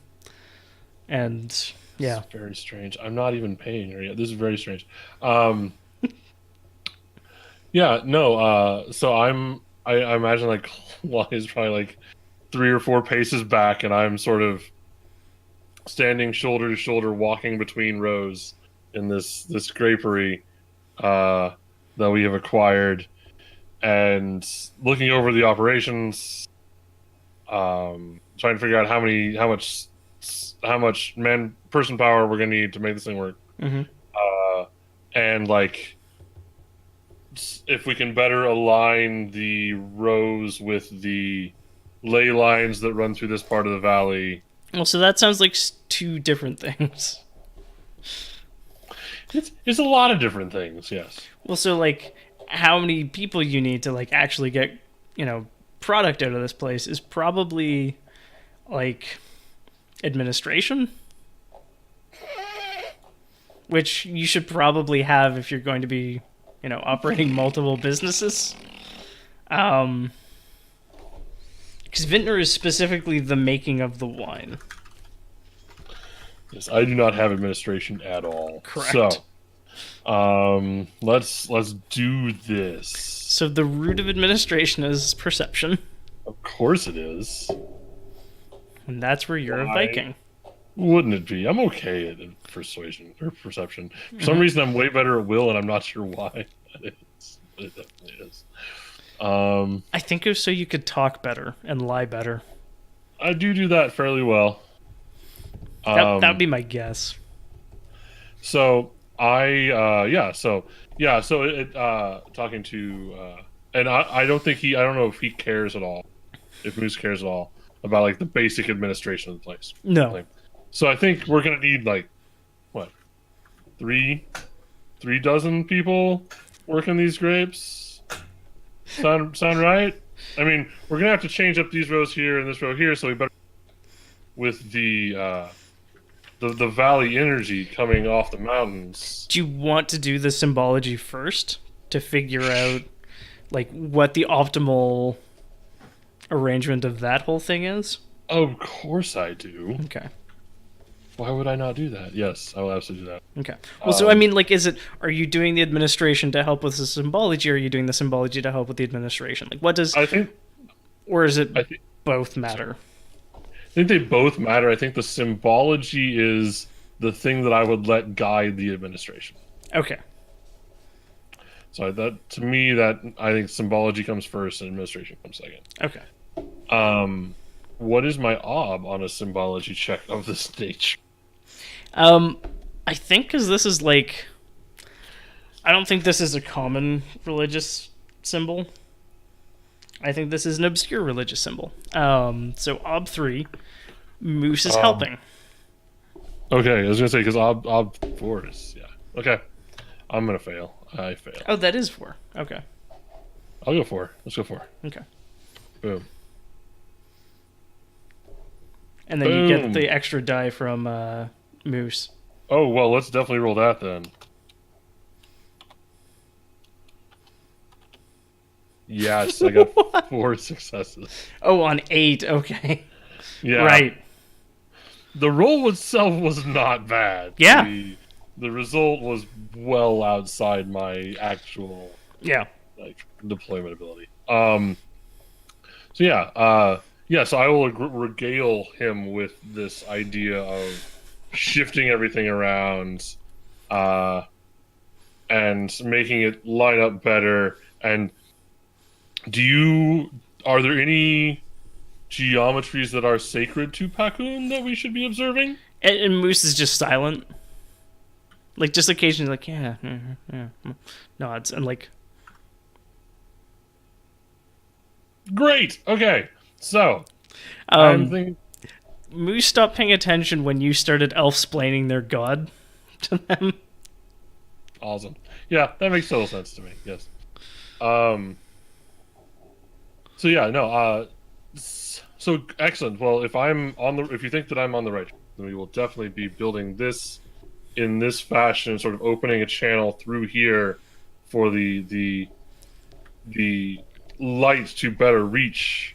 And yeah. It's very strange. I'm not even paying her yet. This is very strange. Yeah, no, so I imagine like Claudia's probably like 3 or 4 paces back, and I'm sort of standing shoulder to shoulder, walking between rows in this grapery that we have acquired, and looking over the operations, trying to figure out how much person power we're gonna need to make this thing work. And like, if we can better align the rows with the ley lines that run through this part of the valley. Well, so that sounds like two different things. It's a lot of different things, yes. Well, so like, how many people you need to like actually get, product out of this place is probably like administration, which you should probably have if you're going to be, operating multiple businesses. Because vintner is specifically the making of the wine. Yes, I do not have administration at all. Correct. So, let's do this. So the root of administration is perception. Of course it is. And that's where you're a Viking. Wouldn't it be? I'm okay at persuasion or perception. For some reason, I'm way better at will, and I'm not sure why. That is. It definitely is. I think it was so you could talk better and lie better. I do that fairly well. That would be my guess. So talking to and I don't know if he cares at all, if Moose cares at all about like the basic administration of the place. No. So I think we're gonna need like what, three dozen people working these grapes. Sound right? I mean, we're gonna have to change up these rows here and this row here, so we better with the valley energy coming off the mountains. Do you want to do the symbology first to figure out like what the optimal arrangement of that whole thing is? Of course I do. Okay. Why would I not do that? Yes, I will absolutely do that. Okay. Well, so I mean, like, are you doing the administration to help with the symbology, or are you doing the symbology to help with the administration? Like, what does... I think... Or is it both matter? I think they both matter. I think the symbology is the thing that I would let guide the administration. Okay. So that, to me, that I think symbology comes first and administration comes second. Okay. What is my ob on a symbology check of this nature? I think because this is like... I don't think this is a common religious symbol. I think this is an obscure religious symbol. So ob 3, Moose is helping. Okay, I was gonna say because ob 4 is okay. I'm gonna fail. I fail. Oh, that is 4. Okay. I'll go 4. Let's go 4. Okay. Boom. And then you get the extra die from Moose. Oh well, let's definitely roll that then. Yes, I got 4 successes. Oh, on 8. Okay. Yeah. Right. The roll itself was not bad. Yeah. The result was well outside my actual deployment ability. So I will regale him with this idea of shifting everything around and making it line up better. And are there any geometries that are sacred to Pakun that we should be observing? And Moose is just silent. Like, just occasionally, like, yeah, nods, and like... Great! Okay, so... I'm thinking... Moose stopped paying attention when you started elf-splaining their god to them. Awesome. Yeah, that makes total sense to me, yes. So excellent. Well, if you think that I'm on the right track, then we will definitely be building this in this fashion, sort of opening a channel through here for the light to better reach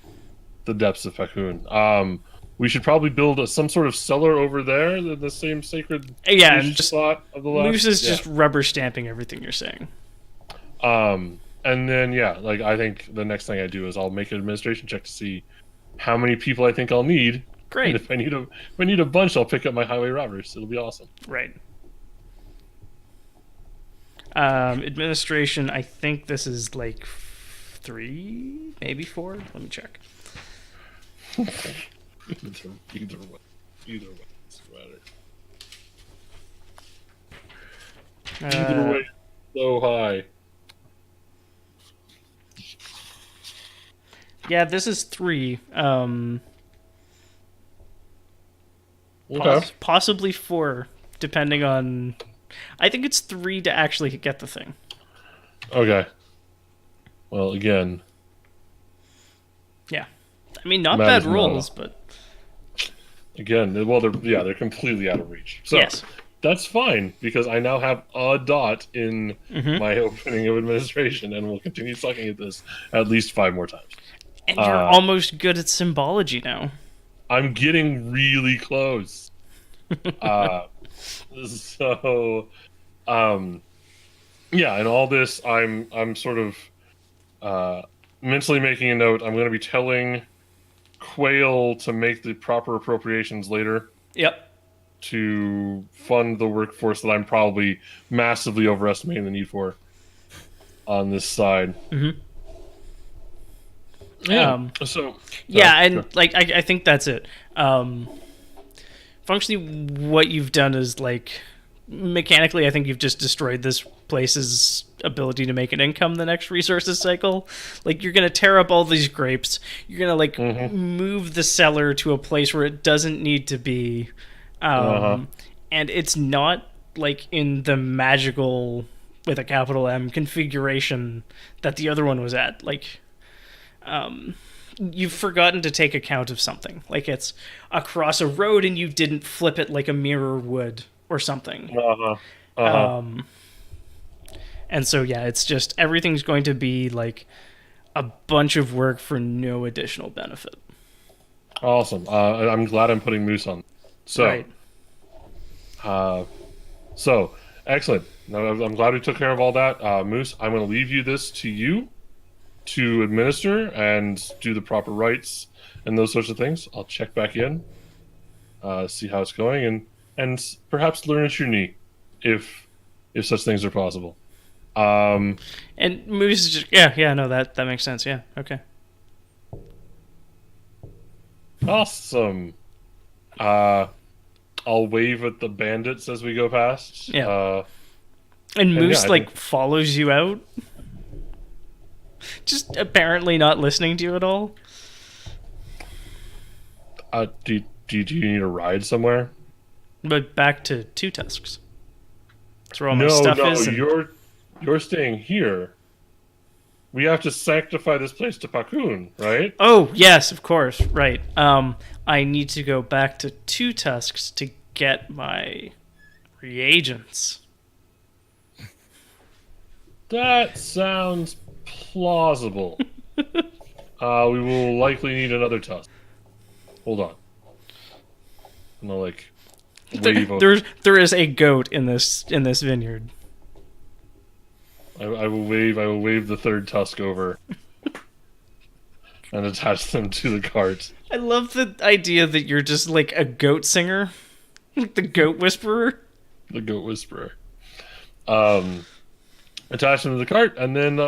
the depths of Pakun. We should probably build some sort of cellar over there, the same sacred and just spot of the left. Moose is just rubber stamping everything you're saying. And then I think the next thing I do is I'll make an administration check to see how many people I think I'll need. Great. And if I need a bunch, I'll pick up my highway robbers. It'll be awesome. Right. Administration, I think this is like 3, maybe 4. Let me check. Either way, doesn't matter. Either way, so high. Yeah, this is 3. Okay. Possibly 4, depending on. I think it's 3 to actually get the thing. Okay. Well, again, Yeah, I mean, not Matt bad is not rolls, but they're completely out of reach. So yes, that's fine because I now have a dot in mm-hmm. my opening of administration, and we'll continue sucking at this at least 5 more times. And you're almost good at symbology now. I'm getting really close. Yeah, and all this, I'm sort of mentally making a note. I'm going to be telling Quail to make the proper appropriations later. Yep. To fund the workforce that I'm probably massively overestimating the need for on this side. Mm-hmm. Yeah. And like I think that's it. Functionally, what you've done is like mechanically, I think you've just destroyed this place's ability to make an income the next resources cycle. Like you're gonna tear up all these grapes. You're gonna like move the cellar to a place where it doesn't need to be, and it's not like in the magical with a capital M configuration that the other one was at. Like. You've forgotten to take account of something. Like it's across a road and you didn't flip it like a mirror would or something. And so, yeah, it's just everything's going to be like a bunch of work for no additional benefit. Awesome. I'm glad I'm putting Moose on. So, right. So, excellent. Now, I'm glad we took care of all that. Moose, I'm going to leave this to you to administer and do the proper rites and those sorts of things. I'll check back in, see how it's going, and perhaps learn at your knee, if such things are possible. And Moose is just that makes sense. Yeah, okay. Awesome. I'll wave at the bandits as we go past. Yeah. And Moose follows you out. Just apparently not listening to you at all. Do you need a ride somewhere? But back to Two Tusks. That's where all my stuff is. No, you're staying here. We have to sanctify this place to Pakun, right? Oh, yes, of course. Right. I need to go back to Two Tusks to get my reagents. That sounds plausible. We will likely need another tusk. Hold on. I'm gonna wave there is a goat in this vineyard. I will wave the third tusk over and attach them to the cart. I love the idea that you're just like a goat singer. Like the goat whisperer. The goat whisperer. Attach them to the cart, and then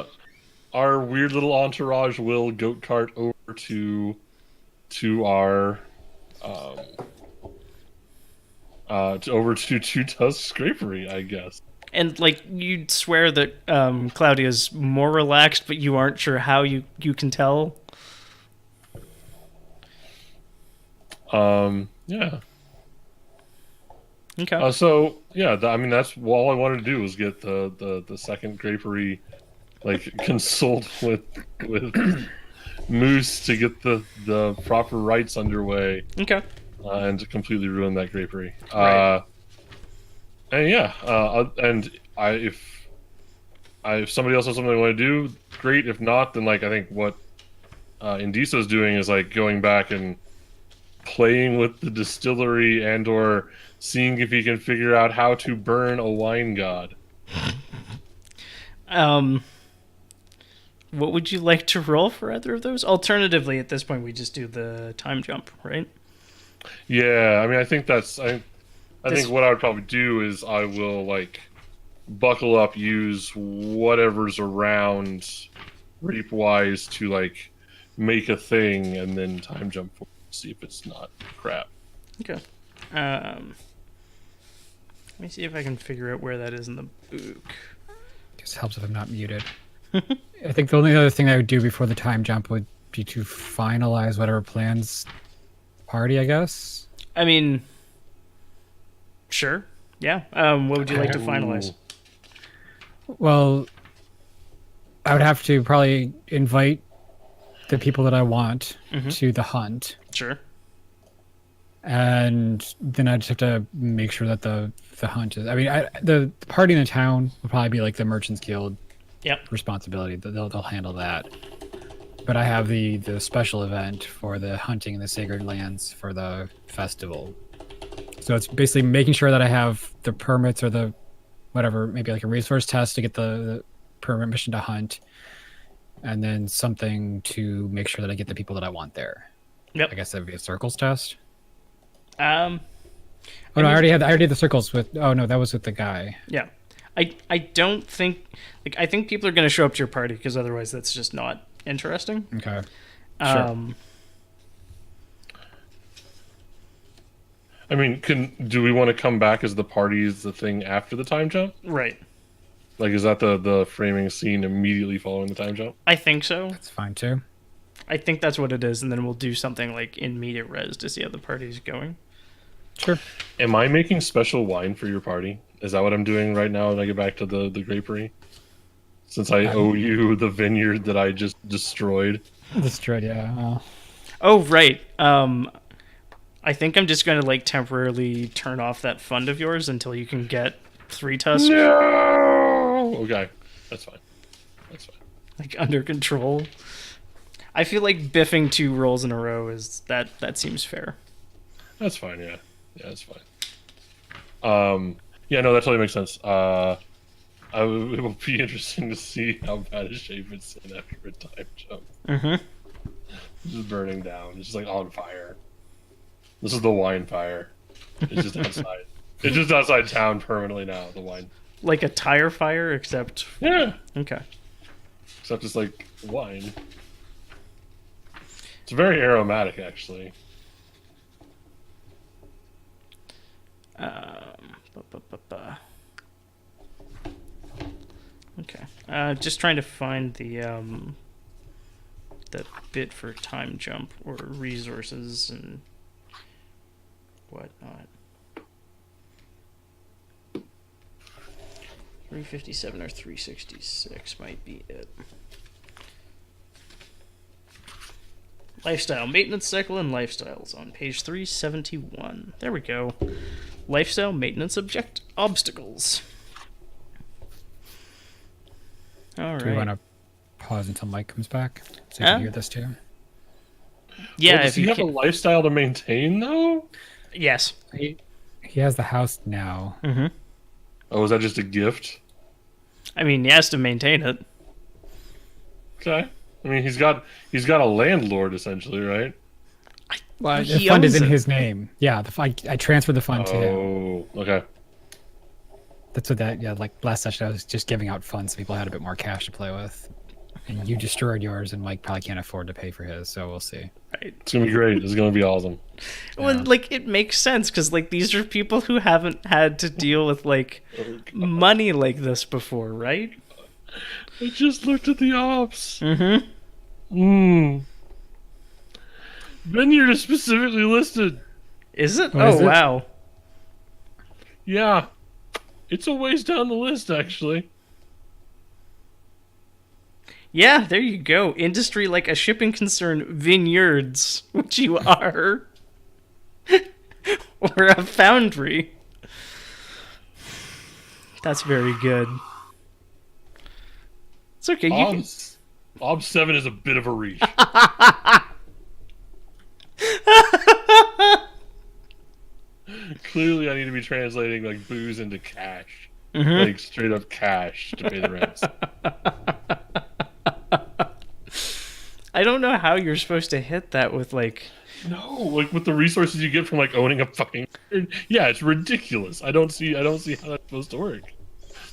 our weird little entourage will goat cart over to our over to Two Tusks Scrapery, I guess. And like you'd swear that Claudia's more relaxed, but you aren't sure how you can tell. Yeah. Okay. So yeah, that's all I wanted to do was get the second Grapery, like consult with Moose to get the proper rites underway. Okay. And to completely ruin that Grapery. Right. If somebody else has something they want to do, great. If not, then I think what Indisa's doing is going back and playing with the distillery and/or seeing if he can figure out how to burn a wine god. What would you like to roll for either of those? Alternatively, at this point, we just do the time jump, right? Yeah, I think that's. I think what I would probably do is I will buckle up, use whatever's around reap-wise to make a thing, and then time jump forward, see if it's not crap. Okay. me see if I can figure out where that is in the book. Just helps if I'm not muted. I think the only other thing I would do before the time jump would be to finalize whatever plans party, I guess. I mean, sure. Yeah. What would you like to finalize? Well, I would have to probably invite the people that I want to the hunt. Sure. And then I just have to make sure that the hunt is. I mean, the party in the town will probably be like the Merchants Guild responsibility. They'll handle that. But I have the special event for the hunting in the sacred lands for the festival. So it's basically making sure that I have the permits or the whatever, maybe like a resource test to get the permission to hunt, and then something to make sure that I get the people that I want there. Yep. I guess that'd be a circles test. Oh no, I already had the circles with. Oh no, that was with the guy. Yeah, I don't think I think people are going to show up to your party because otherwise that's just not interesting. Okay. Sure. I mean, do we want to come back as the party is the thing after the time jump? Right. Like, is that the framing scene immediately following the time jump? I think so. That's fine too. I think that's what it is, and then we'll do something like in media res to see how the party's going. Sure. Am I making special wine for your party? Is that what I'm doing right now when I get back to the grapery? Since I owe you the vineyard that I just destroyed. Destroyed, yeah. Oh, right. I think I'm just going to like temporarily turn off that fund of yours until you can get 3 tusks. No! Okay, that's fine. That's fine. Like under control. I feel like biffing 2 rolls in a row is that seems fair. That's fine, yeah. Yeah, that's fine. Yeah, no, that totally makes sense. It will be interesting to see how bad a shape it's in after a time jump. Mm-hmm. Just burning down. It's just like on fire. This is the wine fire. It's just outside. It's just outside town permanently now, the wine. Like a tire fire, except... Yeah. Okay. Except it's like wine. It's very aromatic, actually. Okay. Just trying to find the bit for time jump or resources and whatnot. 357 or 366 might be it. Lifestyle, maintenance cycle, and lifestyles on page 371. There we go. Lifestyle, maintenance, obstacles. All Do we want right. to pause until Mike comes back so you can hear this too? Yeah, Well, if does he you have a can. lifestyle to maintain, though? Yes. He has the house now. Mm-hmm. Oh, is that just a gift? I mean, he has to maintain it. Okay. I mean, he's got a landlord, essentially, right? Well, the He fund is owns in it. his name. Yeah, I transferred the fund to him. Oh, okay. That's what like last session I was just giving out funds so people had a bit more cash to play with. And you destroyed yours, and Mike probably can't afford to pay for his, so we'll see. Right. It's gonna be great. It's gonna be awesome. Well, like, it makes sense, because, like, these are people who haven't had to deal with, like, money like this before, right? I just looked at the ops. Mm-hmm. Vineyard is specifically listed. Is it? Oh, is it? Wow. Yeah. It's a ways down the list, actually. Yeah, there you go. Industry like a shipping concern, vineyards, which you are. Or a foundry. That's very good. It's okay. You can... Ob 7 is a bit of a reach. Clearly, I need to be translating like booze into cash. Like straight up cash to pay the rents. I don't know how you're supposed to hit that with, like... No, like with the resources you get from like owning a fucking... Yeah, it's ridiculous. I don't see how that's supposed to work.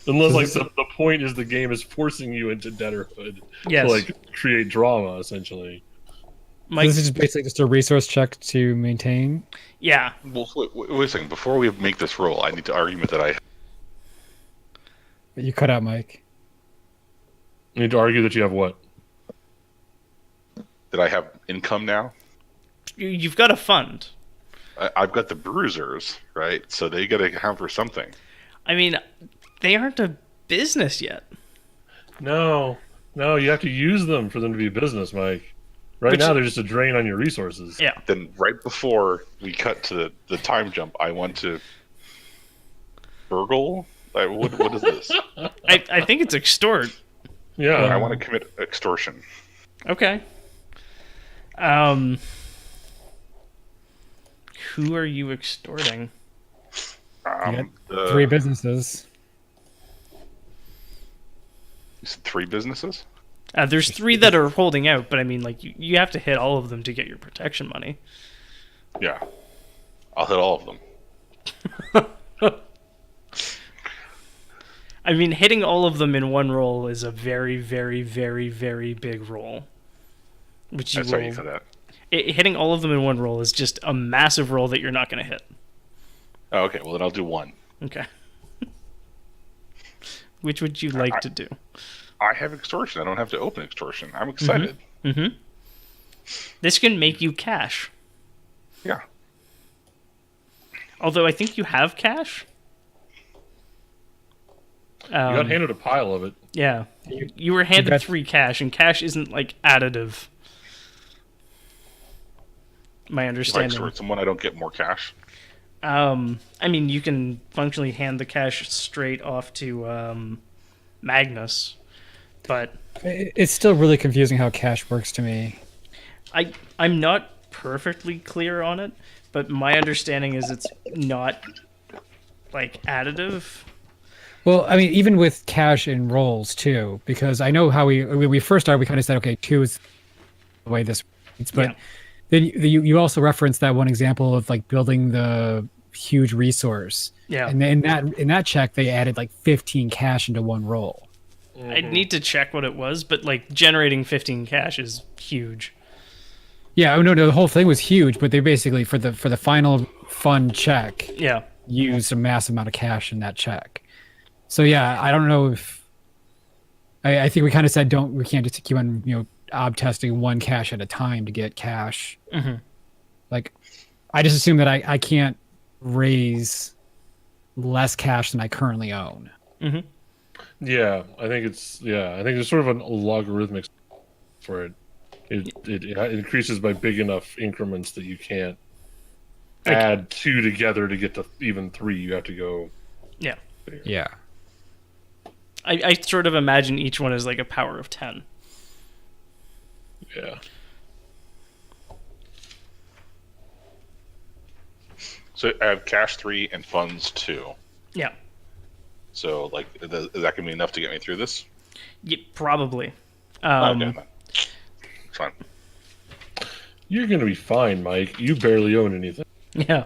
Unless like the point is the game is forcing you into debtorhood Yes. to like create drama, essentially. Mike, This is just basically just a resource check to maintain. yeah. Well, wait a second. Before we make this roll, I need to argument that You cut out, Mike. You need to argue that you have what? I have income now. You've got a fund. I've got the bruisers, right? So they got to account for something. I mean, they aren't a business yet. No, you have to use them for them to be a business, Mike. Right now, they're just a drain on your resources. Yeah. Then right before we cut to the time jump, I want to burgle. What is this? I think it's extort. Yeah. I want to commit extortion. Okay. Who are you extorting? Three businesses. You said 3 businesses? There's 3 that are holding out, but I mean, like, you have to hit all of them to get your protection money. Yeah. I'll hit all of them. I mean, hitting all of them in one roll is a very, very, very, very big roll. Which you That's how will... you said that. Hitting all of them in one roll is just a massive roll that you're not going to hit. Oh, okay, well then I'll do 1. Okay. Which would you like to do? I have extortion. I don't have to open extortion. I'm excited. Mm-hmm. This can make you cash. Yeah. Although I think you have cash. You got handed a pile of it. Yeah. You were handed 3 cash, and cash isn't, like, additive. My If I understanding. extort someone, I don't get more cash. I mean, you can functionally hand the cash straight off to Magnus, but It's still really confusing how cash works to me. I'm not perfectly clear on it, but my understanding is it's not like additive. Well, I mean, even with cash and rolls too, because I know how when we first started, we kind of said, okay, 2 is the way this works, but then you also referenced that one example of like building the huge resource. Yeah. And then in that check, they added like 15 cash into one roll. I'd need to check what it was, but like generating 15 cash is huge. Yeah, no, the whole thing was huge, but they basically for the final fund check, used a massive amount of cash in that check. So yeah, I don't know if I think we kind of said we can't just keep on ob testing 1 cash at a time to get cash. Mm-hmm. Like, I just assume that I can't raise less cash than I currently own. Mm-hmm. Yeah, I think there's sort of a logarithmic for it. It increases by big enough increments that you can't add 2 together to get to even 3. You have to go. Yeah. Bigger. Yeah. I sort of imagine each one is like a power of 10. Yeah. So I have cash 3 and funds 2. Yeah. So, like, is that going to be enough to get me through this? Yeah, probably. Okay, fine. You're going to be fine, Mike. You barely own anything. Yeah.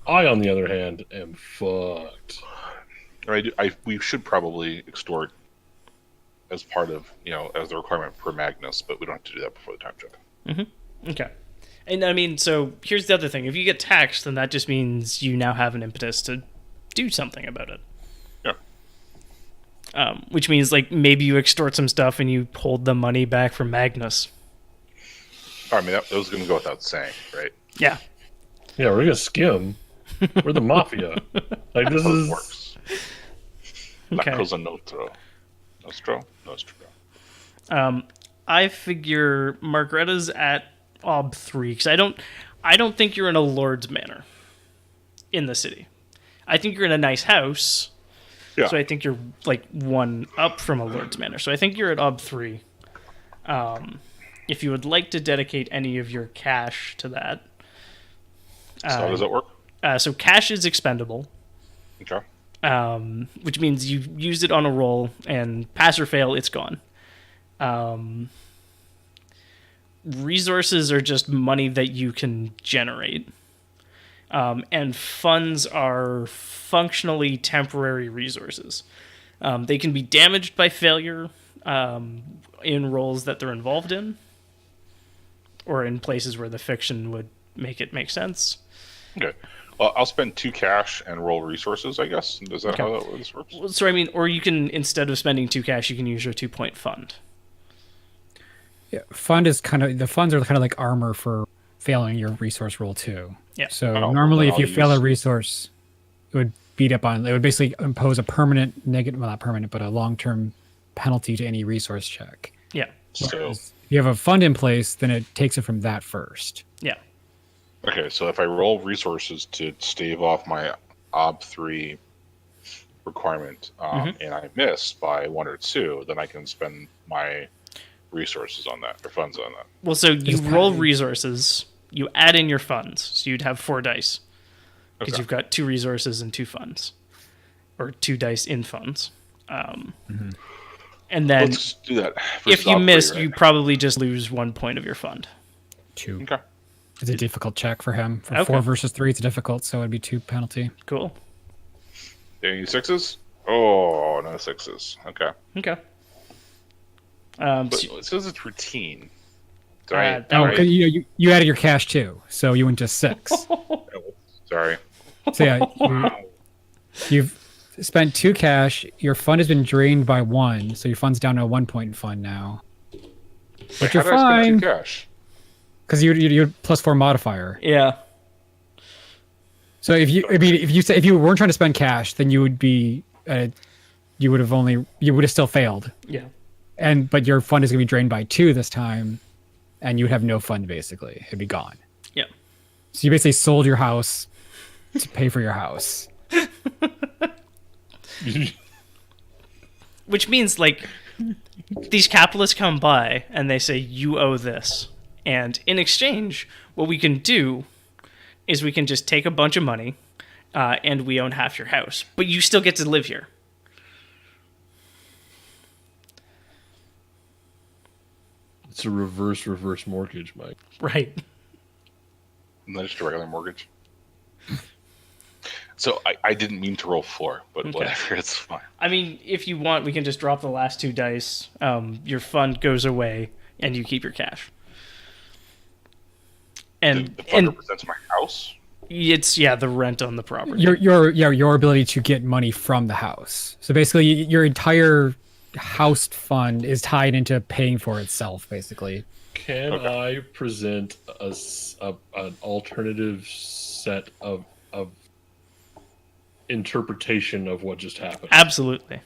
I, on the other hand, am fucked. We should probably extort as part of, as the requirement per Magnus, but we don't have to do that before the time check. Mm-hmm. Okay. And I mean, so here's the other thing. If you get taxed, then that just means you now have an impetus to do something about it. Yeah. Which means, like, maybe you extort some stuff and you hold the money back from Magnus. I mean, that was going to go without saying, right? Yeah. Yeah, we're going to skim. We're the mafia. Like, this is... works. Okay. La cosa nostro. Nostro? I figure Margretta's at Ob 3, because I don't think you're in a lord's manor in the city. I think you're in a nice house. Yeah. So I think you're like 1 up from a lord's manor. So I think you're at Ob 3. If you would like to dedicate any of your cash to that. So how does that work? So cash is expendable. Okay. Which means you used it on a roll, and pass or fail, it's gone. Resources are just money that you can generate. And funds are functionally temporary resources. They can be damaged by failure in roles that they're involved in. or in places where the fiction would make it make sense. Okay. Well, I'll spend 2 cash and roll resources, I guess. Is that how this works? So I mean, or you can, instead of spending 2 cash, you can use your 2-point fund. Yeah, funds are kind of like armor for failing your resource roll too. Yeah. So Oh, normally, well, if you I'll fail a use- resource, it would beat up on. It would basically impose a permanent negative, well, not permanent, but a long-term penalty to any resource check. Yeah. So, Whereas if you have a fund in place, then it takes it from that first. Yeah. okay, so if I roll resources to stave off my Ob 3 requirement, and I miss by 1 or 2, then I can spend my resources on that, or funds on that. Well, so you Just roll add- resources, you add in your funds, so you'd have 4 dice because Okay. you've got 2 resources and 2 funds, or 2 dice in funds. And then Let's do that. if versus you Ob 3, miss, right? you probably just lose 1 point of your fund. 2. Okay. It's a difficult check for him. For Okay. 4 versus 3, it's difficult, so it'd be 2 penalty. Cool. Any 6s? Oh, no 6s. Okay. Okay. But So- it says it's routine. that Oh, would- 'cause you added your cash too, so you went to 6. Sorry. So yeah, you've spent 2 cash. Your fund has been drained by 1, so your fund's down to a 1-point fund now. But you're How did I spend fine 2 cash? because you're plus 4 modifier. yeah. So if you weren't trying to spend cash, then you would be you would have still failed. Yeah. But your fund is going to be drained by 2 this time, and you would have no fund basically. It'd be gone. Yeah. So you basically sold your house to pay for your house. Which means, like, these capitalists come by and they say, you owe this. And in exchange, what we can do is we can just take a bunch of money and we own half your house. But you still get to live here. It's a reverse mortgage, Mike. Right. Not just a regular mortgage. So I didn't mean to roll 4, but Okay. whatever, it's fine. I mean, if you want, we can just drop the last 2 dice. Your fund goes away and you keep your cash. And The fund represents my house. it's, the rent on the property. Your ability to get money from the house. So basically, your entire house fund is tied into paying for itself, basically. Can I present an alternative set of interpretation of what just happened? Absolutely.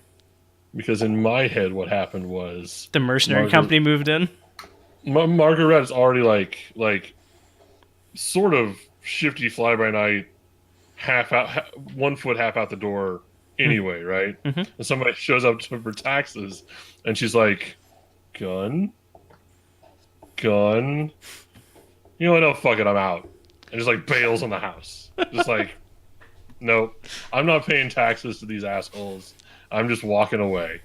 Because in my head, what happened was The mercenary company moved in. Margaret is already like sort of shifty fly by night, half out, 1 foot half out the door anyway, right? Mhm. And somebody shows up for taxes, and she's like, "Gun, you know what? No, fuck it, I'm out," and just like bails on the house, just like, nope, I'm not paying taxes to these assholes. I'm just walking away.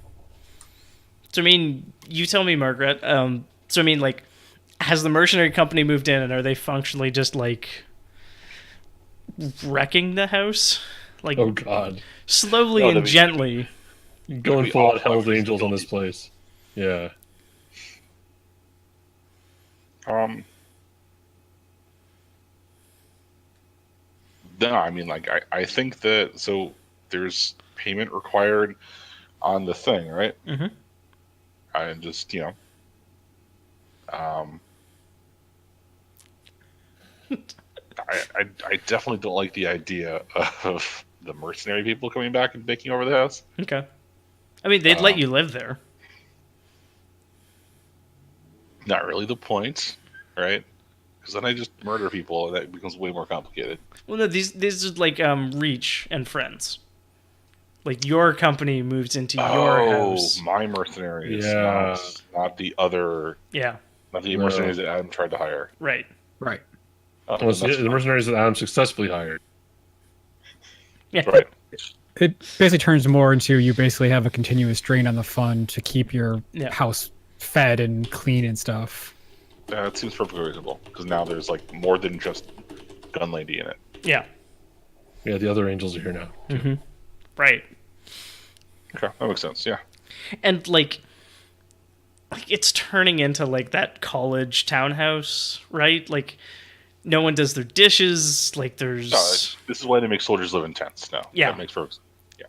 So, I mean, you tell me, Margaret. So, I mean, like, has the mercenary company moved in and are they functionally just, like, wrecking the house? Like, Oh God, slowly No, and that'd be- gently. going be full out awful Hell's if Angels on still this place. Yeah. No, I mean, like, I think that, so there's payment required on the thing, right? Mhm. I just, I definitely don't like the idea of the mercenary people coming back and taking over the house. Okay. I mean, they'd let you live there. Not really the point, right? Because then I just murder people, and that becomes way more complicated. Well, no, these are like Reach and Friends. Like, your company moves into your house. My mercenaries, Yeah. not the other, Yeah, not the No. mercenaries that Adam tried to hire. right. Right. Oh, Well, it's that's the mercenaries that Adam successfully hired. Yeah. right. It basically turns more into you basically have a continuous drain on the fund to keep your Yeah. house fed and clean and stuff. It seems perfectly reasonable because now there's like more than just Gun Lady in it. Yeah. Yeah, the other angels are here now. Right. Okay, that makes sense. Yeah. And, like, like it's turning into like that college townhouse, right? Like no one does their dishes. Like there's No, this is why they make soldiers live in tents. No, Yeah. that makes folks. Yeah,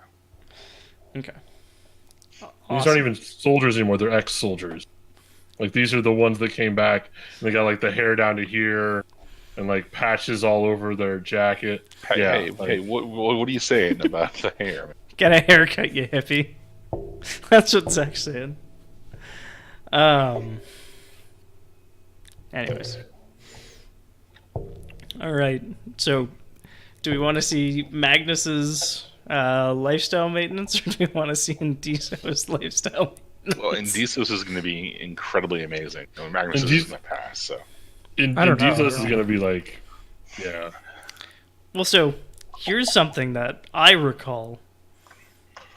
okay. These aren't even soldiers anymore. They're ex-soldiers. Like these are the ones that came back and they got like the hair down to here and like patches all over their jacket. Hey, what are you saying about the hair? Man? Get a haircut, you hippie. That's what Zach's saying. Anyways. All right. So, do we want to see Magnus's lifestyle maintenance, or do we want to see Indiso's lifestyle maintenance? Well, Indisos is going to be incredibly amazing. I mean, Magnus is in the past, so. I don't know. Indizos is going to be like, yeah. Well, so here's something that I recall,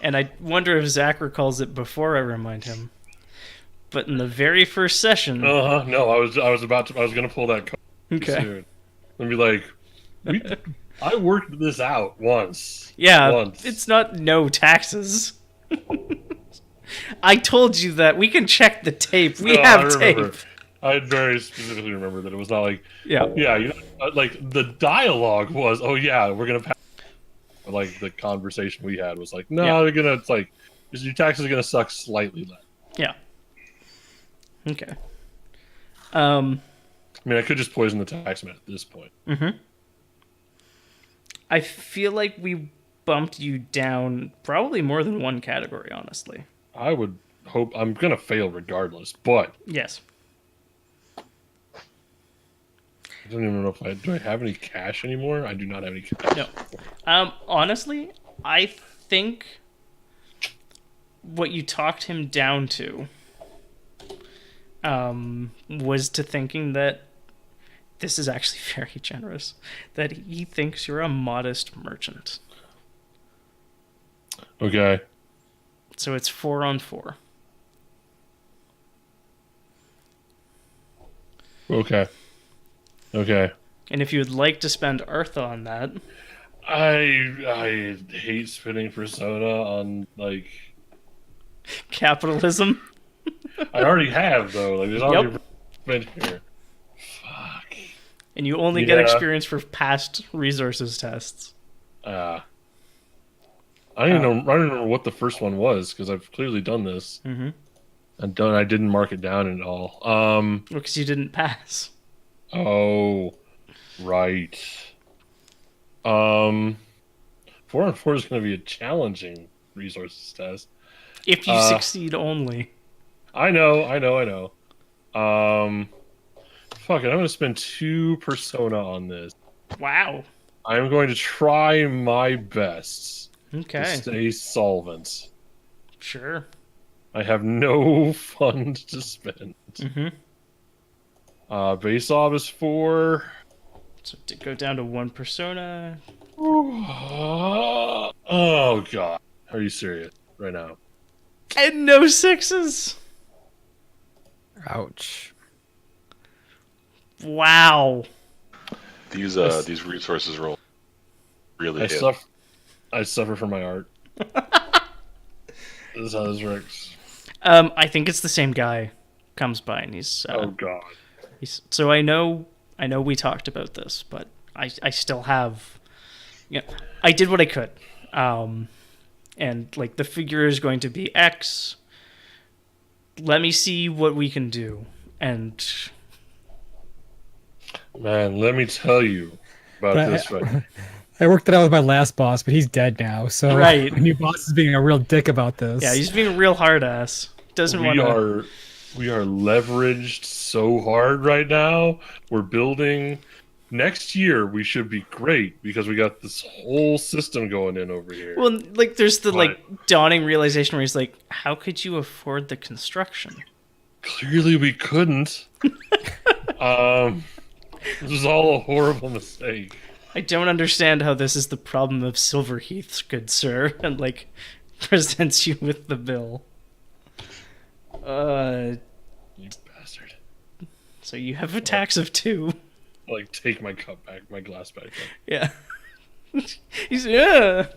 and I wonder if Zach recalls it before I remind him. But in the very first session, No, I was going to pull that card. okay, Soon. And be like, I worked this out once. yeah, Once. it's not no taxes. I told you that. We can check the tape. We No, have I tape. remember. I very specifically remember that it was not like, Yeah. you know, like the dialogue was, oh yeah, we're gonna pass. Like the conversation we had was like, no, Yeah. they're gonna, it's like, your taxes are gonna suck slightly less. Yeah. Okay. I mean, I could just poison the tax man at this point. Mm-hmm. I feel like we bumped you down probably more than one category, honestly. I would hope I'm gonna fail regardless, but Yes. I don't even know if do I have any cash anymore? I do not have any cash. No. Honestly, I think what you talked him down to was to thinking that this is actually very generous, that he thinks you're a modest merchant. Okay. So it's 4 on 4. Okay. And if you would like to spend Artha on that, I hate spinning Persona on like capitalism. I already have though. Like there's already spent here. Fuck. And you only get experience for past resources tests. I don't even know. I don't remember what the first one was because I've clearly done this. Mm-hmm. I didn't mark it down at all. Because you didn't pass. Oh, right. 4 on 4 is going to be a challenging resources test. If you succeed only. I know. Fuck it. I'm going to spend 2 Persona on this. Wow. I'm going to try my best Okay. to stay solvent. Sure. I have no fund to spend. Mm-hmm. Base off is 4. So to go down to 1 persona. Oh god. Are you serious right now? And no 6s. Ouch. Wow. These resources roll really hit. I suffer from my art. This is how this works. I think it's the same guy comes by and he's Oh god. So I know we talked about this, but I still have I did what I could. And like the figure is going to be X. Let me see what we can do. And Man, let me tell you about this right. I worked it out with my last boss, but he's dead now. So Right. my new boss is being a real dick about this. yeah, he's being a real hard ass. Doesn't want to. We are leveraged so hard right now. We're building. Next year we should be great because we got this whole system going in over here. Well, like there's the But- like dawning realization where he's like, how could you afford the construction? Clearly we couldn't. This is all a horrible mistake. I don't understand how this is the problem of Silverheath, good sir, and like presents you with the bill. You bastard. So you have a tax of 2. Like, take my cup back, my glass back. Yeah. He's yeah.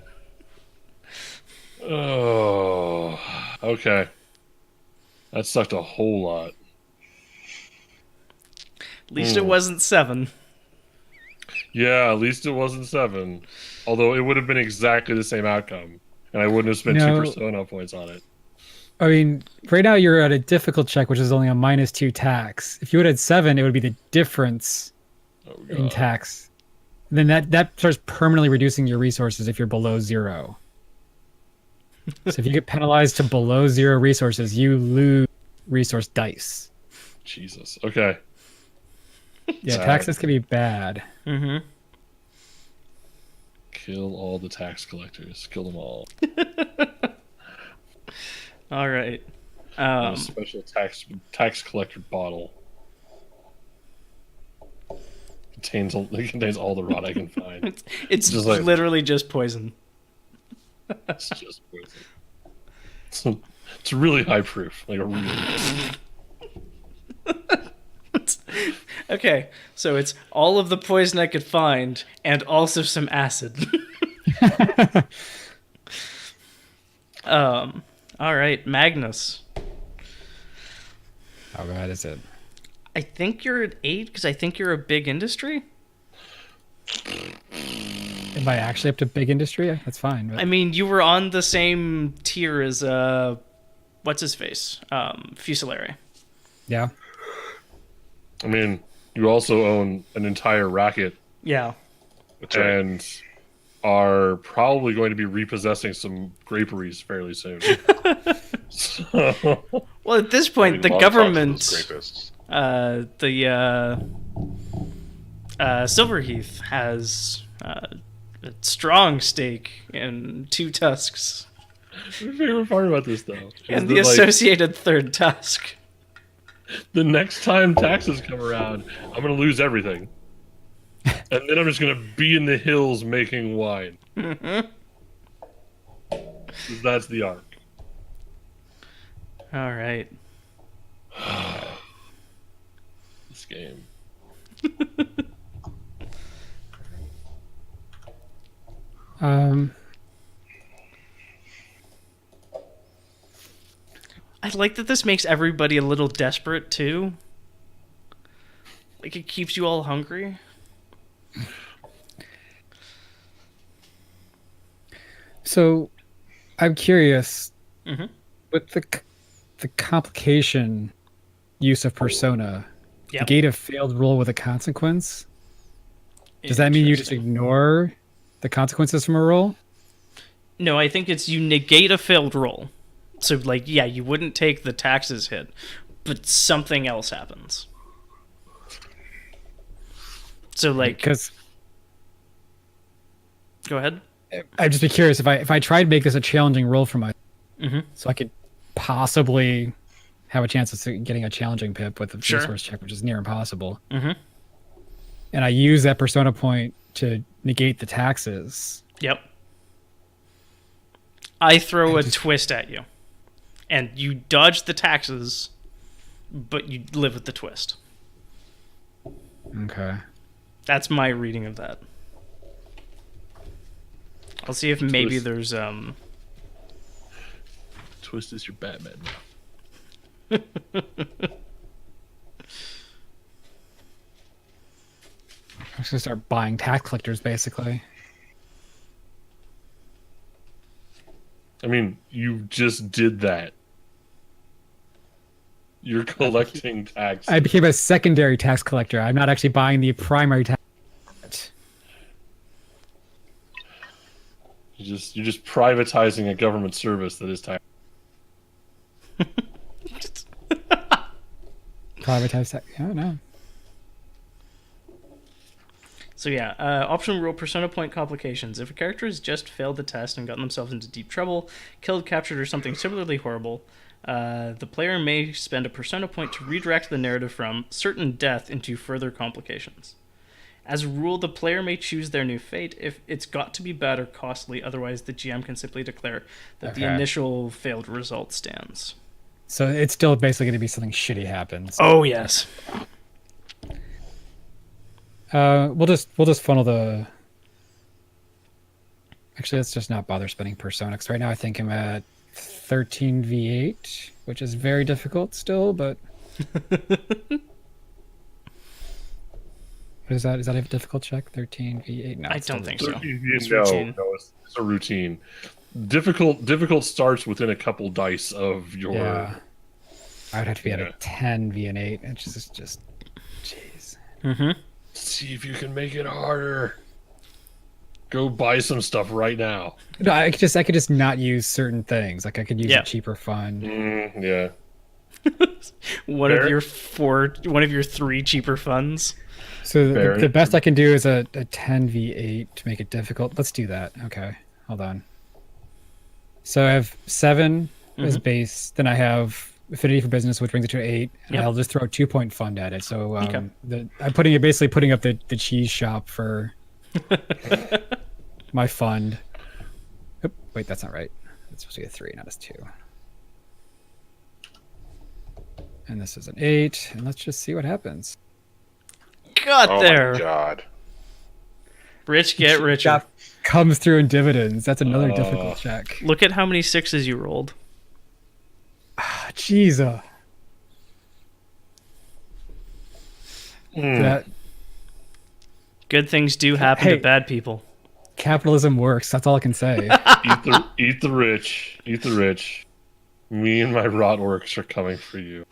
Oh, okay. That sucked a whole lot. At least it wasn't 7. Yeah, at least it wasn't 7. Although it would have been exactly the same outcome, and I wouldn't have spent 2 persona points on it. I mean, right now you're at a difficult check, which is only a -2 tax. If you would have had 7, it would be the difference in tax. Then that starts permanently reducing your resources if you're below 0. So if you get penalized to below 0 resources, you lose resource dice. Jesus. Okay. Yeah, taxes can be bad. Mm-hmm. Kill all the tax collectors. Kill them all. All right. A special tax collector bottle. It contains all the rot I can find. It's just literally just poison. It's just poison. It's really high proof. Like a really Okay, so it's all of the poison I could find and also some acid. All right, Magnus. How bad is it? I think you're at 8 because I think you're a big industry. Am I actually up to big industry? That's fine. But... I mean, you were on the same tier as what's his face, Fusilieri. Yeah. I mean, you also own an entire racket. Yeah. That's right. And are probably going to be repossessing some graperies fairly soon. Well, at this point, the government, Silverheath has a strong stake in 2 tusks. My favorite part about this, though, and the associated third tusk. The next time taxes come around, I'm going to lose everything. And then I'm just going to be in the hills making wine. Mm-hmm. That's the arc. All right. This game. I like that this makes everybody a little desperate too. Like it keeps you all hungry. So, I'm curious, Mm-hmm. with the complication use of persona, negate a failed roll with a consequence. Does that mean you just ignore the consequences from a roll? No, I think it's you negate a failed roll. So, like, yeah, you wouldn't take the taxes hit, but something else happens. So, like, because go ahead. I'd just be curious if I tried to make this a challenging roll for my, so I could possibly have a chance of getting a challenging pip with the resource check, which is near impossible. Mm-hmm. And I use that persona point to negate the taxes. Yep. I throw a twist at you, and you dodge the taxes, but you live with the twist. Okay. That's my reading of that. I'll see if maybe there's Twist is your Batman. I'm just gonna start buying tax collectors, basically. I mean, you just did that. You're collecting tax. I became a secondary tax collector. I'm not actually buying the primary tax. You're just privatizing a government service that is tax. Privatized tax? Yeah, no. So yeah, optional rule persona point complications. If a character has just failed the test and gotten themselves into deep trouble, killed, captured, or something similarly horrible, the player may spend a persona point to redirect the narrative from certain death into further complications. As a rule, the player may choose their new fate if it's got to be bad or costly, otherwise the GM can simply declare that the initial failed result stands. So it's still basically going to be something shitty happens. Oh, yes. We'll just funnel the... Actually, let's just not bother spending persona, because right now I think I'm at 13v8, which is very difficult still, but what is that? Is that a difficult check? 13v8? No, I it's don't still think so. It's It's routine. No, it's a routine. Difficult starts within a couple dice of your. Yeah. I would have to be at Yeah. a 10v and 8. It's just jeez. Mm-hmm. See if you can make it harder. Go buy some stuff right now. No, I could just not use certain things. Like I could use Yeah. a cheaper fund. Yeah. One Fair. of your 3 cheaper funds. So Fair. the best I can do is a 10v8 to make it difficult. Let's do that. Okay, hold on. So I have 7 as base. Then I have affinity for business, which brings it to 8. And Yep. I'll just throw a 2-point fund at it. So Okay. I'm basically putting up the cheese shop for my fund. Oop, wait, that's not right. It's supposed to be a 3, not a 2. And this is an 8. And let's just see what happens. Got Oh there. my god. Rich get richer. That comes through in dividends. That's another difficult check. Look at how many 6s you rolled. Jeez. That Good things do happen to Hey. bad people. capitalism works. That's all I can say. Eat the rich. Eat the rich. Me and my rot works are coming for you.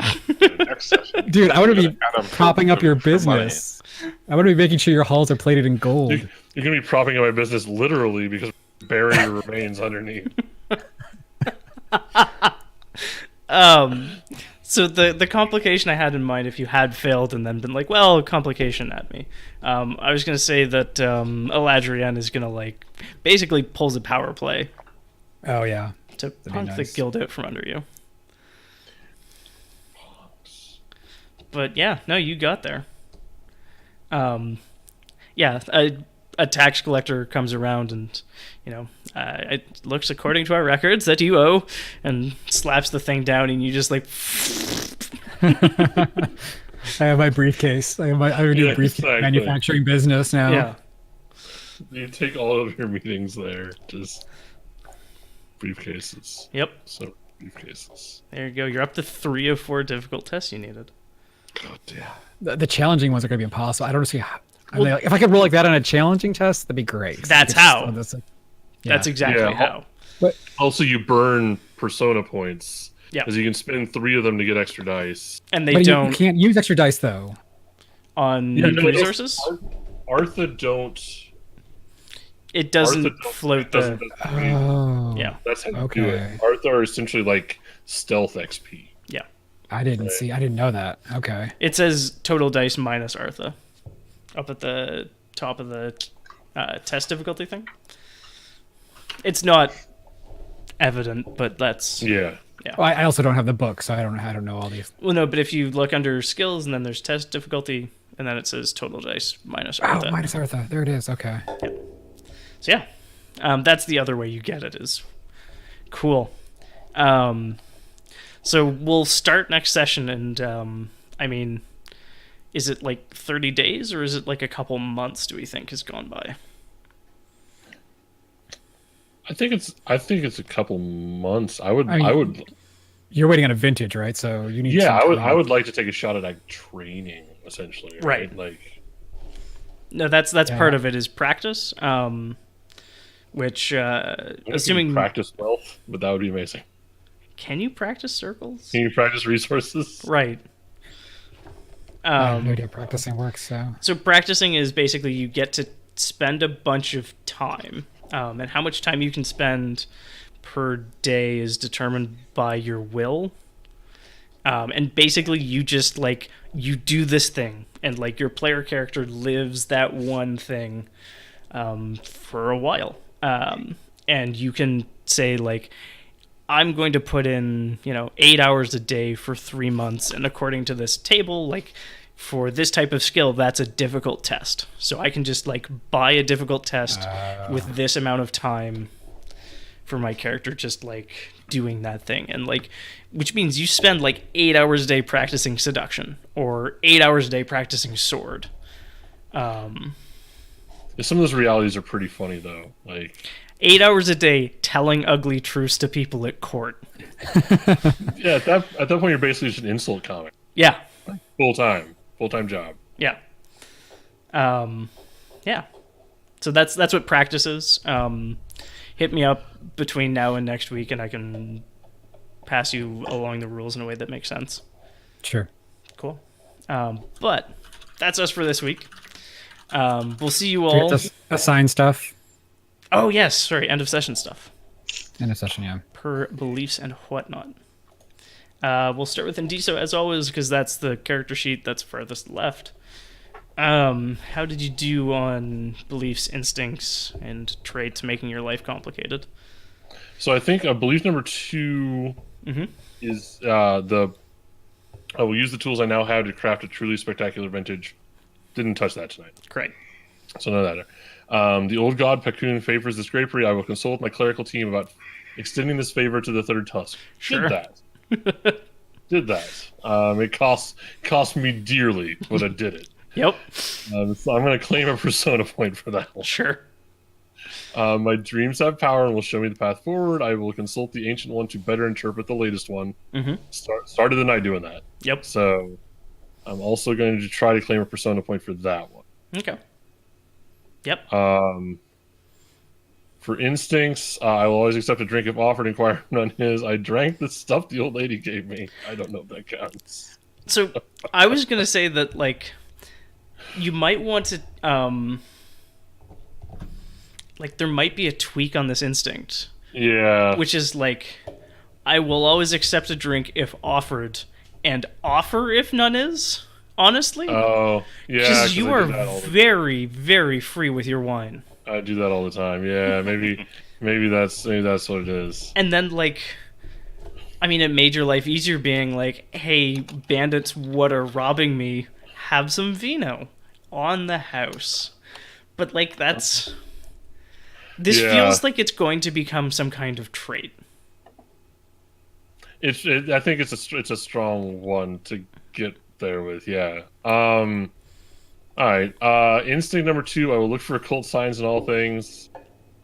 Next session. Dude, I want to be Adam, propping up your for money. business. I want to be making sure your halls are plated in gold. You're gonna be propping up my business literally because burying your remains underneath. So the complication I had in mind, if you had failed and then been like, well, complication at me, I was going to say that Eladrian is going to, like, basically pulls a power play Oh, yeah. to be punk the nice. guild out from under you. But yeah, no, you got there. Yeah, a tax collector comes around and, it looks according to our records that you owe, and slaps the thing down, and you just like, I have my briefcase. I have a new Yeah, briefcase exactly. manufacturing business now. yeah. You take all of your meetings there. Just briefcases. Yep. So briefcases. There you go. You're up to 3 of 4 difficult tests you needed. God damn. The challenging ones are going to be impossible. I don't see how. I mean, like, if I could roll like that on a challenging test, that'd be great. 'Cause That's I could just how. throw this, like- That's Yeah. exactly Yeah. how. Also, you burn persona points. Yeah. Because you can spend 3 of them to get extra dice. And they But you don't can't use extra dice though. on Yeah, no, resources. Artha don't. It doesn't Artha don't- float it doesn't- the. Oh. Yeah. That's how you do Okay. it. Artha are essentially like stealth XP. Yeah. I didn't know that. Okay. It says total dice minus Artha up at the top of the test difficulty thing. It's not evident, but that's Yeah. Well, I also don't have the book, so I don't know all these. well, no. But if you look under skills and then there's test difficulty, and then it says total dice minus Oh, Artha. minus Artha. There it is. Okay. So yeah, that's the other way you get it. Is cool. So we'll start next session, and I mean, is it like 30 days or is it like a couple months? Do we think has gone by? I think it's a couple months. I would. You're waiting on a vintage, right? So you need. Yeah, some I time. would like to take a shot at like training, essentially. Right. Like. No, that's Yeah. part of it is practice. Which assuming practice wealth, but that would be amazing. can you practice circles? Can you practice resources? Right. I have no idea how practicing works. So Practicing is basically you get to spend a bunch of time, and how much time you can spend per day is determined by your will. And basically you just like you do this thing, and like your player character lives that one thing for a while, and you can say like, I'm going to put in 8 hours a day for 3 months, and according to this table, like for this type of skill, that's a difficult test. So I can just like buy a difficult test with this amount of time for my character just like doing that thing, and like which means you spend like 8 hours a day practicing seduction or 8 hours a day practicing sword. Some of those realities are pretty funny though. Like 8 hours a day telling ugly truths to people at court. Yeah, at that point, you're basically just an insult comic. Yeah. Full time job. Yeah. Yeah. So that's what practice is. Hit me up between now and next week, and I can pass you along the rules in a way that makes sense. Sure. Cool. But that's us for this week. We'll see you all. Assign stuff. Oh, yes. Sorry. End of session stuff. End of session, yeah. Per beliefs and whatnot. We'll start with Indiso, as always, because that's the character sheet that's furthest left. How did you do on beliefs, instincts, and traits making your life complicated? So I think belief number 2 is I will use the tools I now have to craft a truly spectacular vintage. Didn't touch that tonight. Great. So none of that. The old god Pakun favors this grapery. I will consult my clerical team about extending this favor to the third tusk. Sure. Did that. It cost me dearly when I did it. Yep. So I'm going to claim a persona point for that one. Sure. My dreams have power and will show me the path forward. I will consult the ancient one to better interpret the latest one. Started the night doing that. Yep. So I'm also going to try to claim a persona point for that one. Okay. Yep. For instincts, I will always accept a drink if offered. Inquire if none is. I drank the stuff the old lady gave me. I don't know if that counts. So I was gonna say that you might want to there might be a tweak on this instinct. Yeah. Which is I will always accept a drink if offered, and offer if none is. Honestly. Oh yeah. Because you are very, very free with your wine. I do that all the time. Yeah, maybe that's what it is. And then it made your life easier being hey, bandits, what are robbing me? Have some vino on the house. But that's this feels like it's going to become some kind of trait. I think it's a strong one to get there with. Yeah. All right. Instinct number 2, I will look for occult signs in all things.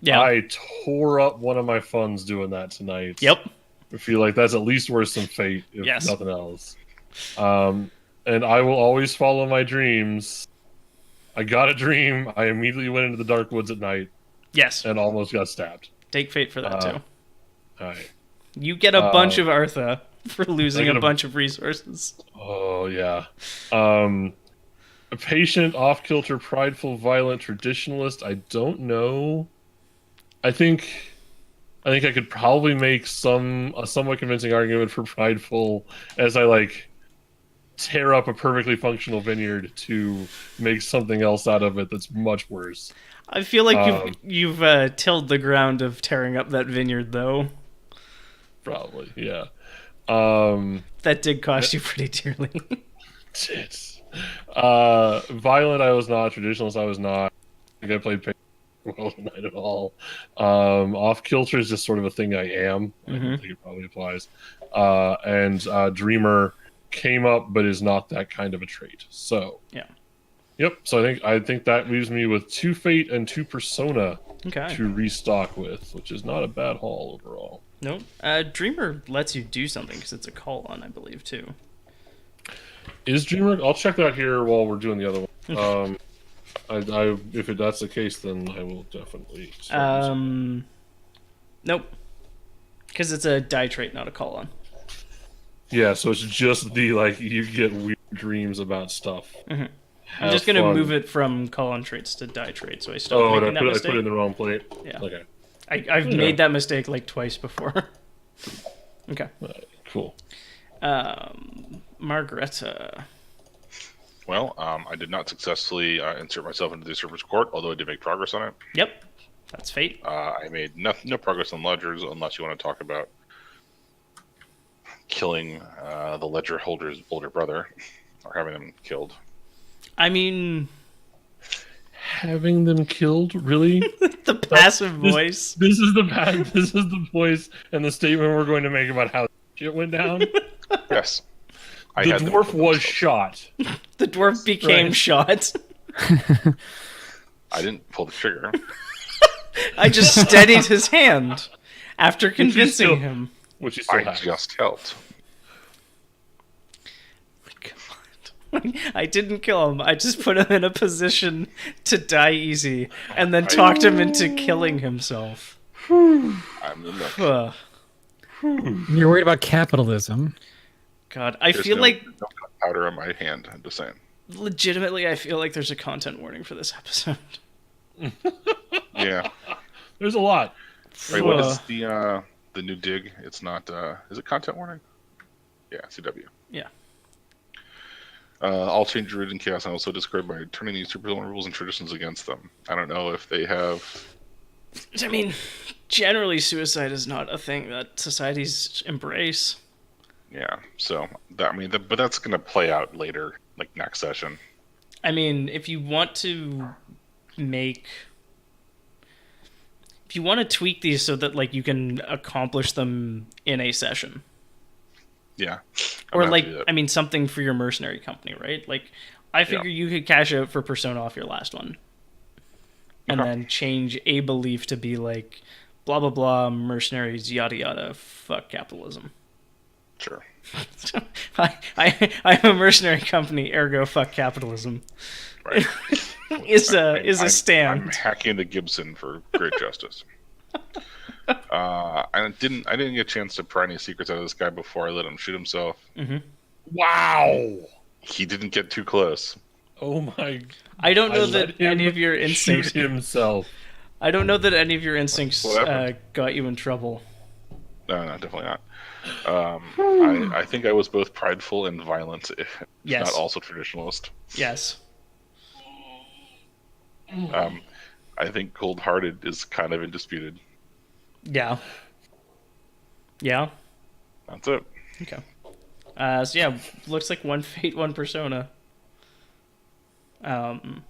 Yeah. I tore up one of my funds doing that tonight. Yep. I feel like that's at least worth some fate, if nothing else. And I will always follow my dreams. I got a dream. I immediately went into the dark woods at night. Yes. And almost got stabbed. Take fate for that, too. All right. You get a bunch of Artha for losing a bunch of resources. Oh, yeah. A patient, off-kilter, prideful, violent traditionalist. I don't know. I think I could probably make a somewhat convincing argument for prideful as I tear up a perfectly functional vineyard to make something else out of it that's much worse. I feel like you've tilled the ground of tearing up that vineyard, though. Probably, yeah. That did cost you pretty dearly. Violent, I was not. Traditionalist, I was not. I think I played well tonight at all. Off kilter is just sort of a thing I am. I think it probably applies. And Dreamer came up, but is not that kind of a trait. So yeah. Yep. So I think that leaves me with 2 fate and 2 persona to restock with, which is not a bad haul overall. Nope. Dreamer lets you do something because it's a call on, I believe, too. Is Dreamer? I'll check that here while we're doing the other one. If that's the case, then I will definitely. Nope. Because it's a die trait, not a call on. Yeah, so it's just the you get weird dreams about stuff. I'm just gonna move it from call on traits to die traits, so I stop making that mistake. I put it in the wrong plate. Yeah. Okay. I've made that mistake twice before. Okay. Cool. Margareta. Well, I did not successfully insert myself into the server's court, although I did make progress on it. Yep. That's fate. I made no progress on ledgers, unless you want to talk about killing the ledger holder's older brother, or having them killed. I mean, having them killed, really? The passive voice. This is the voice and the statement we're going to make about how shit went down. Yes. The dwarf was shot. The dwarf became shot. I didn't pull the trigger. I just steadied his hand after convincing him. Which he still I has. just helped. God. I didn't kill him. I just put him in a position to die easy and then talked him into killing himself. I'm the next. Ugh. You're worried about capitalism. God, I There's feel no, like, no powder on my hand. I'm just saying. legitimately, I feel like there's a content warning for this episode. Yeah. There's a lot. Wait, what is the new dig? It's not. Is it content warning? Yeah, CW. Yeah. All change rooted in chaos and also described by turning these supervillain rules and traditions against them. I don't know if they have. I mean, generally, suicide is not a thing that societies embrace. Yeah, so but that's gonna play out later, like next session. I mean, if you want to tweak these so that like you can accomplish them in a session, Yeah, or I'm like, happy to do I mean, something for your mercenary company, right? Like, I figure you could cash out for Persona off your last one, and Okay. then change a belief to be like, blah blah blah, mercenaries, yada yada, fuck capitalism. Sure. I'm a mercenary company, ergo fuck capitalism. Right. is a stand. I'm hacking the Gibson for great justice. I didn't get a chance to pry any secrets out of this guy before I let him shoot himself. Wow. He didn't get too close. Oh my. I don't know let that him any of your instincts. shoot himself. I don't know that any of your instincts What happened? got you in trouble. No, definitely not. I think I was both prideful and violent, if Yes. not also traditionalist. Yes. I think cold-hearted is kind of indisputed. Yeah. Yeah. That's it. Okay. So yeah, looks like one fate, one persona. And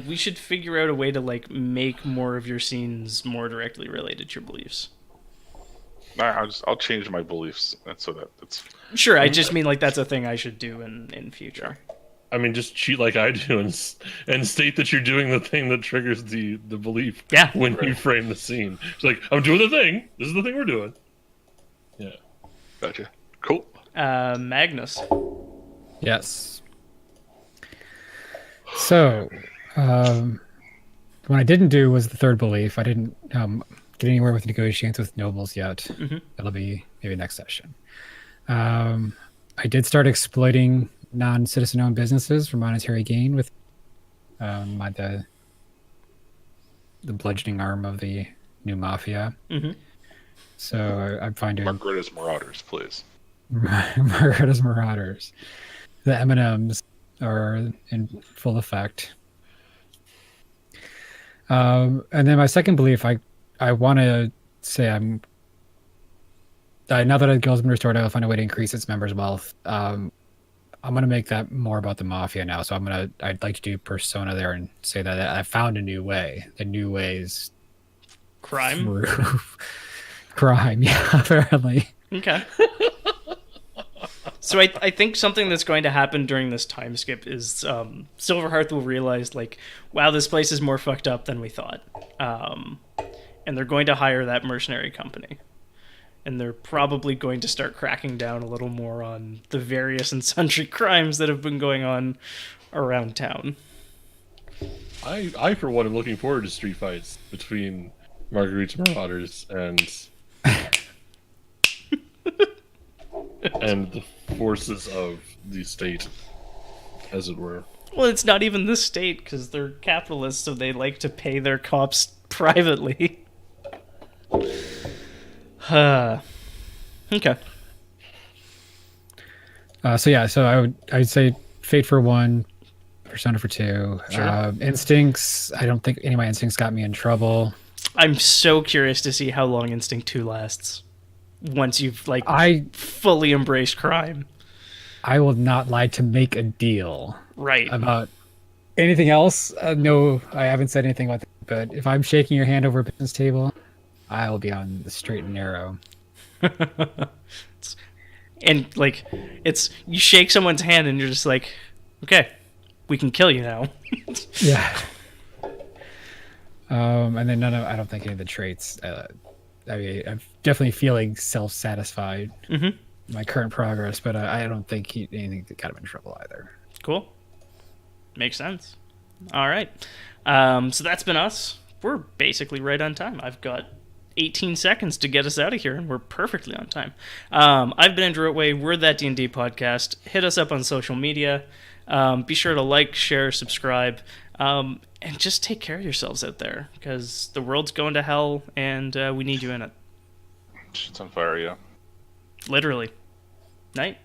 we should figure out a way to like make more of your scenes more directly related to your beliefs. I'll change my beliefs so that it's Sure, I just mean like that's a thing I should do in future. I mean, just cheat like I do and state that you're doing the thing that triggers the belief. Yeah. When you frame the scene, it's like, I'm doing the thing. This is the thing we're doing. Yeah. gotcha. Cool. Magnus. Yes. So, what I didn't do was the third belief. I didn't get anywhere with negotiations with nobles yet. Mm-hmm. That'll be maybe next session. I did start exploiting non-citizen-owned businesses for monetary gain with the bludgeoning arm of the new mafia. Mm-hmm. So I'm finding Margarita's Marauders, please. Margarita's Marauders. The M&Ms are in full effect. And then my second belief, I want to say now that a guild's been restored, I'll find a way to increase its members' wealth. I'm going to make that more about the mafia now. So I'd like to do persona there and say that I found a new way. The new way is Crime. through crime. Yeah, apparently. Okay. So I think something that's going to happen during this time skip is Silverhearth will realize, like, wow, this place is more fucked up than we thought. And they're going to hire that mercenary company. And they're probably going to start cracking down a little more on the various and sundry crimes that have been going on around town. I for one, am looking forward to street fights between Marguerite's Marauders and the forces of the state, as it were. Well, it's not even the state, because they're capitalists, so they like to pay their cops privately. Okay. So I'd say Fate for 1, Persona for 2. Sure. Instincts, I don't think any of my instincts got me in trouble. I'm so curious to see how long Instinct 2 lasts. Once you've, like, I fully embraced crime. I will not lie to make a deal Right. about anything else. No, I haven't said anything about that. But if I'm shaking your hand over a business table, I will be on the straight and narrow. And, like, you shake someone's hand and you're just like, okay, we can kill you now. Yeah. And then I don't think any of the traits. I mean, I'm definitely feeling self-satisfied Mm-hmm. my current progress, but I don't think anything got him in trouble either. Cool. Makes sense. All right. So that's been us. We're basically right on time. I've got 18 seconds to get us out of here, and we're perfectly on time. I've been Andrew Otway. We're That D&D Podcast. Hit us up on social media. Be sure to like, share, subscribe, and just take care of yourselves out there, because the world's going to hell, and we need you in it. Shit's on fire, yeah. Literally. Night.